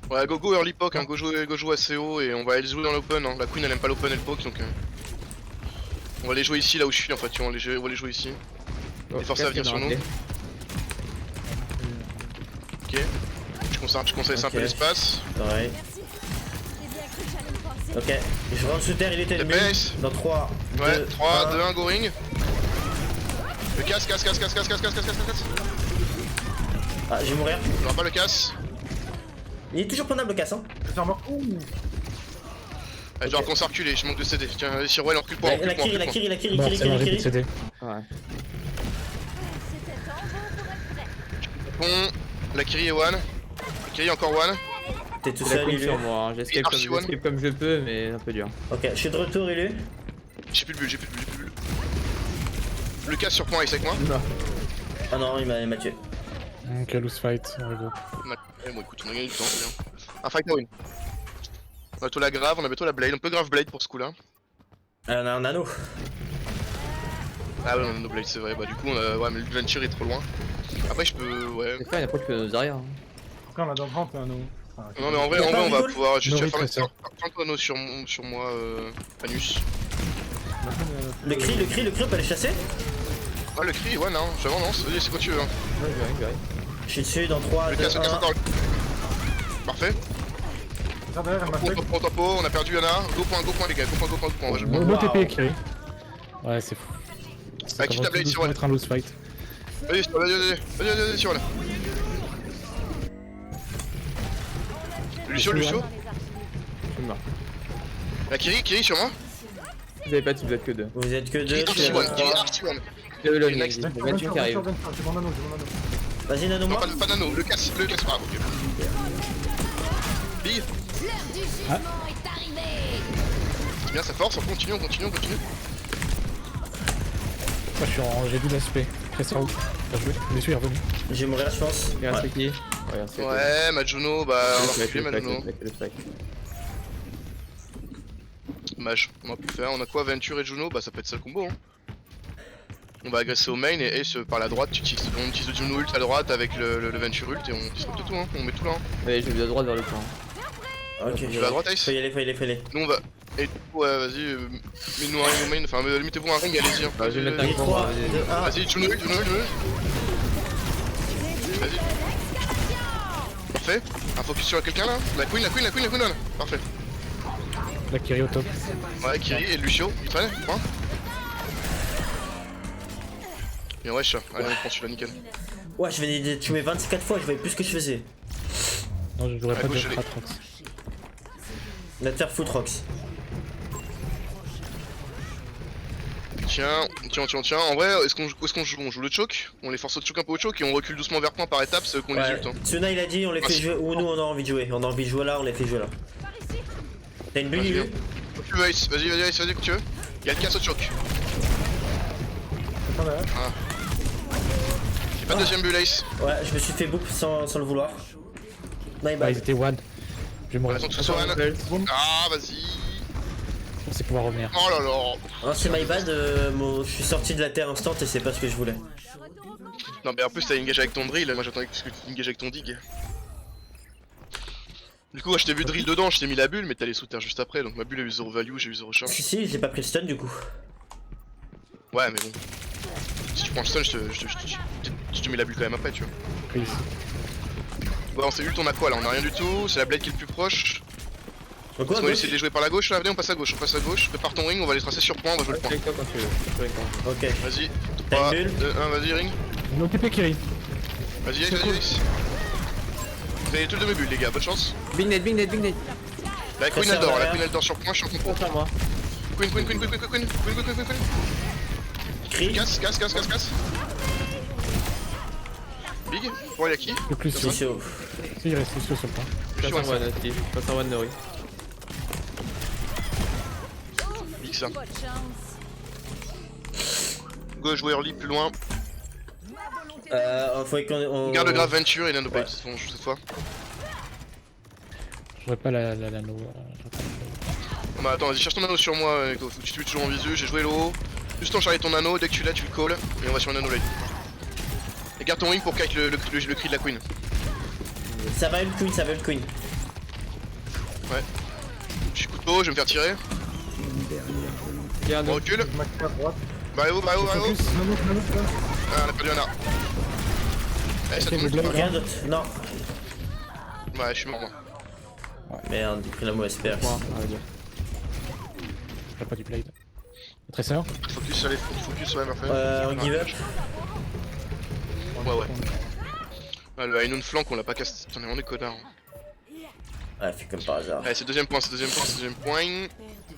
Speaker 1: Ouais, go early poke, hein, go jouer assez haut et on va aller jouer dans l'open. Hein. La Queen elle aime pas l'open elle poke donc. On va les jouer ici là où je suis en fait, tu vois, on va les jouer ici.
Speaker 4: Oh,
Speaker 1: force à venir sur nous.
Speaker 4: rappelé.
Speaker 1: Ok. Je conseille un peu
Speaker 2: Ok.
Speaker 1: l'espace.
Speaker 2: Pareil.
Speaker 7: Merci. J'ai bien cru que j'allais me passer.
Speaker 2: Ok. Je rentre sous terre, il était ennemi.
Speaker 1: TPS.
Speaker 2: Dans 3, 2,
Speaker 1: Ouais, 3, 2,
Speaker 2: 1.
Speaker 1: 1, go ring. Le casse.
Speaker 2: Ah, je vais mourir.
Speaker 1: J'aurai pas le casse.
Speaker 2: Il est toujours prenable le casse, hein.
Speaker 6: C'est mort. Ouh.
Speaker 1: Allez, genre qu'on s'est reculé, je manque de CD. Tiens, allez, Shirwell, on recule pas,
Speaker 2: La Kiri.
Speaker 3: Bon, c'est
Speaker 2: Kiri.
Speaker 3: bon, j'ai plus de CD.
Speaker 4: Ouais.
Speaker 7: C'était tant beau pour être vrai.
Speaker 1: Bon, la Kiri est one. La Kiri est encore one.
Speaker 2: T'es tout
Speaker 4: C'est la
Speaker 2: seul,
Speaker 4: queen
Speaker 2: Ilu.
Speaker 4: sur moi, hein. J'escape
Speaker 1: Archie one.
Speaker 4: comme je peux, mais un peu dur.
Speaker 2: Ok, je suis de retour, Ilu.
Speaker 1: J'ai plus de bulle. Le casse sur point, il avec moi.
Speaker 4: Non.
Speaker 2: Ah non, il m'a tué.
Speaker 3: Ok, loose fight, on regroupe.
Speaker 1: Bon, écoute, on a gagné du temps, c'est bien. Un fight à win. On a bientôt la grave, on a bientôt la blade. On peut grave blade pour ce coup-là.
Speaker 2: On a un anneau.
Speaker 1: Ah ouais, on a nos blades, c'est vrai. Bah, du coup, ouais, mais l'adventure est trop loin. Après, je peux. Ouais.
Speaker 4: C'est faire une approche que Zarya. Hein.
Speaker 6: Après, on a dans le rampe un anneau. Enfin,
Speaker 1: Non, mais en vrai,
Speaker 2: Y'a pas
Speaker 1: on va
Speaker 2: Rigole
Speaker 1: pouvoir. Je
Speaker 3: Non,
Speaker 1: suis
Speaker 3: oui,
Speaker 1: à
Speaker 3: très sûr.
Speaker 1: faire un anneau sur moi, Anus.
Speaker 2: Le cri, on peut aller chasser.
Speaker 1: Ah, le cri, ouais, non, j'avance, vas-y, c'est quoi tu veux. Hein.
Speaker 4: Ouais, j'arrive.
Speaker 2: Je suis dessus dans 3,
Speaker 1: Le
Speaker 2: 2,
Speaker 1: casse
Speaker 2: 1.
Speaker 1: encore. Parfait.
Speaker 6: Ça derrière, elle m'a fait.
Speaker 1: Tempo, on a perdu Yana. Go point, les gars, go point.
Speaker 3: No TP, Kiri. Ouais, c'est fou. Ça
Speaker 1: Avec
Speaker 3: commence
Speaker 1: ta blade
Speaker 3: tout
Speaker 1: sur
Speaker 3: doucement à
Speaker 1: elle.
Speaker 3: être un loose fight.
Speaker 1: Vas-y, sur elle. Lucio.
Speaker 4: Je suis mort.
Speaker 1: La Kiri sur moi.
Speaker 4: Vous avez pas de, vous êtes que deux.
Speaker 2: Vous êtes que deux,
Speaker 1: Kiri
Speaker 2: je suis à
Speaker 1: Archie-One, Kiri
Speaker 2: 3.
Speaker 1: Archie-One.
Speaker 4: J'ai eu le
Speaker 1: Next.
Speaker 4: next. 28 qui arrive.
Speaker 6: J'ai mon anneau.
Speaker 2: Vas-y, nano,
Speaker 1: Non,
Speaker 2: moi.
Speaker 1: pas nano, le casse pas. Ok. Big,
Speaker 7: L'heure du jugement est arrivée.
Speaker 1: c'est bien, ça force, on continue.
Speaker 3: Moi, j'ai du l'aspect. Reste en haut. Bien joué. Le monsieur est revenu.
Speaker 2: J'ai mourir, je pense.
Speaker 4: Il reste
Speaker 2: Ouais.
Speaker 4: qui? Ouais, c'est
Speaker 1: Ouais, Majuno, bah on va tuer Majuno.
Speaker 4: le spike.
Speaker 1: Mage, on a pu faire, on a quoi, Venture et Juno, bah ça peut être ça le combo hein. On va agresser au main et Ace par la droite, on utilise le Juno ult à droite avec le Venture ult et on disrupte tout hein, on met tout là hein.
Speaker 4: Allez, je vais de droite vers le camp.
Speaker 2: Ok,
Speaker 1: Tu vas à droite Ace?
Speaker 2: faut y aller.
Speaker 1: Nous on va... Et ouais vas-y, mets-nous un ring au main, enfin mettez-vous un ring, allez-y hein.
Speaker 4: Bah, je vais mettre un
Speaker 2: Et
Speaker 4: camp.
Speaker 2: 3,
Speaker 4: vas-y.
Speaker 2: 2, 1.
Speaker 1: Vas-y, Juno ult. Vas-y. Parfait. Un focus sur quelqu'un là? La queen là. Parfait.
Speaker 3: La Kiri au top.
Speaker 1: Ouais, Kiri et Lucio, il traîne, point. Bien wesh, allez on prend celui-là, nickel.
Speaker 2: Ouais, je venais de tuer 24 fois, je voyais plus ce que je faisais.
Speaker 3: Non, je jouerais
Speaker 1: À
Speaker 3: pas de
Speaker 1: gauche, je l'ai.
Speaker 3: Ratrox.
Speaker 2: On va te faire foutre, Rox.
Speaker 1: Tiens. En vrai, est-ce qu'on joue? On joue le choke, on les force au choke un peu au choke et on recule doucement vers point par étapes, c'est qu'on les
Speaker 2: Ouais.
Speaker 1: ult hein.
Speaker 2: Tsuna il a dit, on les fait jouer. Ou nous, on a envie de jouer. On a envie de jouer là, on les fait jouer là. T'as une bulle,
Speaker 1: Vas-y,
Speaker 2: Lulu?
Speaker 1: viens. Tu veux Ace, vas-y, quand tu veux. Y'a le casse au choke. J'ai pas de deuxième bulle Ace.
Speaker 2: Ouais, je me suis fait boop sans le vouloir. Non, il
Speaker 3: Bah,
Speaker 2: bat.
Speaker 3: ils étaient one. Je vais mourir.
Speaker 1: Attends que ce soit un... Ah, vas-y.
Speaker 3: On sait pouvoir revenir.
Speaker 1: Oh là là.
Speaker 2: Oh, c'est my bad, je suis sorti de la terre instant et c'est pas ce que je voulais.
Speaker 1: Non mais en plus t'as engage avec ton drill, moi j'attendais que tu engages avec ton dig. Du coup, ouais, je t'ai vu drill dedans, je t'ai mis la bulle, mais t'allais sous terre juste après, donc ma bulle a eu 0 value, j'ai eu 0 charge.
Speaker 2: Si, j'ai pas pris le stun du coup.
Speaker 1: Ouais, mais bon. Si tu prends le stun, je te mets la bulle quand même après, tu vois.
Speaker 3: Please.
Speaker 1: Ouais, on s'est ult, on a quoi là? On a rien du tout, c'est la blade qui est le plus proche.
Speaker 2: Donc quoi,
Speaker 1: On va essayer de les jouer par la gauche là, venez, on passe à gauche. Prépare ton ring, on va les tracer sur point, on va jouer le point.
Speaker 4: Avec toi quand tu veux. Sur les camps.
Speaker 2: Ok.
Speaker 1: Vas-y,
Speaker 2: T'as
Speaker 1: 3,
Speaker 2: une
Speaker 1: 2,
Speaker 2: bulle
Speaker 1: 1, vas-y, ring.
Speaker 3: On est occupé, Kiri.
Speaker 1: Vas-y, Ace. Vous avez tout de mes bulles, les gars, bonne chance.
Speaker 4: Big net.
Speaker 1: La Queen elle dort sur point, je suis en contrôle.
Speaker 4: Contre à moi.
Speaker 1: Queen.
Speaker 2: Cri.
Speaker 1: Casse. Big, bon, y'a qui?
Speaker 3: Le plus
Speaker 2: Si,
Speaker 3: sûr.
Speaker 2: si,
Speaker 3: Si, il reste Lucio sur le point.
Speaker 4: Passe en one, Steve. Passe en one, Nori.
Speaker 1: Big ça.
Speaker 7: Pas de chance.
Speaker 1: Go jouer early plus loin.
Speaker 2: faut qu'on.
Speaker 1: Garde le grave Venture et Nano
Speaker 2: Ouais.
Speaker 1: Pipe cette fois.
Speaker 3: J'aurais pas l'anneau.
Speaker 1: Bah attends, vas-y, cherche ton anneau sur moi, Eko. Faut que tu tues toujours en visu, j'ai joué l'eau. Juste en charger ton anneau, dès que tu l'as, tu le calls. Et on va sur un anneau lane. Et garde ton ring pour kite le cri de la Queen.
Speaker 2: Ça va une queen.
Speaker 1: Ouais. Je suis couteau, je vais me faire tirer.
Speaker 4: Il y a un
Speaker 1: On
Speaker 4: deux.
Speaker 1: recule.
Speaker 6: Max à droite.
Speaker 1: Barrez-vous.
Speaker 6: Focus, nano.
Speaker 1: Ah, on a perdu un art. Allez, ça
Speaker 3: Ok,
Speaker 1: tombe.
Speaker 3: le blade.
Speaker 2: Rien d'autre. Non.
Speaker 1: Ouais, je suis mort moi.
Speaker 2: Merde, j'ai pris la mauvaise perche.
Speaker 4: Point, on va dire.
Speaker 3: J'ai pas du blade. Tresseur.
Speaker 1: Focus sur les focus, ouais, parfait.
Speaker 2: On give up.
Speaker 1: Ouais. Ah, le Ainun flank, on l'a pas cassé. Putain, on est connard.
Speaker 2: Ouais, fait comme par hasard.
Speaker 1: Allez, c'est deuxième point.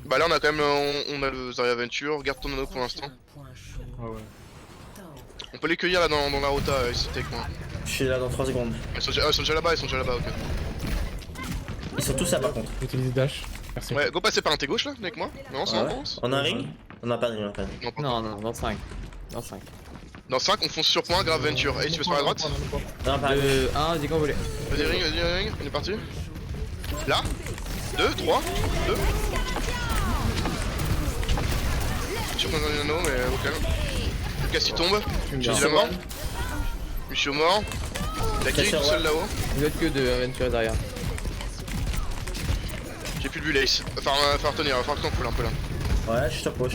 Speaker 1: Bah là, on a quand même on a le Zarya Venture. Garde ton anneau pour l'instant.
Speaker 6: Ouais.
Speaker 1: On peut les cueillir là dans la rota, ici avec moi.
Speaker 2: Je suis là dans 3 secondes.
Speaker 1: Ils sont déjà là-bas, ok.
Speaker 2: Ils sont tous là par contre.
Speaker 3: J'utilise dash. Merci.
Speaker 1: Ouais, go passer par un T gauche là, avec moi. Non, c'est
Speaker 2: Ouais.
Speaker 1: bon.
Speaker 2: On a un ring? On a pas de ring,
Speaker 1: Non, pas.
Speaker 4: Non, dans 5.
Speaker 1: Dans 5, on fonce sur point, grave Venture. Hey, tu veux se par la droite?
Speaker 2: Non, pas de
Speaker 4: 1, dis quand vous voulez.
Speaker 1: Vas-y, ring, on est parti. Là 2, 3, 2. Je suis sûr qu'on a un anneau, mais au calme. Lucas il tombe. J'ai dit la mort. Je suis mort. La Kiri tout seul là-haut.
Speaker 4: Vous êtes que deux, Venture et derrière.
Speaker 1: J'ai plus de bulle Ace. Enfin, falloir tenir, falloir que t'en foules un peu là.
Speaker 2: Ouais, je t'en pose.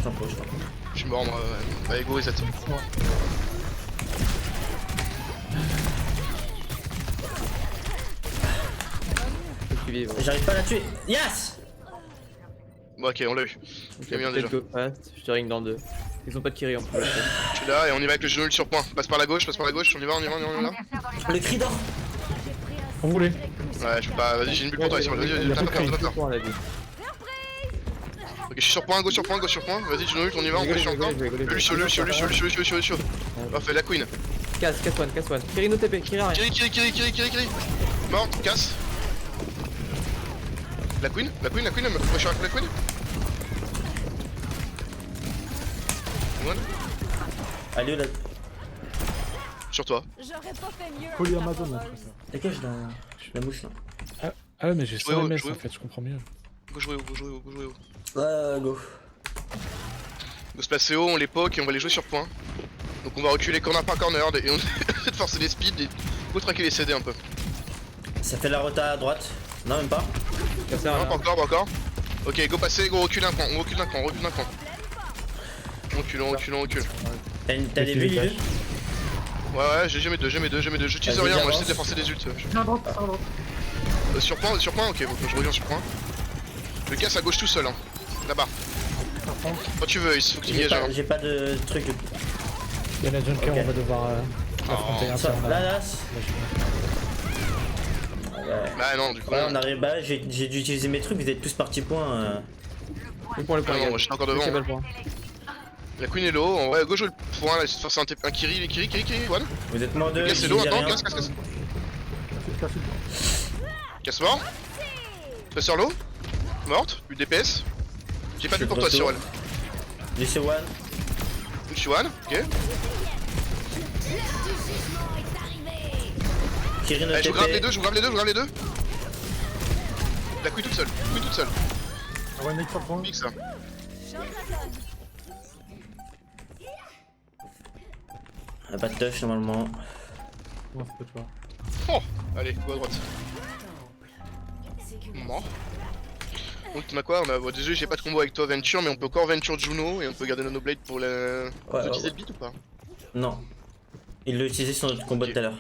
Speaker 1: Je suis mort moi. Allez, go reset.
Speaker 4: Faut qu'il vive.
Speaker 2: J'arrive pas à la tuer. Yes!
Speaker 1: Bon, ok, on l'a eu. C'est bien déjà.
Speaker 4: Go fast, je te ring dans 2. Ils ont pas de Kiri en plus.
Speaker 1: Je suis là et on y va avec le genou sur point. Passe par la gauche, on y va, on y va.
Speaker 2: Le cri d'or.
Speaker 3: Quand vous voulez.
Speaker 1: Ouais, je peux pas. Vas-y, j'ai une bulle pour toi ici. Vas-y, tape.
Speaker 4: On l'a vu.
Speaker 1: Ok, je suis sur point, gauche sur point. Vas-y, genou, on y va, on peut encore. Lucio. Parfait, la queen.
Speaker 4: Casse one. Kiri no TP, Kiri arrière.
Speaker 1: Kiri. Mort, casse. La queen, je suis avec la queen. One.
Speaker 2: Allez, là.
Speaker 1: Sur toi.
Speaker 7: J'aurais pas fait mieux.
Speaker 6: Colis Amazon là, je fais ça.
Speaker 2: Dégage la mouche là.
Speaker 3: Ah ouais, mais j'ai 100 MS
Speaker 1: jouez.
Speaker 3: en fait, je comprends mieux.
Speaker 1: Go jouer haut.
Speaker 2: Ouais, go.
Speaker 1: On se placer haut, on les poke et on va les jouer sur point. Donc on va reculer corner par corner et on essaie de forcer les speeds et faut traquer les CD un peu.
Speaker 2: Ça fait la rota à droite. Non, même pas.
Speaker 4: Cassé
Speaker 1: Non,
Speaker 4: arrière.
Speaker 1: pas encore. Ok, go passer, go recule un cran, on recule d'un cran. On recule.
Speaker 2: T'as des bulles, les deux?
Speaker 1: Ouais, j'ai mes deux. J'utilise
Speaker 2: Vas-y,
Speaker 1: rien, moi
Speaker 2: avance.
Speaker 1: j'essaie de forcer des ults.
Speaker 6: À droite.
Speaker 1: Sur point, ok, bon, je reviens sur point. Je le casse à gauche tout seul, hein. Là-bas. Quand tu veux, il faut que tu engages. Hein.
Speaker 2: J'ai pas de truc.
Speaker 3: Il y a la Junker,
Speaker 2: Ok.
Speaker 3: on va devoir affronter un
Speaker 2: Ça,
Speaker 3: peu.
Speaker 2: là.
Speaker 1: Bah non, du coup.
Speaker 2: Ouais,
Speaker 1: non.
Speaker 2: on arrive. Bah, j'ai dû utiliser mes trucs, vous êtes tous partis point.
Speaker 4: Le point,
Speaker 1: Ah non, moi j'étais encore devant.
Speaker 4: C'est pas le point.
Speaker 1: La queen est low, en vrai, go jouer le point là, essayer de forcer un Kiri, one.
Speaker 2: Vous êtes morts deux.
Speaker 1: Casse
Speaker 2: j'ai
Speaker 1: l'eau, attends,
Speaker 2: rien.
Speaker 1: casse. Casse mort. Casse sur l'eau. Morte, plus de DPS. J'ai pas
Speaker 2: Je
Speaker 1: de pour
Speaker 2: suis
Speaker 1: toi,
Speaker 2: de
Speaker 1: Cyril.
Speaker 2: retour. Laissez one.
Speaker 1: Je suis one, ok.
Speaker 2: Kirin
Speaker 1: Allez, je vous grave les
Speaker 2: TP.
Speaker 1: deux, je vous grave les deux. La queen toute seule.
Speaker 6: Ah ouais, Nick sur point.
Speaker 1: Big ça.
Speaker 2: On a pas de touch normalement.
Speaker 6: Non, ça peut te faire.
Speaker 1: Oh, allez, go à droite. Mort. Donc on a quoi? On a bon, désolé, j'ai pas de combo avec toi Venture, mais on peut encore Venture Juno et on peut garder Nanoblade pour la. On peut utiliser le beat ou pas?
Speaker 2: Non. Il l'a utilisé sur notre combo
Speaker 1: Ok.
Speaker 2: tout à l'heure.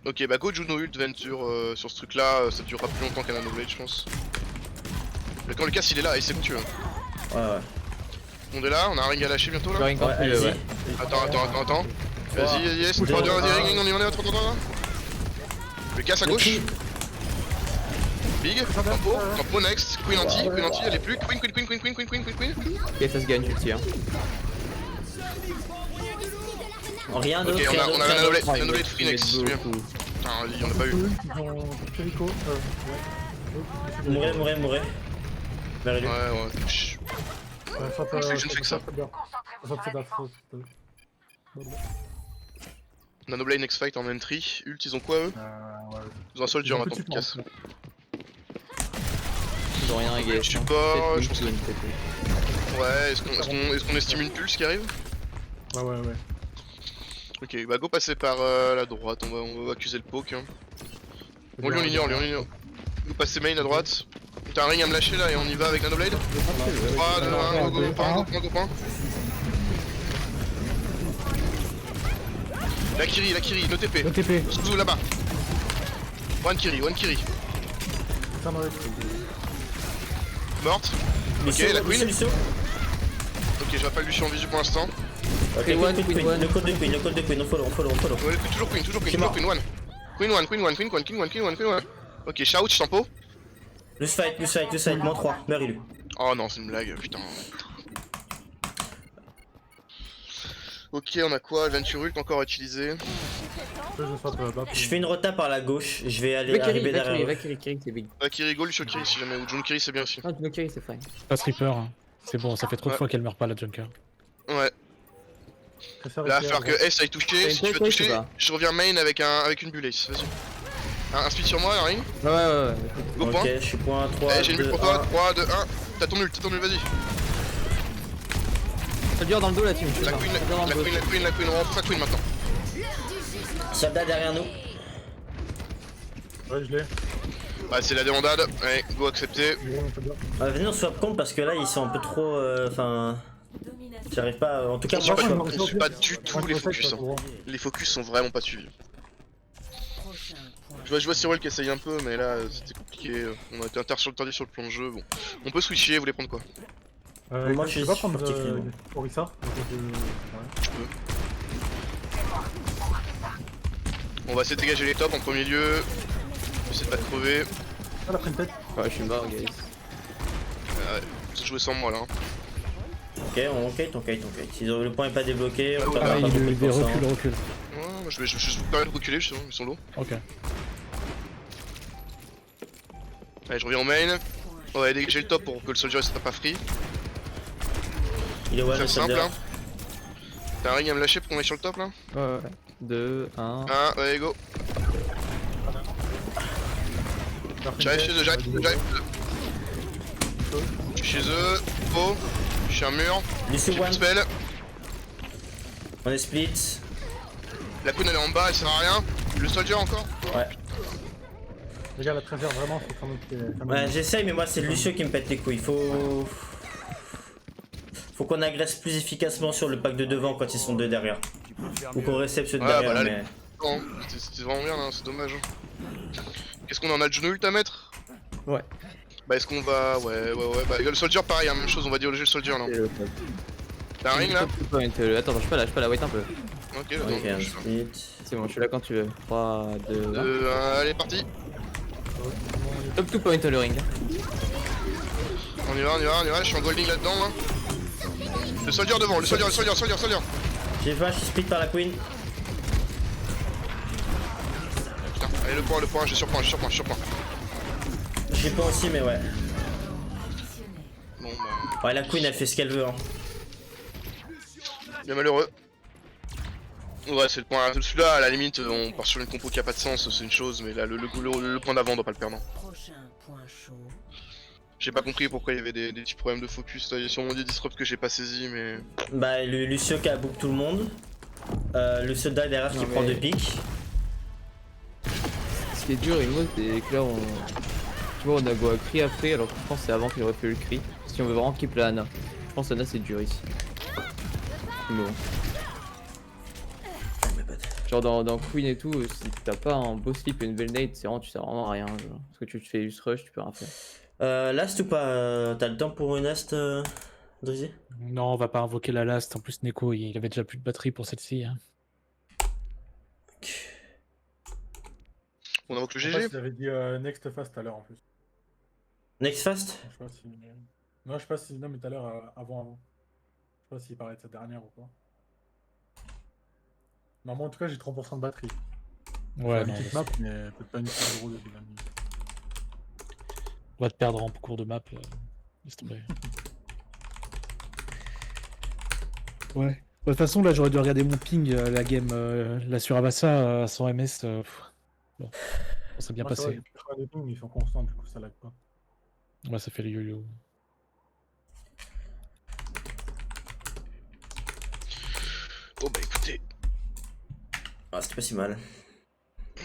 Speaker 1: Ok, bah go Juno ult Venture sur ce truc là, ça durera plus longtemps qu'un Nanoblade je pense. Mais quand le casse il est là, et c'est bon tu veux.
Speaker 2: Ouais.
Speaker 1: On est là, on a un ring à lâcher bientôt
Speaker 4: Je
Speaker 1: là.
Speaker 4: ring
Speaker 2: Ouais,
Speaker 4: pas plus,
Speaker 2: allez-y.
Speaker 4: ouais.
Speaker 1: Attends. Vas-y, yes,
Speaker 2: Deux,
Speaker 1: 3, 2, 1,
Speaker 2: un.
Speaker 1: ring, on y en est, 3, 2, 1. Le casse à
Speaker 2: Le
Speaker 1: gauche.
Speaker 2: cri.
Speaker 1: Big, tempo next, Queen anti, elle est plus, Queen.
Speaker 4: Ok, ça se gagne, ulti. Hein.
Speaker 2: Rien d'autre.
Speaker 1: Ok, on
Speaker 2: rien
Speaker 1: a
Speaker 2: d'autre,
Speaker 1: un
Speaker 2: rien d'autre.
Speaker 1: Nanoblade free next, c'est bien. Putain, il y en a pas eu.
Speaker 6: Eux qui ont Chérico.
Speaker 2: Mourez. Vers lui.
Speaker 1: Ouais. Chut. Je ne fais que ça. Nanoblade next fight en entry. Ult, ils ont quoi eux?
Speaker 6: Ouais.
Speaker 1: Ils ont un soldier
Speaker 6: Ils ont
Speaker 1: maintenant,
Speaker 6: petit
Speaker 1: qui casse.
Speaker 4: Ils ont rien réglé.
Speaker 1: Support, je pense que.
Speaker 4: que.
Speaker 1: Ouais, est-ce qu'on estime une pulse qui arrive?
Speaker 6: Ouais.
Speaker 1: Ok, bah go passer par la droite, on va accuser le poke. Hein. On lui ignore. Go passer main à droite. T'as un ring à me lâcher là et on y va avec Nanoblade? 3, 2, 1, go point. La Kiri, no TP.
Speaker 3: Le TP.
Speaker 1: Surtout là-bas. One Kiri. Morte.
Speaker 2: Lucio,
Speaker 1: la queen.
Speaker 2: Lucio.
Speaker 1: Ok, je vais pas Lucio en visu pour l'instant.
Speaker 2: Ok,
Speaker 4: Queen one,
Speaker 2: Queen,
Speaker 4: Queen one.
Speaker 2: le code de Queen, on follow.
Speaker 1: Ouais, toujours Queen,
Speaker 2: C'est mort.
Speaker 1: Queen one. Queen one. Ok, shout, tempo.
Speaker 2: Loose fight, moins 3, meurs élu.
Speaker 1: Oh non, c'est une blague, putain. Ok, on a quoi? Adventure ult encore à utiliser.
Speaker 2: Je fais une rota par la gauche, je vais aller
Speaker 4: Va Kiri,
Speaker 2: arriver derrière
Speaker 4: va
Speaker 2: eux.
Speaker 4: Kiri, c'est big.
Speaker 1: Kiri, go, Lucio Kiri si jamais, ou Jun Kiri c'est bien aussi.
Speaker 4: Non, tu veux Kiri, c'est fine.
Speaker 3: Pas Reaper. Hein. C'est bon, ça fait trop de
Speaker 1: Ouais.
Speaker 3: fois qu'elle meurt pas la Junker.
Speaker 1: Ouais, là, il va falloir que S aille toucher. Si tu veux toucher, je reviens main avec une bulle Ace, vas-y. Un speed sur moi, un ring.
Speaker 4: Ouais.
Speaker 1: Go point.
Speaker 2: Ok, je suis point 3.
Speaker 1: Allez, j'ai une bulle pour toi, 3, 2, 1. T'as ton ult, vas-y.
Speaker 4: Ça dure dans le dos la team.
Speaker 1: La queen, on renforce la queen maintenant.
Speaker 2: Soldat derrière nous.
Speaker 6: Ouais, je l'ai.
Speaker 1: Ouais, c'est la demandade. Allez, go accepter.
Speaker 2: Venez on swap compte parce que là ils sont un peu trop. Enfin. J'arrive pas. En tout cas, moi
Speaker 1: Je suis pas du tout les focus. Hein. Les focus sont vraiment pas suivis. Je vois Cyril qui essaye un peu, mais là c'était compliqué. On a été interdit sur le plan de jeu. Bon, on peut switcher. Vous voulez prendre quoi?
Speaker 2: Moi, je
Speaker 6: tu
Speaker 2: suis
Speaker 6: peux pas prendre
Speaker 2: sportif, moi.
Speaker 6: Orisa?
Speaker 1: Je peux. On va essayer de dégager les tops en premier lieu. Essayer de pas crever.
Speaker 6: Ah, la prenne tête.
Speaker 4: Ouais, je suis mort, guys.
Speaker 1: Ouais, vous jouez sans moi là. Hein.
Speaker 2: Ok, on kite. Si le point est pas débloqué, on
Speaker 3: Ah,
Speaker 2: perd pas beaucoup de
Speaker 3: il
Speaker 2: pourcents.
Speaker 3: recule.
Speaker 1: Ouais, moi je vais vous permettre de reculer justement, ils sont low.
Speaker 3: Ok.
Speaker 1: Allez, je reviens en main. On va dégager le top pour que le soldier soit pas free.
Speaker 2: Il est one, le
Speaker 1: C'est simple
Speaker 2: soldier.
Speaker 1: hein. T'as un ring à me lâcher pour qu'on aille sur le top là?
Speaker 4: Ouais. 2, 1.
Speaker 1: 1, allez go. J'arrive chez eux, j'arrive chez eux. Je suis chez eux, oh, je suis un mur,
Speaker 2: Lucio
Speaker 1: j'ai plus de
Speaker 2: one.
Speaker 1: spell.
Speaker 2: On est split.
Speaker 1: La queen elle est en bas, elle sert à rien. Le soldier encore?
Speaker 2: Ouais.
Speaker 6: Les gars, la trésor vraiment, c'est comme
Speaker 2: Ouais, j'essaye, mais moi c'est Lucio qui me pète les couilles. Faut qu'on agresse plus efficacement sur le pack de devant quand ils sont deux derrière. Ou qu'on récepte ceux de
Speaker 1: Ouais,
Speaker 2: derrière,
Speaker 1: bah là,
Speaker 2: mais...
Speaker 1: Non, c'était vraiment bien là, c'est dommage. Qu'est-ce qu'on en a? Juno ult à mettre?
Speaker 4: Ouais.
Speaker 1: Bah est-ce qu'on va... Ouais, bah le soldier pareil, hein, même chose, on va diriger le soldier là. T'as un ring là?
Speaker 4: Attends, je suis pas là, wait un peu.
Speaker 1: Ok,
Speaker 2: Ok, un
Speaker 1: attends.
Speaker 2: split.
Speaker 4: C'est bon, je suis là quand tu veux. 3, 2, 1.
Speaker 1: Allez, parti.
Speaker 4: Top 2 point le ring.
Speaker 1: On y va, je suis en golding là-dedans là. Le soldier devant, le soldier.
Speaker 2: J'ai flash, split par la queen.
Speaker 1: Putain, allez le point, je surprends.
Speaker 2: J'ai pas aussi, mais ouais.
Speaker 1: Bon bah...
Speaker 2: Ouais, la queen elle fait ce qu'elle veut. Hein.
Speaker 1: Bien malheureux. Ouais, c'est le point. Celui-là, à la limite, on part sur une compo qui a pas de sens, c'est une chose, mais là, le point d'avant, on doit pas le perdre.
Speaker 5: Prochain point chaud.
Speaker 1: J'ai pas compris pourquoi il y avait des petits problèmes de focus. Il y a sûrement des disrupts que j'ai pas saisi, mais.
Speaker 2: Bah, le Lucio qui a book tout le monde. Le soldat derrière qui prend 2 pics.
Speaker 4: Ce qui est dur, Imo, c'est que là on. Tu vois, on a go à cri après, alors que je pense que c'est avant qu'il aurait fait le cri. Si on veut vraiment keep la Ana. Je pense que Ana c'est dur ici. Mais bon. Genre dans Queen et tout, si t'as pas un beau slip et une belle nade, c'est vraiment, tu sers vraiment à rien. Genre. Parce que tu te fais juste rush, tu peux rien faire.
Speaker 2: Last ou pas? T'as le temps pour une last, Drizzy?
Speaker 3: Non, on va pas invoquer la last. En plus, Neko, il avait déjà plus de batterie pour celle-ci. Hein.
Speaker 1: On invoque le
Speaker 6: Je
Speaker 1: GG.
Speaker 6: j'avais dit next fast tout à l'heure en plus.
Speaker 2: Next fast?
Speaker 6: Je sais pas si... Non, je sais pas si... Non, mais tout à l'heure, avant. Je sais pas s'il parlait de sa dernière ou pas. Non, moi en tout cas, j'ai 30% de batterie.
Speaker 3: Ouais,
Speaker 6: Une
Speaker 3: non,
Speaker 6: petite map, mais peut-être pas une petite gros de dynamique.
Speaker 3: on va te perdre en cours de map. Laisse tomber. Ouais. De toute façon, là, j'aurais dû regarder mon ping, la game, là sur Avassa, à 100 ms. Bon, ça s'est bien
Speaker 6: Moi, ça va,
Speaker 3: passé.
Speaker 6: j'ai plus de ping, mais ils sont constants, du coup, ça lag pas.
Speaker 3: Ouais, ça fait le yo-yo.
Speaker 1: Oh bah écoutez.
Speaker 2: Ah, c'était pas si mal.
Speaker 1: Ouais.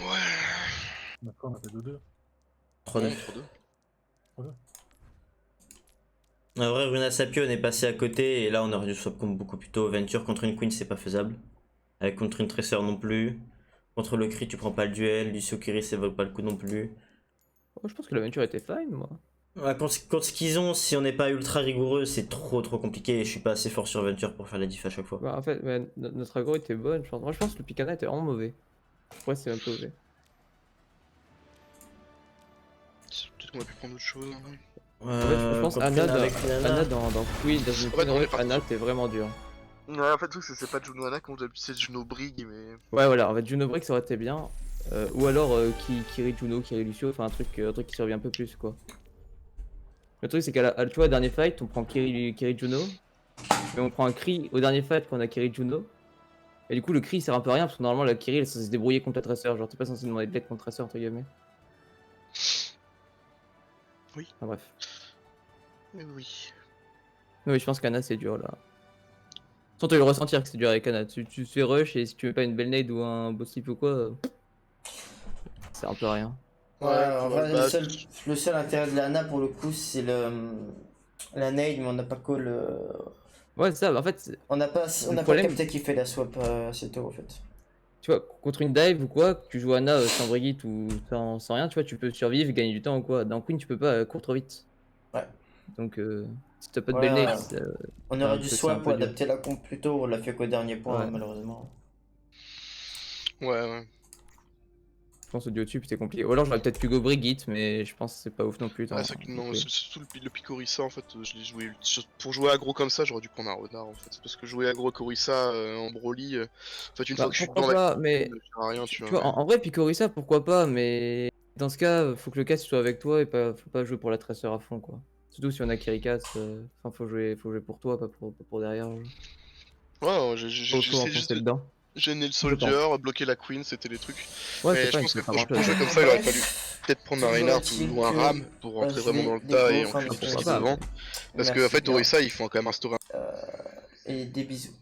Speaker 6: D'accord, on a fait 2-2.
Speaker 2: 3-9. En vrai, Runa Sapio on est passé à côté et là on aurait dû swap comme beaucoup plus tôt. Venture contre une queen c'est pas faisable. Avec contre une Tracer non plus. Contre le cri tu prends pas le duel. Lucio Kiri ça vaut pas le coup non plus.
Speaker 4: Oh, je pense que l'aventure était fine, moi.
Speaker 2: Ouais, contre ce qu'ils ont, si on n'est pas ultra rigoureux, c'est trop compliqué et je suis pas assez fort sur Venture pour faire la diff à chaque fois.
Speaker 4: Bah, en fait, ouais, notre aggro était bonne, je pense. Moi, je pense que le Picana était vraiment mauvais. Ouais, c'est un peu mauvais.
Speaker 1: Peut-être qu'on a pu prendre autre chose. Hein.
Speaker 4: En fait, je pense
Speaker 2: contre
Speaker 4: Ana,
Speaker 2: avec Nana.
Speaker 4: Ana dans Queen, dans une
Speaker 1: En fait,
Speaker 4: Queen
Speaker 1: on est
Speaker 4: rush,
Speaker 1: parti.
Speaker 4: Ana, c'était vraiment dur.
Speaker 1: Ouais, en fait, le truc, c'est pas Juno Ana qu'on d'habitude, c'est Juno Brig, mais.
Speaker 4: Ouais, voilà, en fait, Juno Break ça aurait été bien. Ou alors Kiri Juno, Kiri Lucio, enfin un truc qui survient un peu plus quoi. Le truc c'est qu'à tu vois, au dernier fight, on prend Kiri Juno, mais on prend un Cri au dernier fight quand on a Kiri Juno. Et du coup, le Cri il sert un peu à rien parce que normalement la Kiri elle est censée se débrouiller contre la Tracer, genre t'es pas censé demander de l'aide contre Tracer entre guillemets.
Speaker 1: Oui.
Speaker 4: Enfin bref.
Speaker 1: Mais oui.
Speaker 4: Oui, je pense qu'Ana c'est dur là. Sans te le ressentir que c'est dur avec Ana. Tu te fais rush et si tu mets pas une belle nade ou un boss slip ou quoi, c'est un peu rien.
Speaker 2: Ouais, en vrai, le seul intérêt de la Ana pour le coup, c'est la nade, mais on n'a pas call.
Speaker 4: Ouais, c'est ça, en fait.
Speaker 2: On n'a pas
Speaker 4: problème-
Speaker 2: capté qui fait la swap assez tôt en fait.
Speaker 4: tu vois, contre une dive ou quoi, que tu joues Anna sans Brigitte ou sans rien, tu vois, tu peux survivre, gagner du temps ou quoi. Dans Queen, tu peux pas, court trop vite.
Speaker 2: Ouais.
Speaker 4: Donc, si t'as pas de
Speaker 2: Voilà.
Speaker 4: Bell Nate,
Speaker 2: On aurait
Speaker 4: un
Speaker 2: dû
Speaker 4: peu-
Speaker 2: swap
Speaker 4: c'est un
Speaker 2: pour
Speaker 4: peu dur.
Speaker 2: adapter la comp plus tôt, on l'a fait qu'au dernier point,
Speaker 4: Ouais.
Speaker 2: malheureusement.
Speaker 1: Ouais.
Speaker 4: Je pense au duo dessus, puis c'est compliqué. Ou alors j'aurais peut-être pu go Brigitte, mais je pense que c'est pas ouf non plus.
Speaker 1: Ah, c'est que non, c'est surtout le Picorissa en fait, je l'ai joué. Pour jouer aggro comme ça, j'aurais dû prendre un renard en fait. Parce que jouer aggro Corissa en Broly, en fait, une fois que je suis
Speaker 4: pourquoi
Speaker 1: dans la
Speaker 4: pas, mais
Speaker 1: ça sert à rien,
Speaker 4: tu
Speaker 1: tu
Speaker 4: vois,
Speaker 1: vois.
Speaker 4: en vrai, Picorissa, pourquoi pas, mais dans ce cas, faut que le cast soit avec toi et faut pas jouer pour la traceur à fond, quoi. Surtout si on a Kirikas, enfin, faut jouer pour toi, pas pour derrière.
Speaker 1: Ouais,
Speaker 4: Faut
Speaker 1: j'essaie juste
Speaker 4: enfoncer
Speaker 1: de
Speaker 4: dedans.
Speaker 1: gêner le
Speaker 4: pense.
Speaker 1: soldier, bloquer la queen, c'était les trucs.
Speaker 4: Ouais,
Speaker 1: Mais
Speaker 4: c'est
Speaker 1: je
Speaker 4: pas,
Speaker 1: pense que
Speaker 4: pas
Speaker 1: pour
Speaker 4: grand chose.
Speaker 1: jouer comme ça, il aurait fallu peut-être prendre un
Speaker 2: Toujours
Speaker 1: Reinhardt
Speaker 2: est-il
Speaker 1: ou un
Speaker 2: que
Speaker 1: Ram pour rentrer
Speaker 2: je
Speaker 1: vraiment
Speaker 2: vais
Speaker 1: dans le tas et
Speaker 2: déco, fin
Speaker 1: enculer
Speaker 2: de
Speaker 1: tout ce qui est
Speaker 4: soirée.
Speaker 1: devant. Parce que en
Speaker 2: Merci
Speaker 1: fait,
Speaker 2: bien.
Speaker 1: Orisa, il faut quand même instaurer
Speaker 2: Et des bisous.